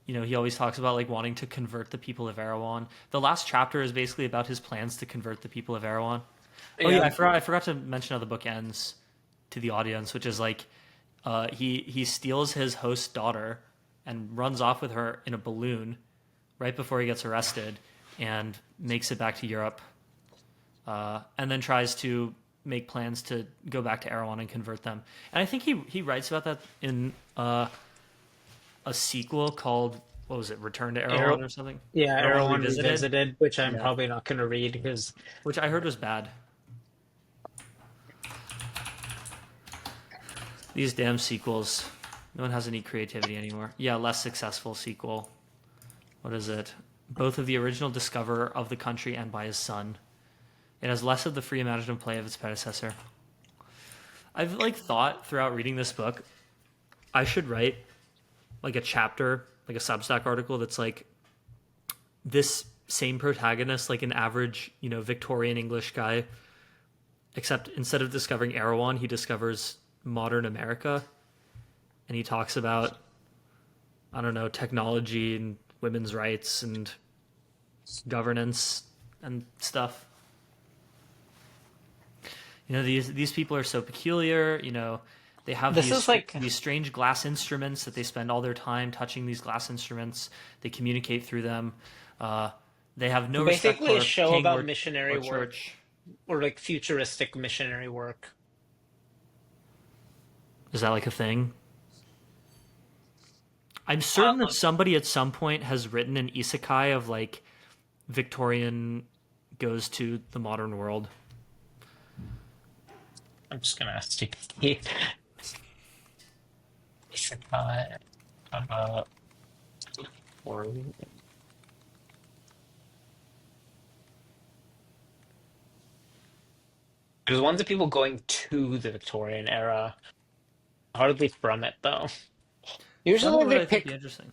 You know, he always talks about like wanting to convert the people of Erewhon. The last chapter is basically about his plans to convert the people of Erewhon. Oh yeah, Yeah. I forgot to mention how the book ends to the audience, which is like he steals his host's daughter and runs off with her in a balloon right before he gets arrested and makes it back to Europe, and then tries to make plans to go back to Erewhon and convert them. And I think he writes about that in a sequel called, what was it, Return to Arrow, Erewhon or something? yeah, Erewhon Erewhon Revisited? Revisited, which I'm Yeah. probably not going to read because Which I heard was bad. These damn sequels. No one has any creativity anymore. Yeah, less successful sequel. What is it? Both of the original discoverer of the country and by his son. It has less of the free imaginative play of its predecessor. I've like thought throughout reading this book, I should write like a chapter, like a Substack article that's like this same protagonist, like an average, you know, Victorian English guy, except instead of discovering Erewhon, he discovers modern America, and he talks about, I don't know, technology and women's rights and governance and stuff. You know, these people are so peculiar. You know, they have this is like these strange glass instruments that they spend all their time touching. These glass instruments, they communicate through them. Uh, they have no respect basically a for show king about or missionary work church. or like futuristic missionary work. Is that like a thing? I'm certain that Um, somebody at some point has written an isekai of like Victorian goes to the modern world. I'm just gonna ask GPT. Isekai, uh, or there's ones of people going to the Victorian era, hardly from it though. Some of Usually it they I think be pick, interesting.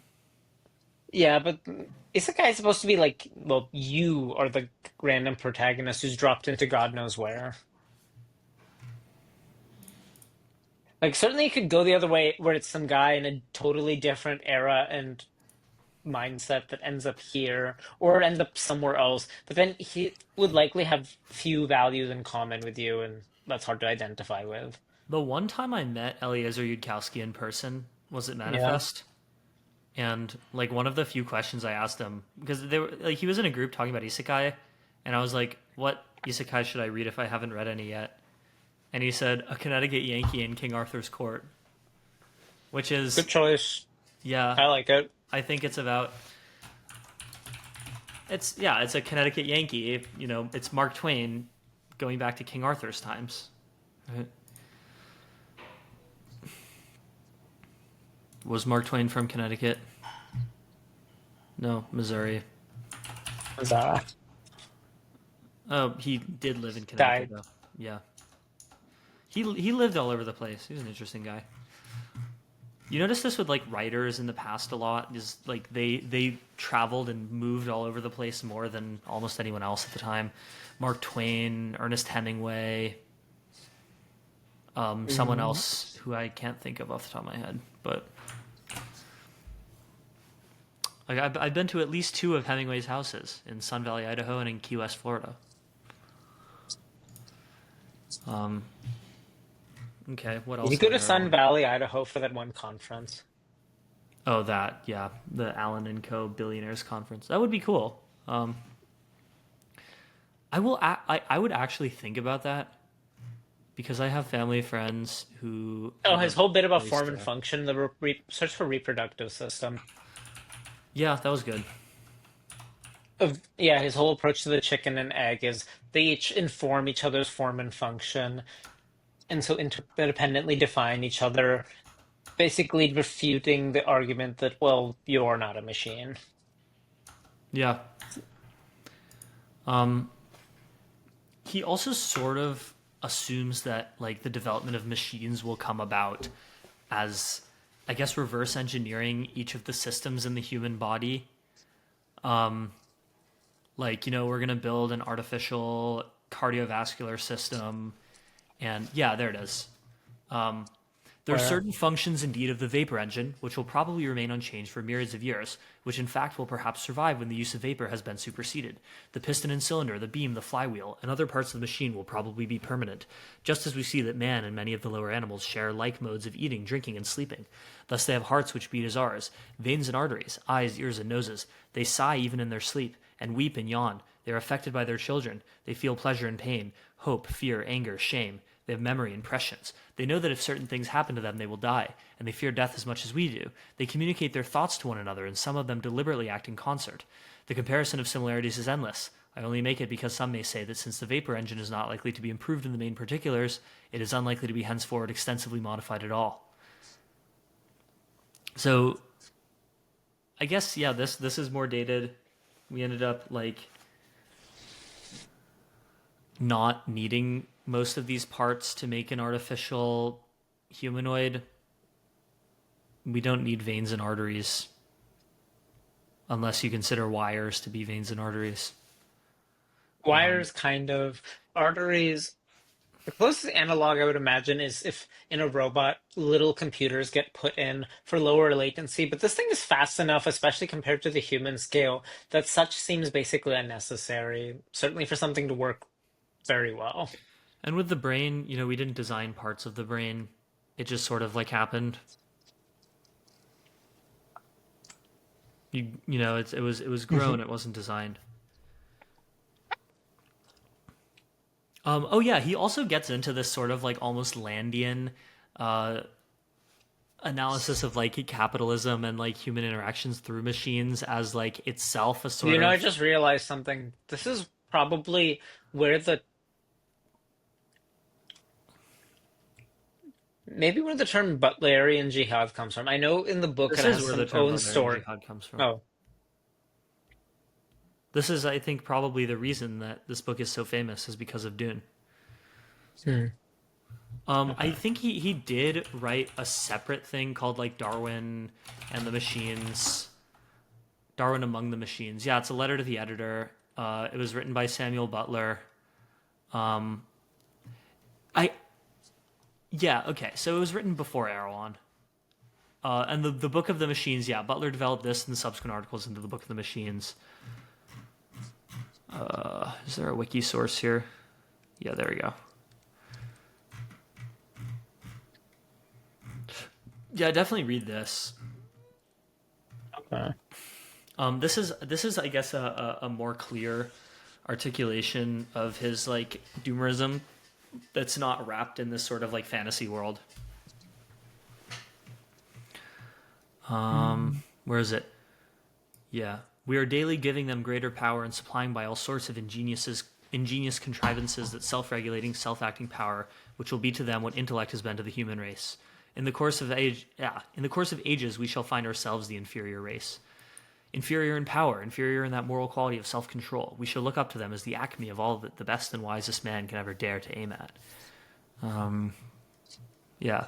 yeah, but Isekai is supposed to be like, well, you are the random protagonist who's dropped into God knows where. Like, certainly it could go the other way, where it's some guy in a totally different era and mindset that ends up here, or ends up somewhere else. But then he would likely have few values in common with you, and that's hard to identify with. The one time I met Eliezer Yudkowsky in person was at Yeah. Manifest, and like one of the few questions I asked him, because they were like he was in a group talking about isekai, and I was like, "What isekai should I read if I haven't read any yet?" And he said, "A Connecticut Yankee in King Arthur's Court," which is, Good choice. yeah, I like it. I think it's about, it's, yeah, it's a Connecticut Yankee. You know, it's Mark Twain going back to King Arthur's times. Right? Was Mark Twain from Connecticut? No, Missouri. Zara Oh, he did live in Connecticut died. though. Yeah, he lived all over the place. He was an interesting guy. You notice this with like writers in the past a lot. Is like they traveled and moved all over the place more than almost anyone else at the time. Mark Twain, Ernest Hemingway, someone Mm, else who I can't think of off the top of my head, but like I've been to at least two of Hemingway's houses in Sun Valley, Idaho, and in Key West, Florida. Um, okay, what Did you else go on to Sun Erewhon? Valley, Idaho for that one conference? Oh, that, yeah, the Allen and Co. Billionaires Conference. That would be cool. I would actually think about that because I have family friends who Oh, have his a whole bit about place form and there. function, the search for reproductive system. Yeah, that was good. Yeah, his whole approach to the chicken and egg is they each inform each other's form and function, and so interdependently define each other, basically refuting the argument that, well, you're not a machine. Yeah. Um, he also sort of assumes that like the development of machines will come about as, I guess, reverse engineering each of the systems in the human body. Like, we're going to build an artificial cardiovascular system. And yeah, there it is. There are Where certain functions indeed of the vapor engine which will probably remain unchanged for myriads of years, which in fact will perhaps survive when the use of vapor has been superseded. The piston and cylinder, the beam, the flywheel, and other parts of the machine will probably be permanent, just as we see that man and many of the lower animals share like modes of eating, drinking, and sleeping. Thus they have hearts which beat as ours, veins and arteries, eyes, ears, and noses. They sigh even in their sleep, and weep and yawn. They are affected by their children. They feel pleasure and pain, hope, fear, anger, shame. They have memory and prescience. They know that if certain things happen to them, they will die, and they fear death as much as we do. They communicate their thoughts to one another, and some of them deliberately act in concert. The comparison of similarities is endless. I only make it because some may say that since the vapor engine is not likely to be improved in the main particulars, it is unlikely to be henceforward extensively modified at all. So, I guess, yeah, this is more dated. We ended up, like, not needing most of these parts to make an artificial humanoid. We don't need veins and arteries unless you consider wires to be veins and arteries. wires, kind of arteries. The closest analog I would imagine is if in a robot, little computers get put in for lower latency, but this thing is fast enough, especially compared to the human scale, that such seems basically unnecessary, certainly for something to work very well. And with the brain, we didn't design parts of the brain. It just sort of like happened. It was grown, it wasn't designed. Oh yeah, he also gets into this sort of like almost Landian uh, analysis of like capitalism and like human interactions through machines as like itself a sort I of. just realized something. This is probably where the maybe where the term Butlerian jihad comes from. I know in the book This it is has where the some term own Butler and story. Jihad comes from. Oh, This is, I think, probably the reason that this book is so famous is because of Dune. hmm. I Okay. think he did write a separate thing called like Darwin and the Machines, Darwin Among the Machines. Yeah, it's a letter to the editor. It was written by Samuel Butler. Um, I Yeah, okay. So it was written before Erewhon. And the Book of the Machines, yeah, Butler developed this and the subsequent articles into the Book of the Machines. Is there a wiki source here? Yeah, there we go. Yeah, definitely read this. Okay. This is I guess a more clear articulation of his like doomerism that's not wrapped in this sort of like fantasy world. Mm. Where is it? Yeah. We are daily giving them greater power and supplying by all sorts of ingenious contrivances that self-regulating, self-acting power, which will be to them what intellect has been to the human race. In the course of ages, we shall find ourselves the inferior race. Inferior in power, inferior in that moral quality of self-control. We shall look up to them as the acme of all that the best and wisest man can ever dare to aim at. Yeah.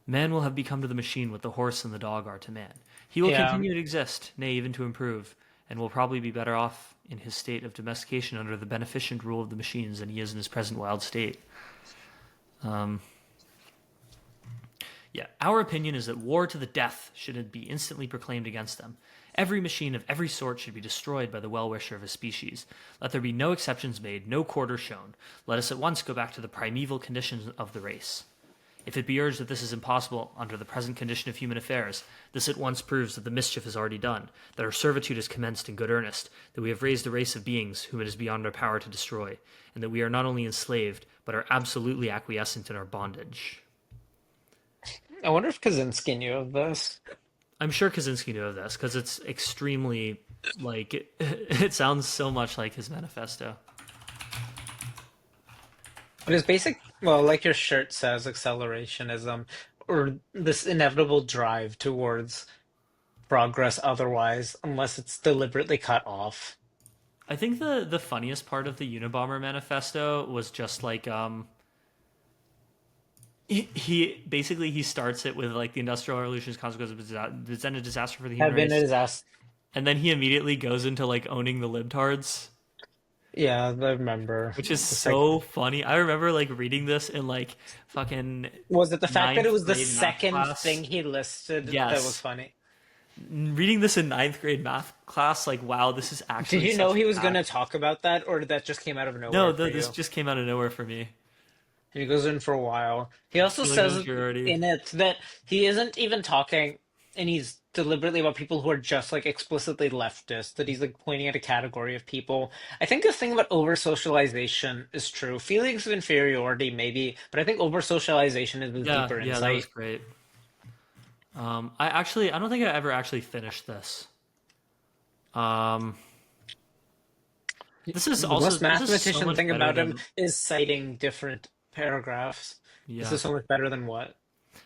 Man will have become to the machine what the horse and the dog are to man. He will Yeah. continue to exist, nay, even to improve, and will probably be better off in his state of domestication under the beneficent rule of the machines than he is in his present wild state. Yeah, our opinion is that war to the death should be instantly proclaimed against them. Every machine of every sort should be destroyed by the well-wisher of his species. Let there be no exceptions made, no quarter shown. Let us at once go back to the primeval conditions of the race. If it be urged that this is impossible under the present condition of human affairs, this at once proves that the mischief is already done, that our servitude is commenced in good earnest, that we have raised a race of beings whom it is beyond our power to destroy, and that we are not only enslaved, but are absolutely acquiescent in our bondage. I wonder if Kaczynski knew of this. I'm sure Kaczynski knew of this because it's extremely like it sounds so much like his manifesto. But his basic, well, like your shirt says, accelerationism, or this inevitable drive towards progress otherwise, unless it's deliberately cut off. I think the funniest part of the Unabomber manifesto was just like he basically he starts it with like the industrial revolution's consequences is then a disaster for the human Have been a race, disaster. and then he immediately goes into like owning the libtards, Yeah, I remember. which is It's like, so funny. I remember like reading this in like fucking was it the fact that it ninth was the grade math second class. thing he listed that was Yes, funny? reading this in ninth grade math class, like wow, this is Did actually you know such he a was going to fact. talk about that, or that just came out of No, nowhere for this you? just came out of nowhere for me. He goes in for a while. He also Feeling of says maturity. in it that he isn't even talking, and he's deliberately about people who are just like explicitly leftist, that he's like pointing at a category of people. I think this thing about over socialization is true. Feelings of inferiority, maybe, but I think over socialization is this Yeah, deeper yeah, that was insight. great. I don't think I ever actually finished this. Um, The most this is so mathematician much thing better about him than is citing different paragraphs. This yeah. is so much better than what?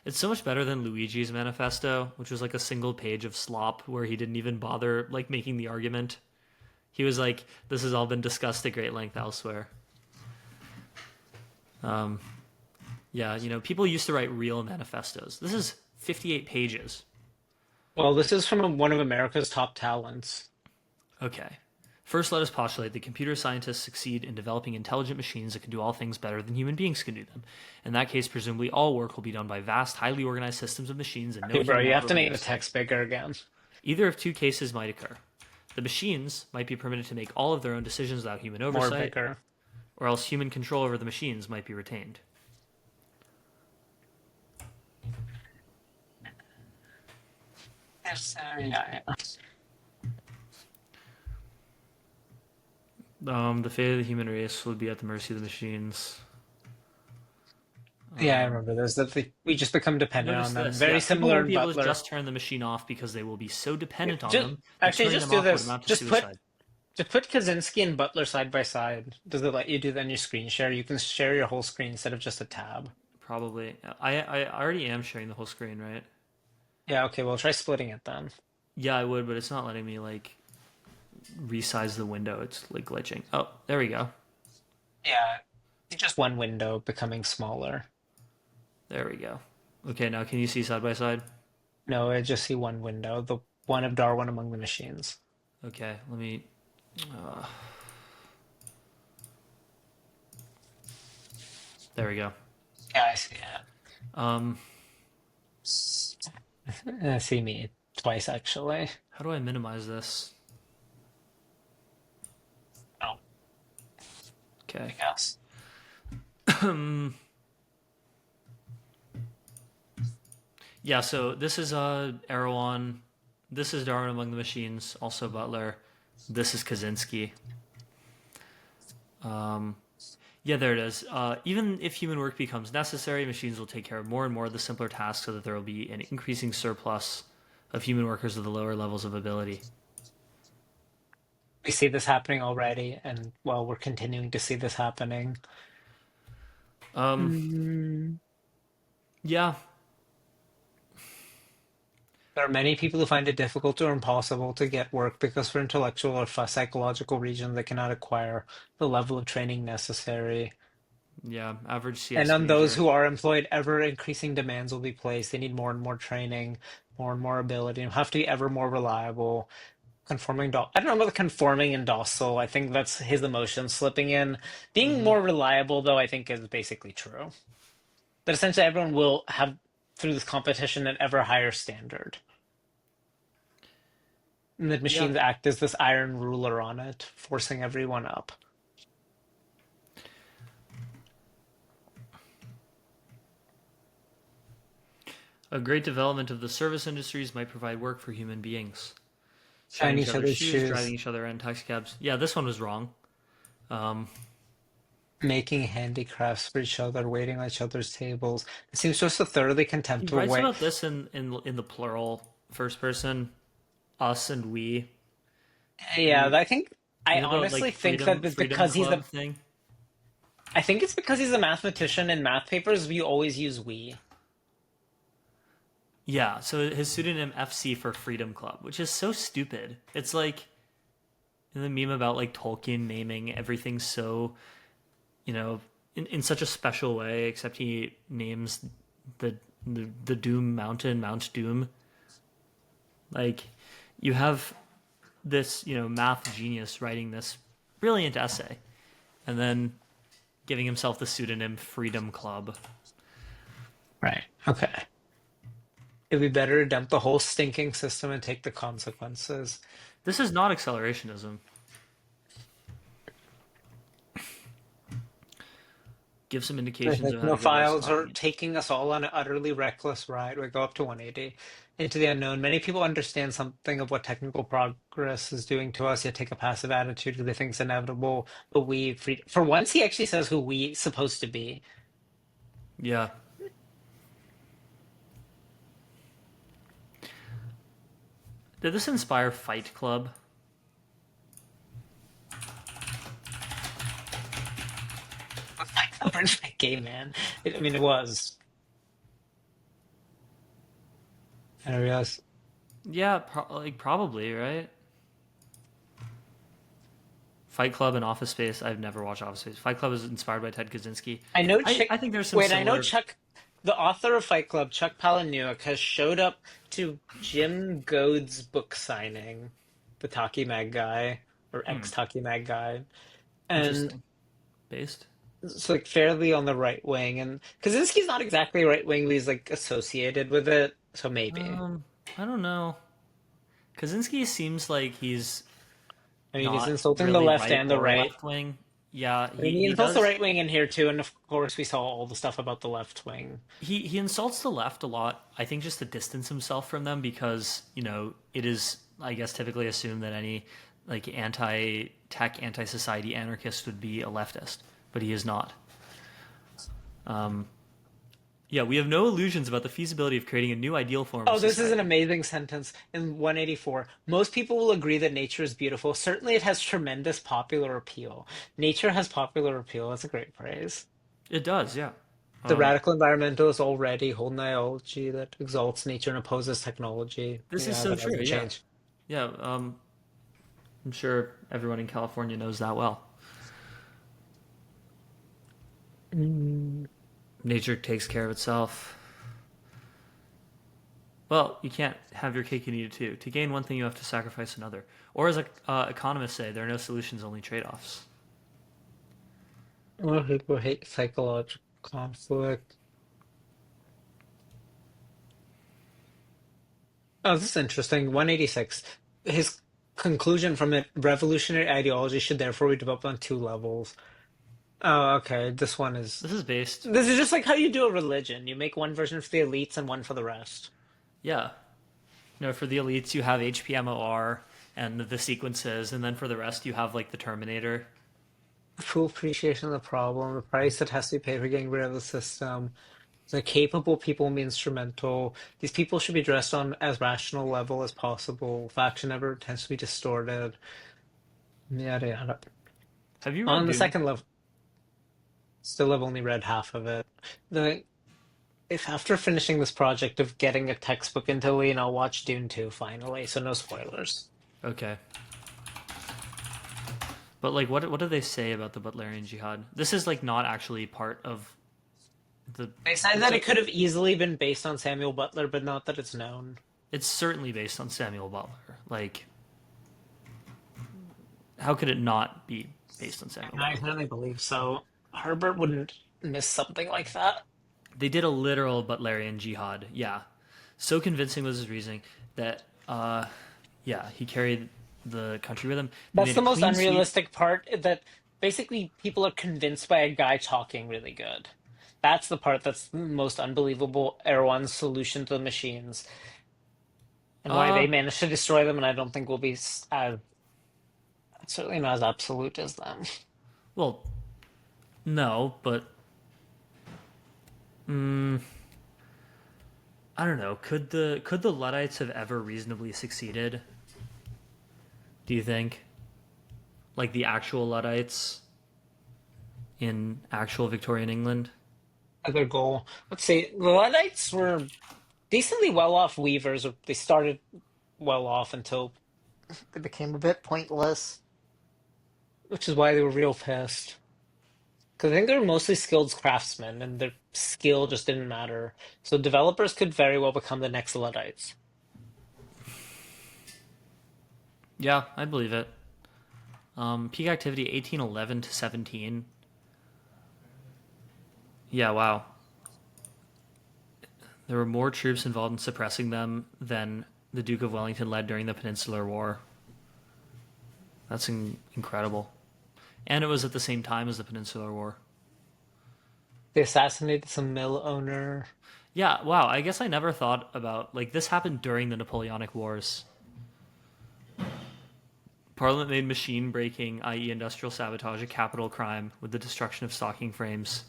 It's so much better than Luigi's manifesto, which was like a single page of slop where he didn't even bother like making the argument. He was like, "This has all been discussed at great length elsewhere." Um, yeah, people used to write real manifestos. This is 58 pages. Well, this is from one of America's top talents. Okay. First, let us postulate that computer scientists succeed in developing intelligent machines that can do all things better than human beings can do them. In that case, presumably all work will be done by vast, highly organized systems of machines and no Okay, bro, human you have effort to will be make the necessary. text bigger again. Either of two cases might occur. The machines might be permitted to make all of their own decisions without human More oversight, bigger. or else human control over the machines might be retained. Yes, yeah, yeah. The fate of the human race would be at the mercy of the machines. Yeah, I remember this. That we just become dependent Notice on them. this. Very Yeah, people similar won't in be able to Butler. just turn the machine off because they will be so dependent on Just them that actually, turning just them do off would this. amount to suicide. Just put Kaczynski and Butler side by side. Does it let you do that in your screen share? You can share your whole screen instead of just a tab. Probably. I already am sharing the whole screen, right? Yeah, okay, well try splitting it then. Yeah, I would, but it's not letting me like resize the window. It's like glitching. Oh, there we go. Yeah, just one window becoming smaller. There we go. Okay, now can you see side by side? No, I just see one window, the one of Darwin among the machines. Okay, let me. Uh, there we go. Yeah, I see it. Um, I see me twice actually. how do I minimize this? Oh, I Okay. guess. Yeah, so this is Erewhon. This is Darwin Among the Machines, also Butler. This is Kaczynski. Um, yeah, there it is. Even if human work becomes necessary, machines will take care of more and more of the simpler tasks so that there will be an increasing surplus of human workers with the lower levels of ability. We see this happening already, and well, we're continuing to see this happening. Um, Mm. yeah, There are many people who find it difficult or impossible to get work because for intellectual or psychological reasons they cannot acquire the level of training necessary. yeah, average And CS on those major. who are employed, ever increasing demands will be placed. They need more and more training, more and more ability, and have to be ever more reliable. Conforming, I don't know about the conforming and docile. I think that's his emotions slipping in. Being Hmm. more reliable, though, I think is basically true. That essentially everyone will have, through this competition, an ever higher standard. And that Yeah, machines act as this iron ruler on it, forcing everyone up. A great development of the service industries might provide work for human beings. Shine Shining each each other's other's shoes, driving shoes, each other in taxicabs. Yeah, this one was wrong. Um, making handicrafts for each other, waiting on each other's tables. It seems just a thoroughly he contemptible writes way. about this in the plural, first person, us and we. Yeah, We I think I is it the like honestly think that freedom because he's club a, thing? I think it's because he's a mathematician in math papers, we always use we. Yeah, so his pseudonym FC for Freedom Club, which is so stupid. It's like in the meme about like Tolkien naming everything so, in such a special way, except he names the the Doom Mountain Mount Doom. Like you have this, math genius writing this brilliant essay and then giving himself the pseudonym Freedom Club. Right. Okay. It'd be better to dump the whole stinking system and take the consequences. This is not accelerationism. Give some The indications of how to go about hypnophiles are stopping it. taking us all on an utterly reckless ride. We go up to 180 into the unknown. Many people understand something of what technical progress is doing to us, yet take a passive attitude because they think it's inevitable. But for once, he actually says who we supposed to be. Yeah. Did this inspire Fight Club? Like gay man. I mean, it was. I realize. Yeah, probably, right? Fight Club and Office Space. I've never watched Office Space. Fight Club is inspired by Ted Kaczynski. I know I, Chick. I think there's some Wait, I know similar. Chuck, the author of Fight Club, Chuck Palahniuk, has showed up to Jim Goad's book signing, the Talkie Mag guy or Hmm, ex-Talkie Mag guy, and interesting. Based. it's like fairly on the right wing. And Kaczynski's not exactly right wing, but he's like associated with it, so maybe. Um, I don't know. Kaczynski seems like he's I mean, he's not insulting the really left right and the or right. left wing. Yeah, I mean, he he he insults the does. right wing in here too, and of course we saw all the stuff about the left wing. He insults the left a lot. I think just to distance himself from them because it is, I guess, typically assumed that any like anti-tech, anti-society anarchist would be a leftist, but he is not. Um, yeah, we have no illusions about the feasibility of creating a new ideal form of Oh, this is an society. amazing sentence in 184. Most people will agree that nature is beautiful. Certainly, it has tremendous popular appeal. Nature has popular appeal. That's a great phrase. It does, yeah. The Um, radical environmentalists already hold an ideology that exalts nature and opposes technology. this is Yeah, so that true. doesn't Yeah, change. yeah. I'm sure everyone in California knows that well. Mm. Nature takes care of itself. Well, you can't have your cake and eat it too. To gain one thing, you have to sacrifice another. Or, as economists say, there are no solutions, only trade-offs. A lot of people hate psychological conflict. Oh, this is interesting. 186. His conclusion from it, revolutionary ideology should therefore be developed on two levels. Oh, okay. This one is. This is based, This is just like how you do a religion. You make one version for the elites and one for the rest. yeah. For the elites, you have HPMOR and the sequences, and then for the rest, you have like the Terminator. Full appreciation of the problem, the price that has to be paid for getting rid of the system. The capable people will be instrumental. These people should be dressed on as rational level as possible. Faction never tends to be distorted. Yada yada. Have you read On the Dune? second level, still have only read half of it. The if after finishing this project of getting a textbook into Lean, I'll watch Dune 2 finally, so no spoilers. Okay. But like, what do they say about the Butlerian Jihad? This is like not actually part of the. They said that it could have easily been based on Samuel Butler, but not that it's known. It's certainly based on Samuel Butler. Like, how could it not be based on Samuel And I Butler? really believe so. Herbert wouldn't miss something like that. They did a literal Butlerian Jihad. Yeah, so convincing was his reasoning that, yeah, he carried the country with him. They That's made a the most clean sweep. unrealistic part, that basically people are convinced by a guy talking really good. That's the part that's the most unbelievable. Erewhon's solution to the machines and why they Uh, managed to destroy them, and I don't think will be as certainly not as absolute as them. well, no, but I don't know. Could the Luddites have ever reasonably succeeded? Do you think? Like the actual Luddites in actual Victorian England? Other goal. Let's see. The Luddites were decently well-off weavers. Or they started well off until they became a bit pointless, which is why they were real pissed. Because I think they were mostly skilled craftsmen, and their skill just didn't matter. So developers could very well become the next Luddites. Yeah, I believe it. Peak activity 1811 to 17. Yeah, wow. There were more troops involved in suppressing them than the Duke of Wellington led during the Peninsular War. That's incredible. And it was at the same time as the Peninsular War. They assassinated some mill owner. Yeah, wow. I guess I never thought about like this happened during the Napoleonic Wars. Parliament made machine breaking, i.e., industrial sabotage, a capital crime with the destruction of stocking frames.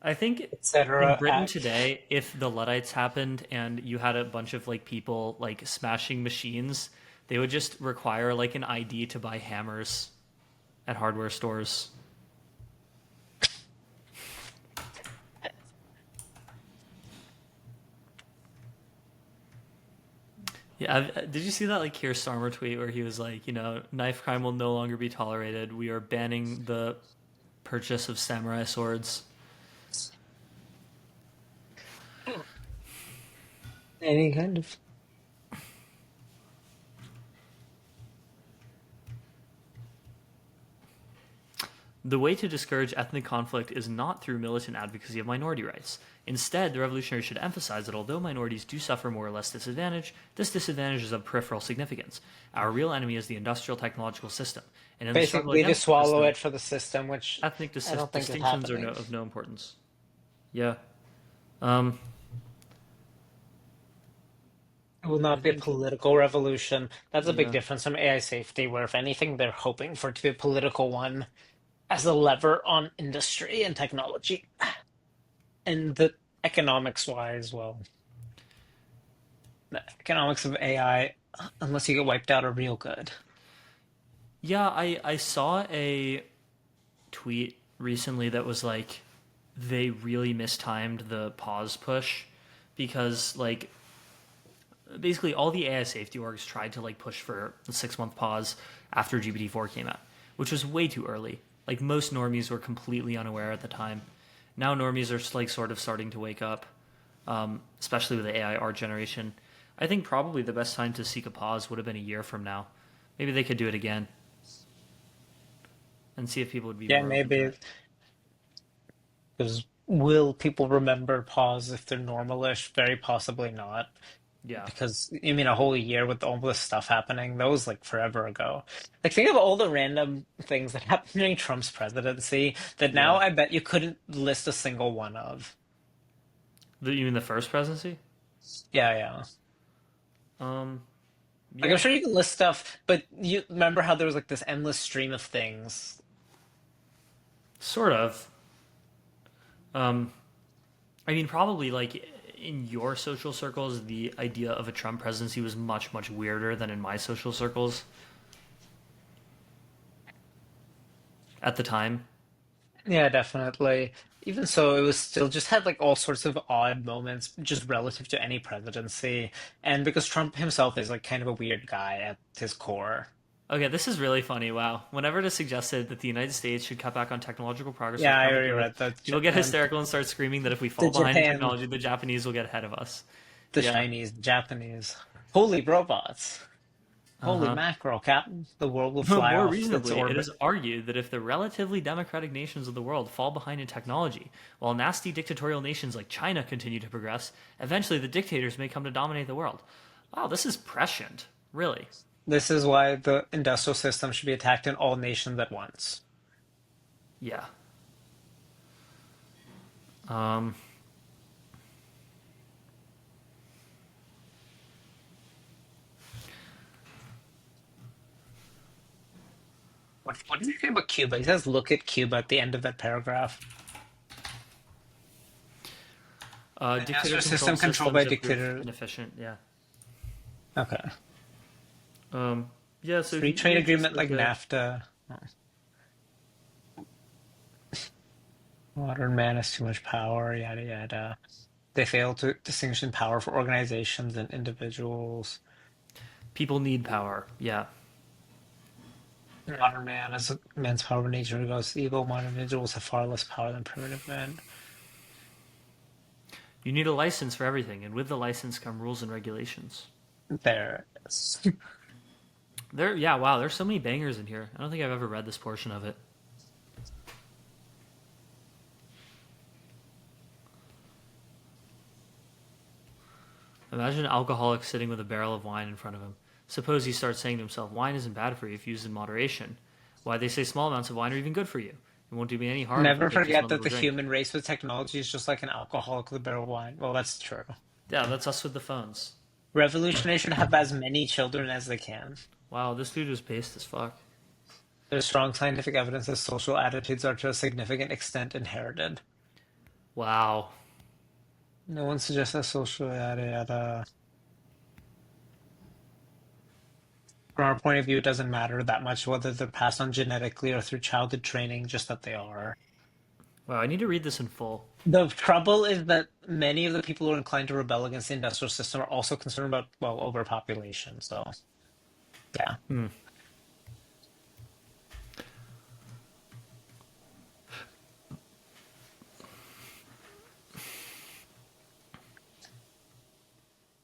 I think in etc. Britain At today, if the Luddites happened and you had a bunch of like people like smashing machines, they would just require like an ID to buy hammers at hardware stores. Yeah, did you see that like Keir Starmer tweet where he was like, knife crime will no longer be tolerated. We are banning the purchase of samurai swords. any kind of The way to discourage ethnic conflict is not through militant advocacy of minority rights. Instead, the revolutionaries should emphasize that although minorities do suffer more or less disadvantage, this disadvantage is of peripheral significance. Our real enemy is the industrial technological system, and in the struggle basically to against the swallow system, it for the system, which ethnic I don't think is distinctions are happening. of no importance. Yeah. Um, It will I not be a think, political revolution. That's a big yeah. difference from AI safety, where if anything, they're hoping for it to be a political one as a lever on industry and technology. And the economics wise, well, the economics of AI, unless you get wiped out, are real good. Yeah, I saw a tweet recently that was like, they really mistimed the pause push because like basically all the AI safety orgs tried to like push for the 6 month pause after GPT-4 came out, which was way too early. Like most normies were completely unaware at the time. Now normies are like sort of starting to wake up, especially with the AI art generation. I think probably the best time to seek a pause would have been a year from now. Maybe they could do it again and see if people would be Yeah, more open to maybe it. because will people remember pause if they're normalish? Very possibly not. Yeah, Because you mean a whole year with all this stuff happening? That was like forever ago. Like think of all the random things that happened during Trump's presidency that now yeah. I bet you couldn't list a single one of. You mean the first presidency? Yeah, yeah. Um, Like I'm yeah, sure you can list stuff, but you remember how there was like this endless stream of things. sort of. Um, I mean, probably like in your social circles, the idea of a Trump presidency was much, much weirder than in my social circles at the time. Yeah, definitely. Even so, it was still just had like all sorts of odd moments just relative to any presidency. And because Trump himself is like kind of a weird guy at his core. Okay, this is really funny. Wow. Whenever it is suggested that the United States should cut back on technological progress or Yeah, I climate already growth, read that. people get hysterical and start screaming that if we The fall behind in Japan, technology, the Japanese will get ahead of us. the Yeah. Chinese, the Japanese. Holy robots. Uh Holy huh. mackerel, Captain. The world will fly More off its reasonably, it orbit. is argued that if the relatively democratic nations of the world fall behind in technology, while nasty dictatorial nations like China continue to progress, eventually the dictators may come to dominate the world. Wow, this is prescient. Really. This is why the industrial system should be attacked in all nations at once. Yeah. Um, What does he say about Cuba? He says, "Look at Cuba" at the end of that paragraph. Industrial system Dictator-controlled controlled by systems are proof dictator. inefficient. Yeah. Okay. Yeah. So Free he trade has just agreement like like a NAFTA. Modern man has too much power, yada yada. They fail to distinguish in power for organizations and individuals. people need power. Yeah. Modern man has man's power of nature goes evil. Modern individuals have far less power than primitive men. You need a license for everything, and with the license come rules and regulations. There it is. Yeah, wow, there's so many bangers in here. I don't think I've ever read this portion of it. Imagine an alcoholic sitting with a barrel of wine in front of him. Suppose he starts saying to himself, wine isn't bad for you if used in moderation. Why, they say small amounts of wine are even good for you. It won't do me any harm if I Never take just forget one that little the drink. human race with technology is just like an alcoholic with a barrel of wine. Well, that's true. Yeah, that's us with the phones. Revolutionaries should have as many children as they can. Wow, this dude was based as fuck. There's strong scientific evidence that social attitudes are to a significant extent inherited. Wow. No one suggests that social yada yada. From our point of view, it doesn't matter that much whether they're passed on genetically or through childhood training, just that they are. Wow, I need to read this in full. The trouble is that many of the people who are inclined to rebel against the industrial system are also concerned about, well, overpopulation. So, yeah. Hmm.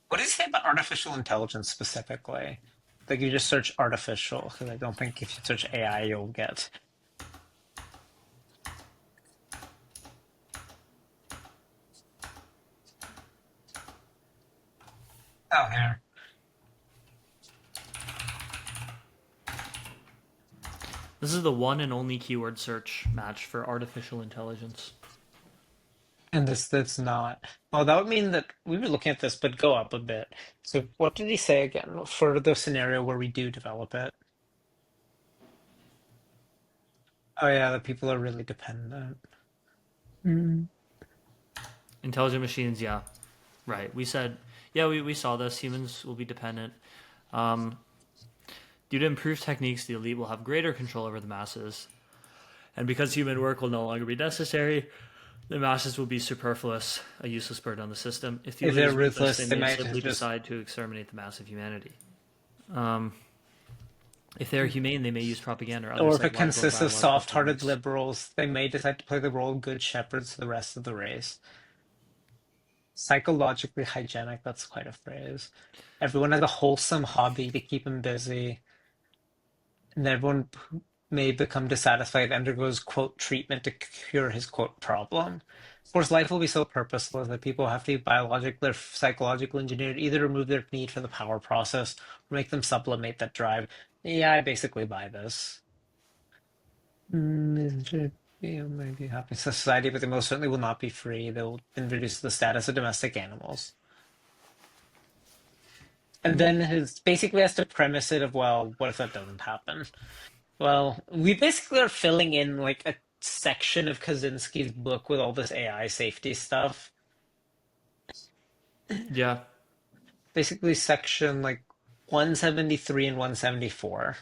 What do you say about artificial intelligence specifically? Like you just search artificial, because I don't think if you search AI, you'll get. Oh, here. This is the one and only keyword search match for artificial intelligence. And that's not. Well, that would mean that we were looking at this, but go up a bit. So, what did he say again for the scenario where we do develop it? Oh, yeah, the people are really dependent. Mm. Intelligent machines, yeah. Right. We said, yeah, we saw this. Humans will be dependent. Um, Due to improved techniques, the elite will have greater control over the masses. And because human work will no longer be necessary, the masses will be superfluous, a useless burden on the system. If the If elite they're is ruthless, ruthless, they they may might simply just. decide to exterminate the mass of humanity. Um, if they are humane, they may use propaganda or other Or if it psychological or consists of biological soft-hearted techniques. liberals, they may decide to play the role of good shepherds to the rest of the race. Psychologically hygienic, that's quite a phrase. Everyone has a wholesome hobby to keep him busy, and everyone may become dissatisfied, undergoes, quote, treatment to cure his, quote, problem. Of course, life will be so purposeless that people have to be biologically or psychologically engineered, either remove their need for the power process or make them sublimate that drive. Yeah, I basically buy this. Maybe happy society, but they most certainly will not be free. They'll introduce the status of domestic animals. And then his basically has to premise it of, well, what if that doesn't happen? Well, we basically are filling in like a section of Kaczynski's book with all this AI safety stuff. Yeah. Basically, section like 173 and 174.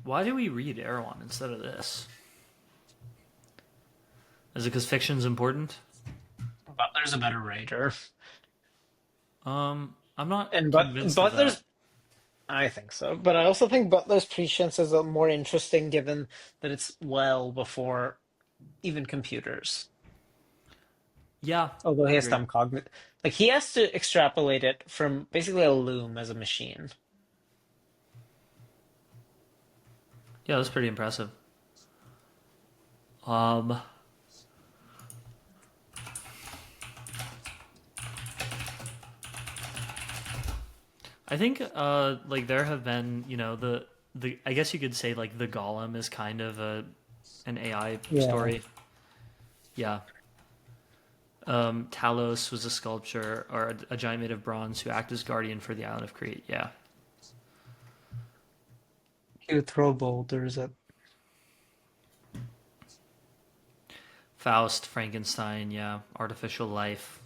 Why do we read Erewhon instead of this? Is it because fiction's important? Butler's a better writer. I'm not And convinced of that. Butler's, I think so. But I also think Butler's prescience is more interesting given that it's well before even computers. Yeah, Although I he has agree. some cognitive, like he has to extrapolate it from basically a loom as a machine. Yeah, that's pretty impressive. Um, I think like there have been, the I guess you could say like the Golem is kind of an AI Yeah. story. Yeah. Talos was a sculpture or a giant made of bronze who acted as guardian for the island of Crete. Yeah. He would throw boulders at. Faust, Frankenstein, yeah. Artificial life.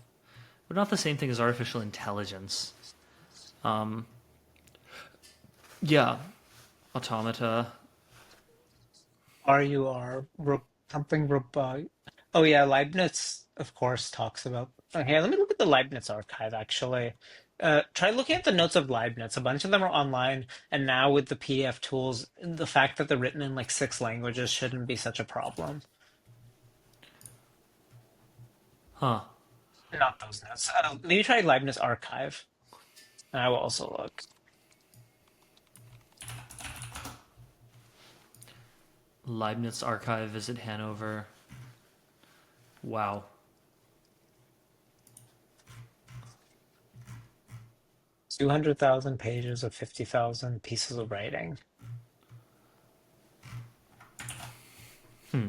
But not the same thing as artificial intelligence. Um, yeah. Automata. RUR, something robot. Oh yeah, Leibniz, of course, talks about. Okay, let me look at the Leibniz archive actually. Try looking at the notes of Leibniz. A bunch of them are online, and now with the PDF tools, the fact that they're written in like 6 languages shouldn't be such a problem. Huh. Not those notes. Maybe try Leibniz archive, and I will also look. Leibniz archive, visit Hanover. Wow. 200,000 pages of 50,000 pieces of writing. Hmm.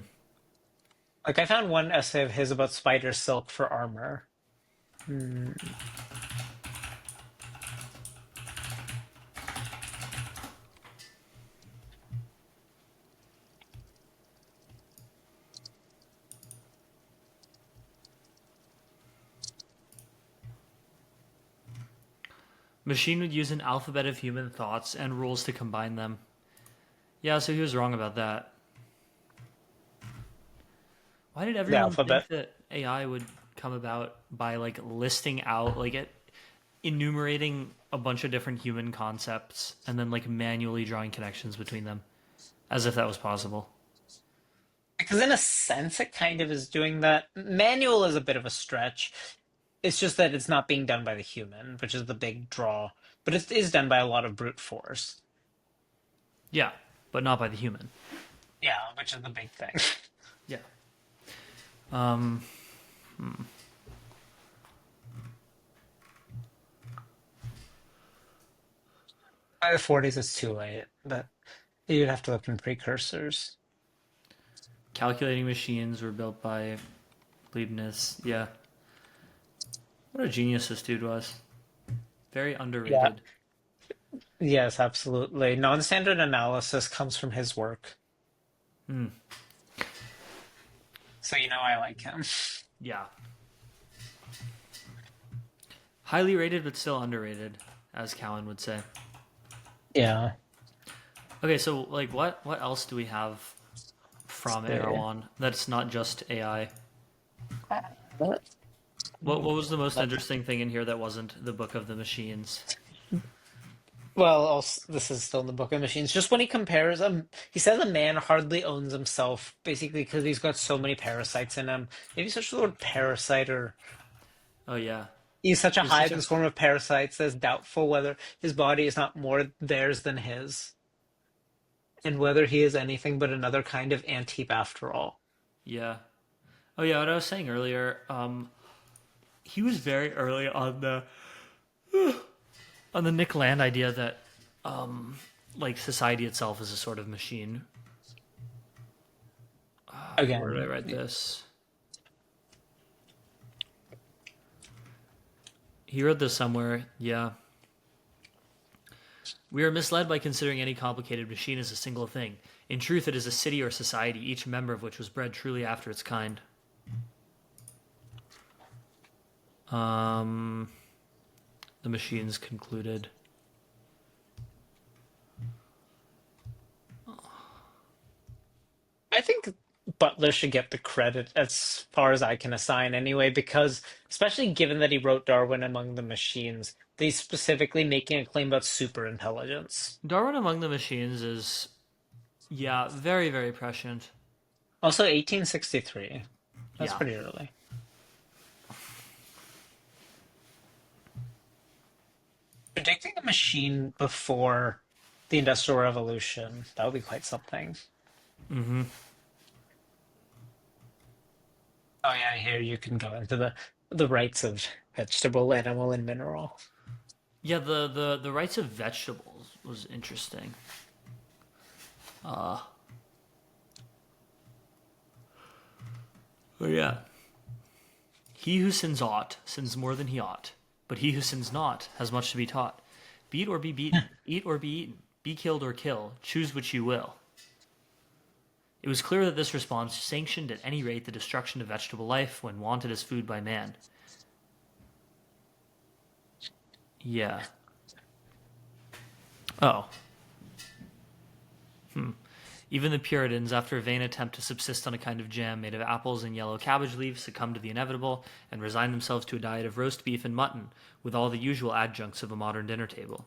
Like I found one essay of his about spider silk for armor. Hmm. Machine would use an alphabet of human thoughts and rules to combine them. Yeah, so he was wrong about that. Why did The everyone alphabet. think that AI would come about by like listing out like it enumerating a bunch of different human concepts and then like manually drawing connections between them as if that was possible? Because in a sense, it kind of is doing that. Manual is a bit of a stretch. It's just that it's not being done by the human, which is the big draw. But it is done by a lot of brute force. Yeah, but not by the human. Yeah, which is the big thing. Yeah. Um By the 40s, it's too late. But you'd have to look in precursors. Calculating machines were built by Leibniz. Yeah. What a genius this dude was. Very Yeah. underrated. Yes, absolutely. Non-standard analysis comes from his work. Hmm. So you know I like him. Yeah. Highly rated but still underrated, as Cowan would say. Yeah. Okay, so like what else do we have from See. Erewhon that's not just AI? What? What was the most interesting thing in here that wasn't the Book of the Machines? Well, also, this is still in the Book of Machines. Just when he compares he says a man hardly owns himself, basically because he's got so many parasites in him. Maybe such the word parasite, or Oh yeah. he's such a He's such hive a and swarm of parasites that it's doubtful whether his body is not more theirs than his, and whether he is anything but another kind of ant-heap after all. yeah. Oh yeah, what I was saying earlier, he was very early on the Nick Land idea that like society itself is a sort of machine. Where did I Again, write this? He wrote this somewhere. Yeah. We are misled by considering any complicated machine as a single thing. In truth, it is a city or society, each member of which was bred truly after its kind. Um, the machines concluded. I think Butler should get the credit as far as I can assign anyway, because especially given that he wrote Darwin Among the Machines, he's specifically making a claim about superintelligence. Darwin Among the Machines is, yeah, very, very prescient. Also, 1863. That's Yeah. pretty early. Predicting a machine before the Industrial Revolution, that would be quite something. Mm-hmm. Oh yeah, here you can go into the rights of vegetable, animal, and mineral. Yeah, the rights of vegetables was interesting. Uh, oh yeah. He who sins ought sins more than he ought, but he who sins not has much to be taught. Beat or be beaten, eat or be eaten, be killed or kill, choose which you will. It was clear that this response sanctioned at any rate the destruction of vegetable life when wanted as food by man. Yeah. Oh. Even the Puritans, after a vain attempt to subsist on a kind of jam made of apples and yellow cabbage leaves, succumbed to the inevitable and resigned themselves to a diet of roast beef and mutton, with all the usual adjuncts of a modern dinner table.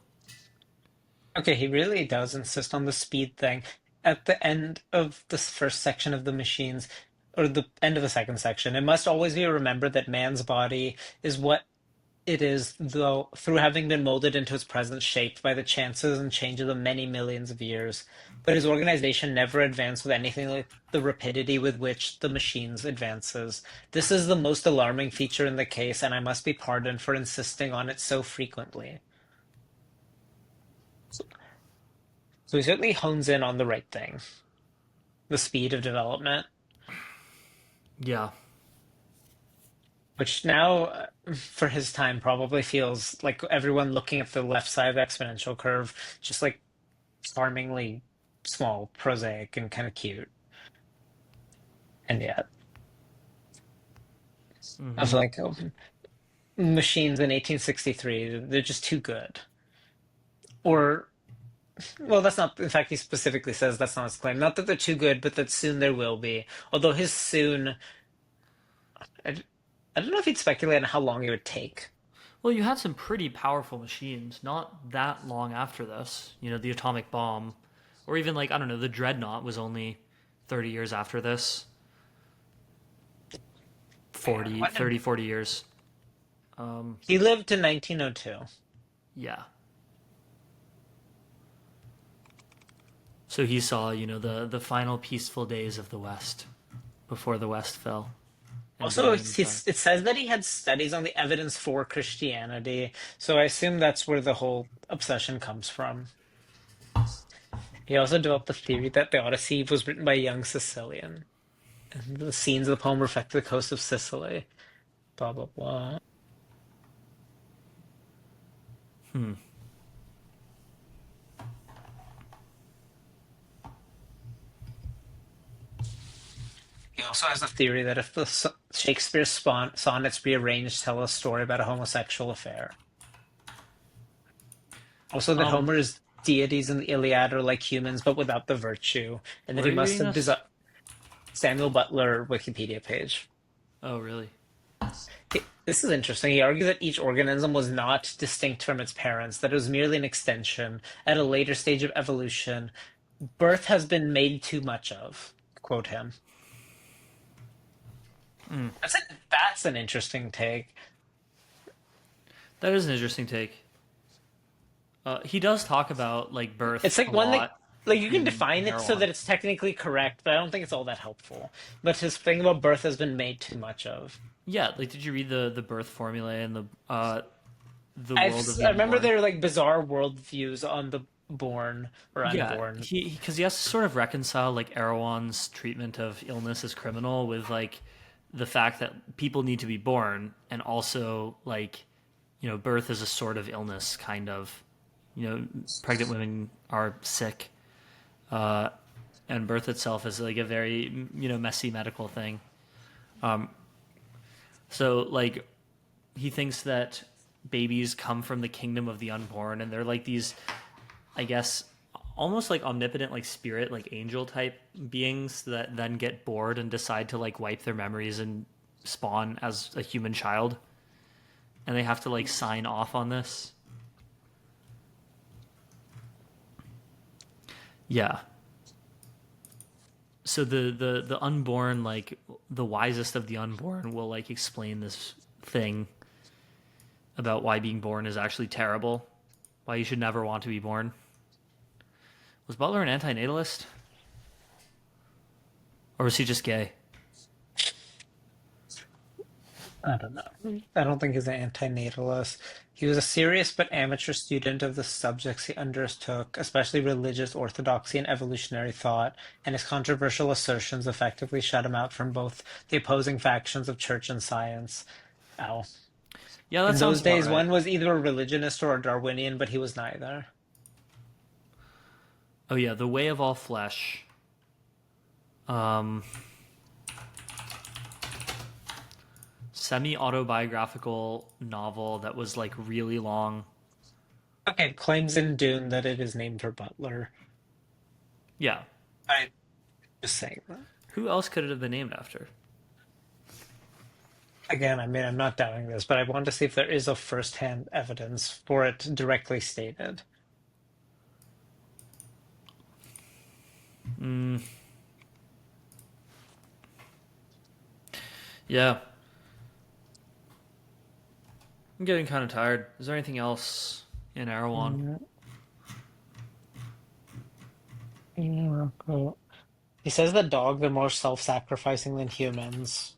Okay, he really does insist on the speed thing. At the end of this first section of the machines, or the end of the second section, it must always be remembered that man's body is what it is, though, through having been molded into its present shape by the chances and changes of many millions of years. But his organization never advanced with anything like the rapidity with which the machines advances. This is the most alarming feature in the case, and I must be pardoned for insisting on it so frequently. So he certainly hones in on the right thing, the speed of development, Yeah. which now, for his time, probably feels like everyone looking at the left side of the exponential curve, just like charmingly small, prosaic, and kind of cute. And yet, I Mm-hmm. feel like machines in 1863, they're just too good. Or, well, that's not, in fact, he specifically says that's not his claim. Not that they're too good, but that soon there will be. Although his soon, I, I don't know if he'd speculate on how long it would take. Well, you had some pretty powerful machines not that long after this. You know, the atomic bomb, or even like, I don't know, the dreadnought was only 30 years after this. Man, 40, what did 30, 40 years. Um, he lived to 1902? yeah. So he saw, you know, the final peaceful days of the West before the West fell and Also, began to die. it says that he had studies on the evidence for Christianity, so I assume that's where the whole obsession comes from. He also developed the theory that the Odyssey was written by a young Sicilian, and the scenes of the poem reflect the coast of Sicily. Blah blah blah. Hmm. He also has a theory that if the Shakespeare's sonnets rearranged tell a story about a homosexual affair. Also, that Um, Homer's deities in the Iliad are like humans but without the virtue, and that where are he you must reading have this? designed Samuel Butler Wikipedia page. Oh, really? This is interesting. He argued that each organism was not distinct from its parents, that it was merely an extension. At a later stage of evolution, birth has been made too much of. Quote him. Mm. That's an interesting take. That is an interesting take. He does talk about like birth It's a like one that lot like you can in define it so Erewhon. that it's technically correct, but I don't think it's all that helpful. But his thing about birth has been made too much of. Yeah, like did you read the birth formulae and the I've world of the I remember unborn? there are like bizarre worldviews on the born or Yeah, unborn. he because he has to sort of reconcile like Erewhon's treatment of illness as criminal with like the fact that people need to be born and also like you know birth is a sort of illness kind of you know pregnant women are sick and birth itself is like a very you know messy medical thing. So like he thinks that babies come from the kingdom of the unborn and they're like these I guess almost like omnipotent like spirit like angel type beings that then get bored and decide to like wipe their memories and spawn as a human child and they have to like sign off on this. Yeah. So the unborn like the wisest of the unborn will like explain this thing about why being born is actually terrible, why you should never want to be born. Was Butler an antinatalist? Or was he just gay? I don't know. I don't think he's an antinatalist. He was a serious but amateur student of the subjects he undertook, especially religious orthodoxy and evolutionary thought, and his controversial assertions effectively shut him out from both the opposing factions of church and science. Ow. Yeah, that In sounds those about days, right. one was either a religionist or a Darwinian, but he was neither. Oh yeah, The Way of All Flesh. Um, Semi-autobiographical novel that was like really long. Okay, claims in Dune that it is named for Butler. Yeah. I just saying that. Who else could it have been named after? Again, I mean, I'm not doubting this, but I want to see if there is a first-hand evidence for it directly stated. Mm, yeah. I'm getting kind of tired. Is there anything else in Erewhon? Mm, yeah, cool. He says that dogs are more self-sacrificing than humans.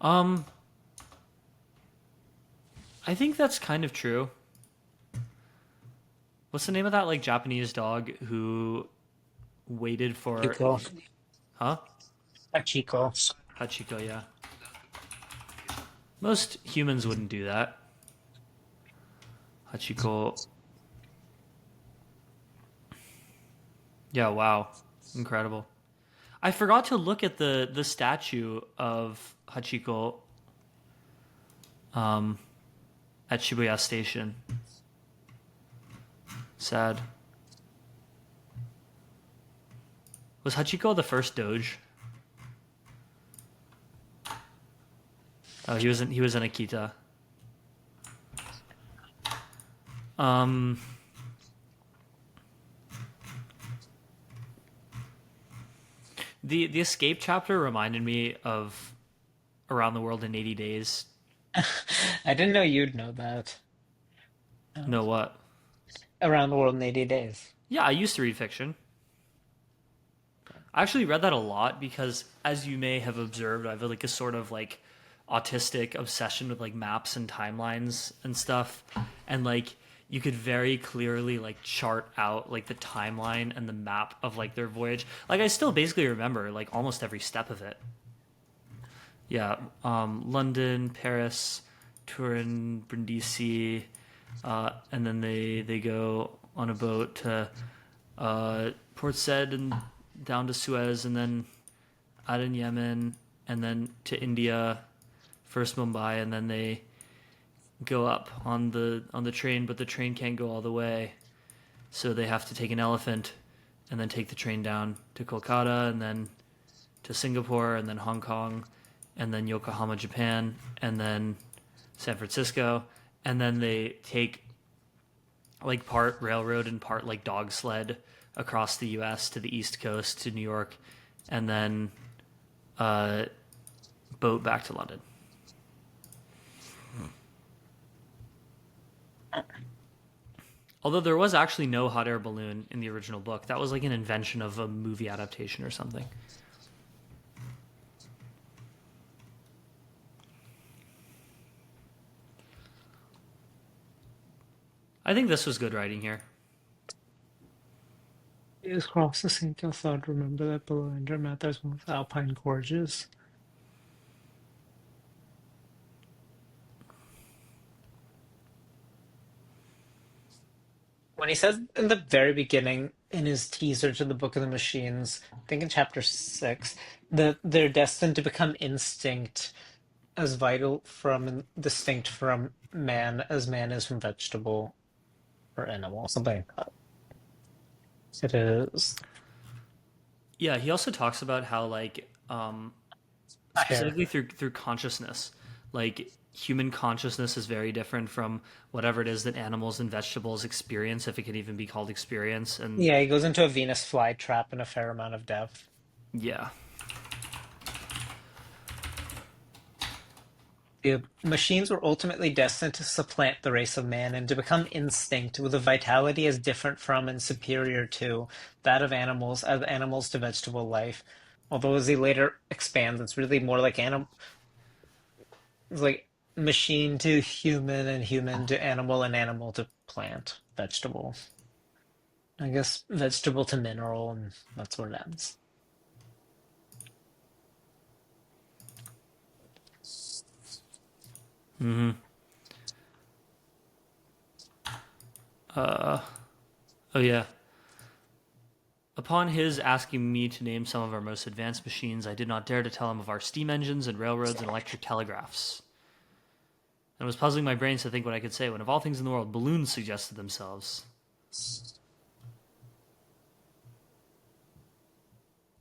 Um, I think that's kind of true. What's the name of that like Japanese dog who waited for? Chico. Huh? A Chico. Hachiko, yeah. Most humans wouldn't do that. Hachiko. Yeah, wow. Incredible. I forgot to look at the statue of Hachiko um, at Shibuya Station. Sad. Was Hachiko the first Doge? Oh, he was in Akita. Um, the escape chapter reminded me of Around the World in 80 Days. I didn't know you'd know that. No, what? Around the World in 80 Days. Yeah, I used to read fiction. I actually read that a lot because, as you may have observed, I have like a sort of like autistic obsession with like maps and timelines and stuff, and like you could very clearly like chart out like the timeline and the map of like their voyage. Like I still basically remember like almost every step of it. Yeah, London, Paris, Turin, Brindisi, and then they go on a boat to Port Said and down to Suez, and then Aden, Yemen, and then to India, first Mumbai, and then they go up on the train, but the train can't go all the way, so they have to take an elephant, and then take the train down to Kolkata, and then to Singapore, and then Hong Kong, and then Yokohama, Japan, and then San Francisco, and then they take like part railroad and part like dog sled across the U.S. to the East Coast to New York, and then boat back to London. Although there was actually no hot air balloon in the original book. That was like an invention of a movie adaptation or something. I think this was good writing here. Is across the St. Thought, remember that below Andermatt there's one with Alpine Gorges. When he says in the very beginning, in his teaser to the Book of the Machines, I think in chapter 6, that they're destined to become instinct as vital from and distinct from man as man is from vegetable or animal, something like that. It is Yeah, he also talks about how like a hair. specifically through consciousness, like human consciousness is very different from whatever it is that animals and vegetables experience, if it can even be called experience. And Yeah, he goes into a Venus flytrap in a fair amount of depth. yeah, The machines were ultimately destined to supplant the race of man and to become instinct with a vitality as different from and superior to that of animals as animals to vegetable life. Although as he later expands, it's really more like it's like machine to human and human to animal and animal to plant, vegetable. I guess vegetable to mineral, and that's where it ends. Mm-hmm. Oh yeah. Upon his asking me to name some of our most advanced machines, I did not dare to tell him of our steam engines and railroads and electric telegraphs. And it was puzzling my brains to think what I could say when, of all things in the world, balloons suggested themselves.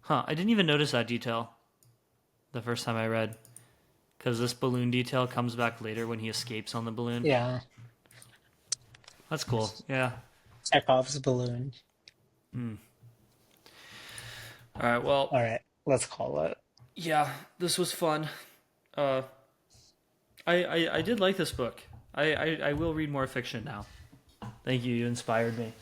Huh, I didn't even notice that detail the first time I read. Because this balloon detail comes back later when he escapes on the balloon. Yeah. That's cool, yeah. Chekhov's balloon. Alright, well, All right, let's call it. yeah, this was fun. Uh, I did like this book. I will read more fiction now. Thank you, you inspired me.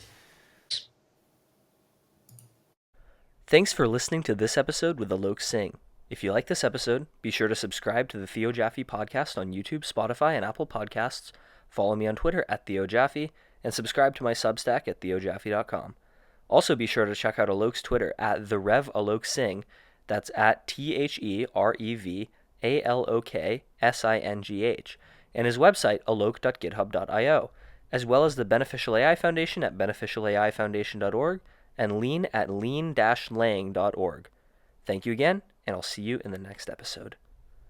Thanks for listening to this episode with Alok Singh. If you like this episode, be sure to subscribe to the Theo Jaffe podcast on YouTube, Spotify, and Apple Podcasts. Follow me on Twitter at Theo Jaffe, and subscribe to my Substack at theojaffe.com. Also be sure to check out Alok's Twitter at the Rev Alok Singh. That's at TheRevAlokSingh, and his website alok.github.io, as well as the Beneficial AI Foundation at beneficialaifoundation.org and lean at lean-lang.org. Thank you again, and I'll see you in the next episode.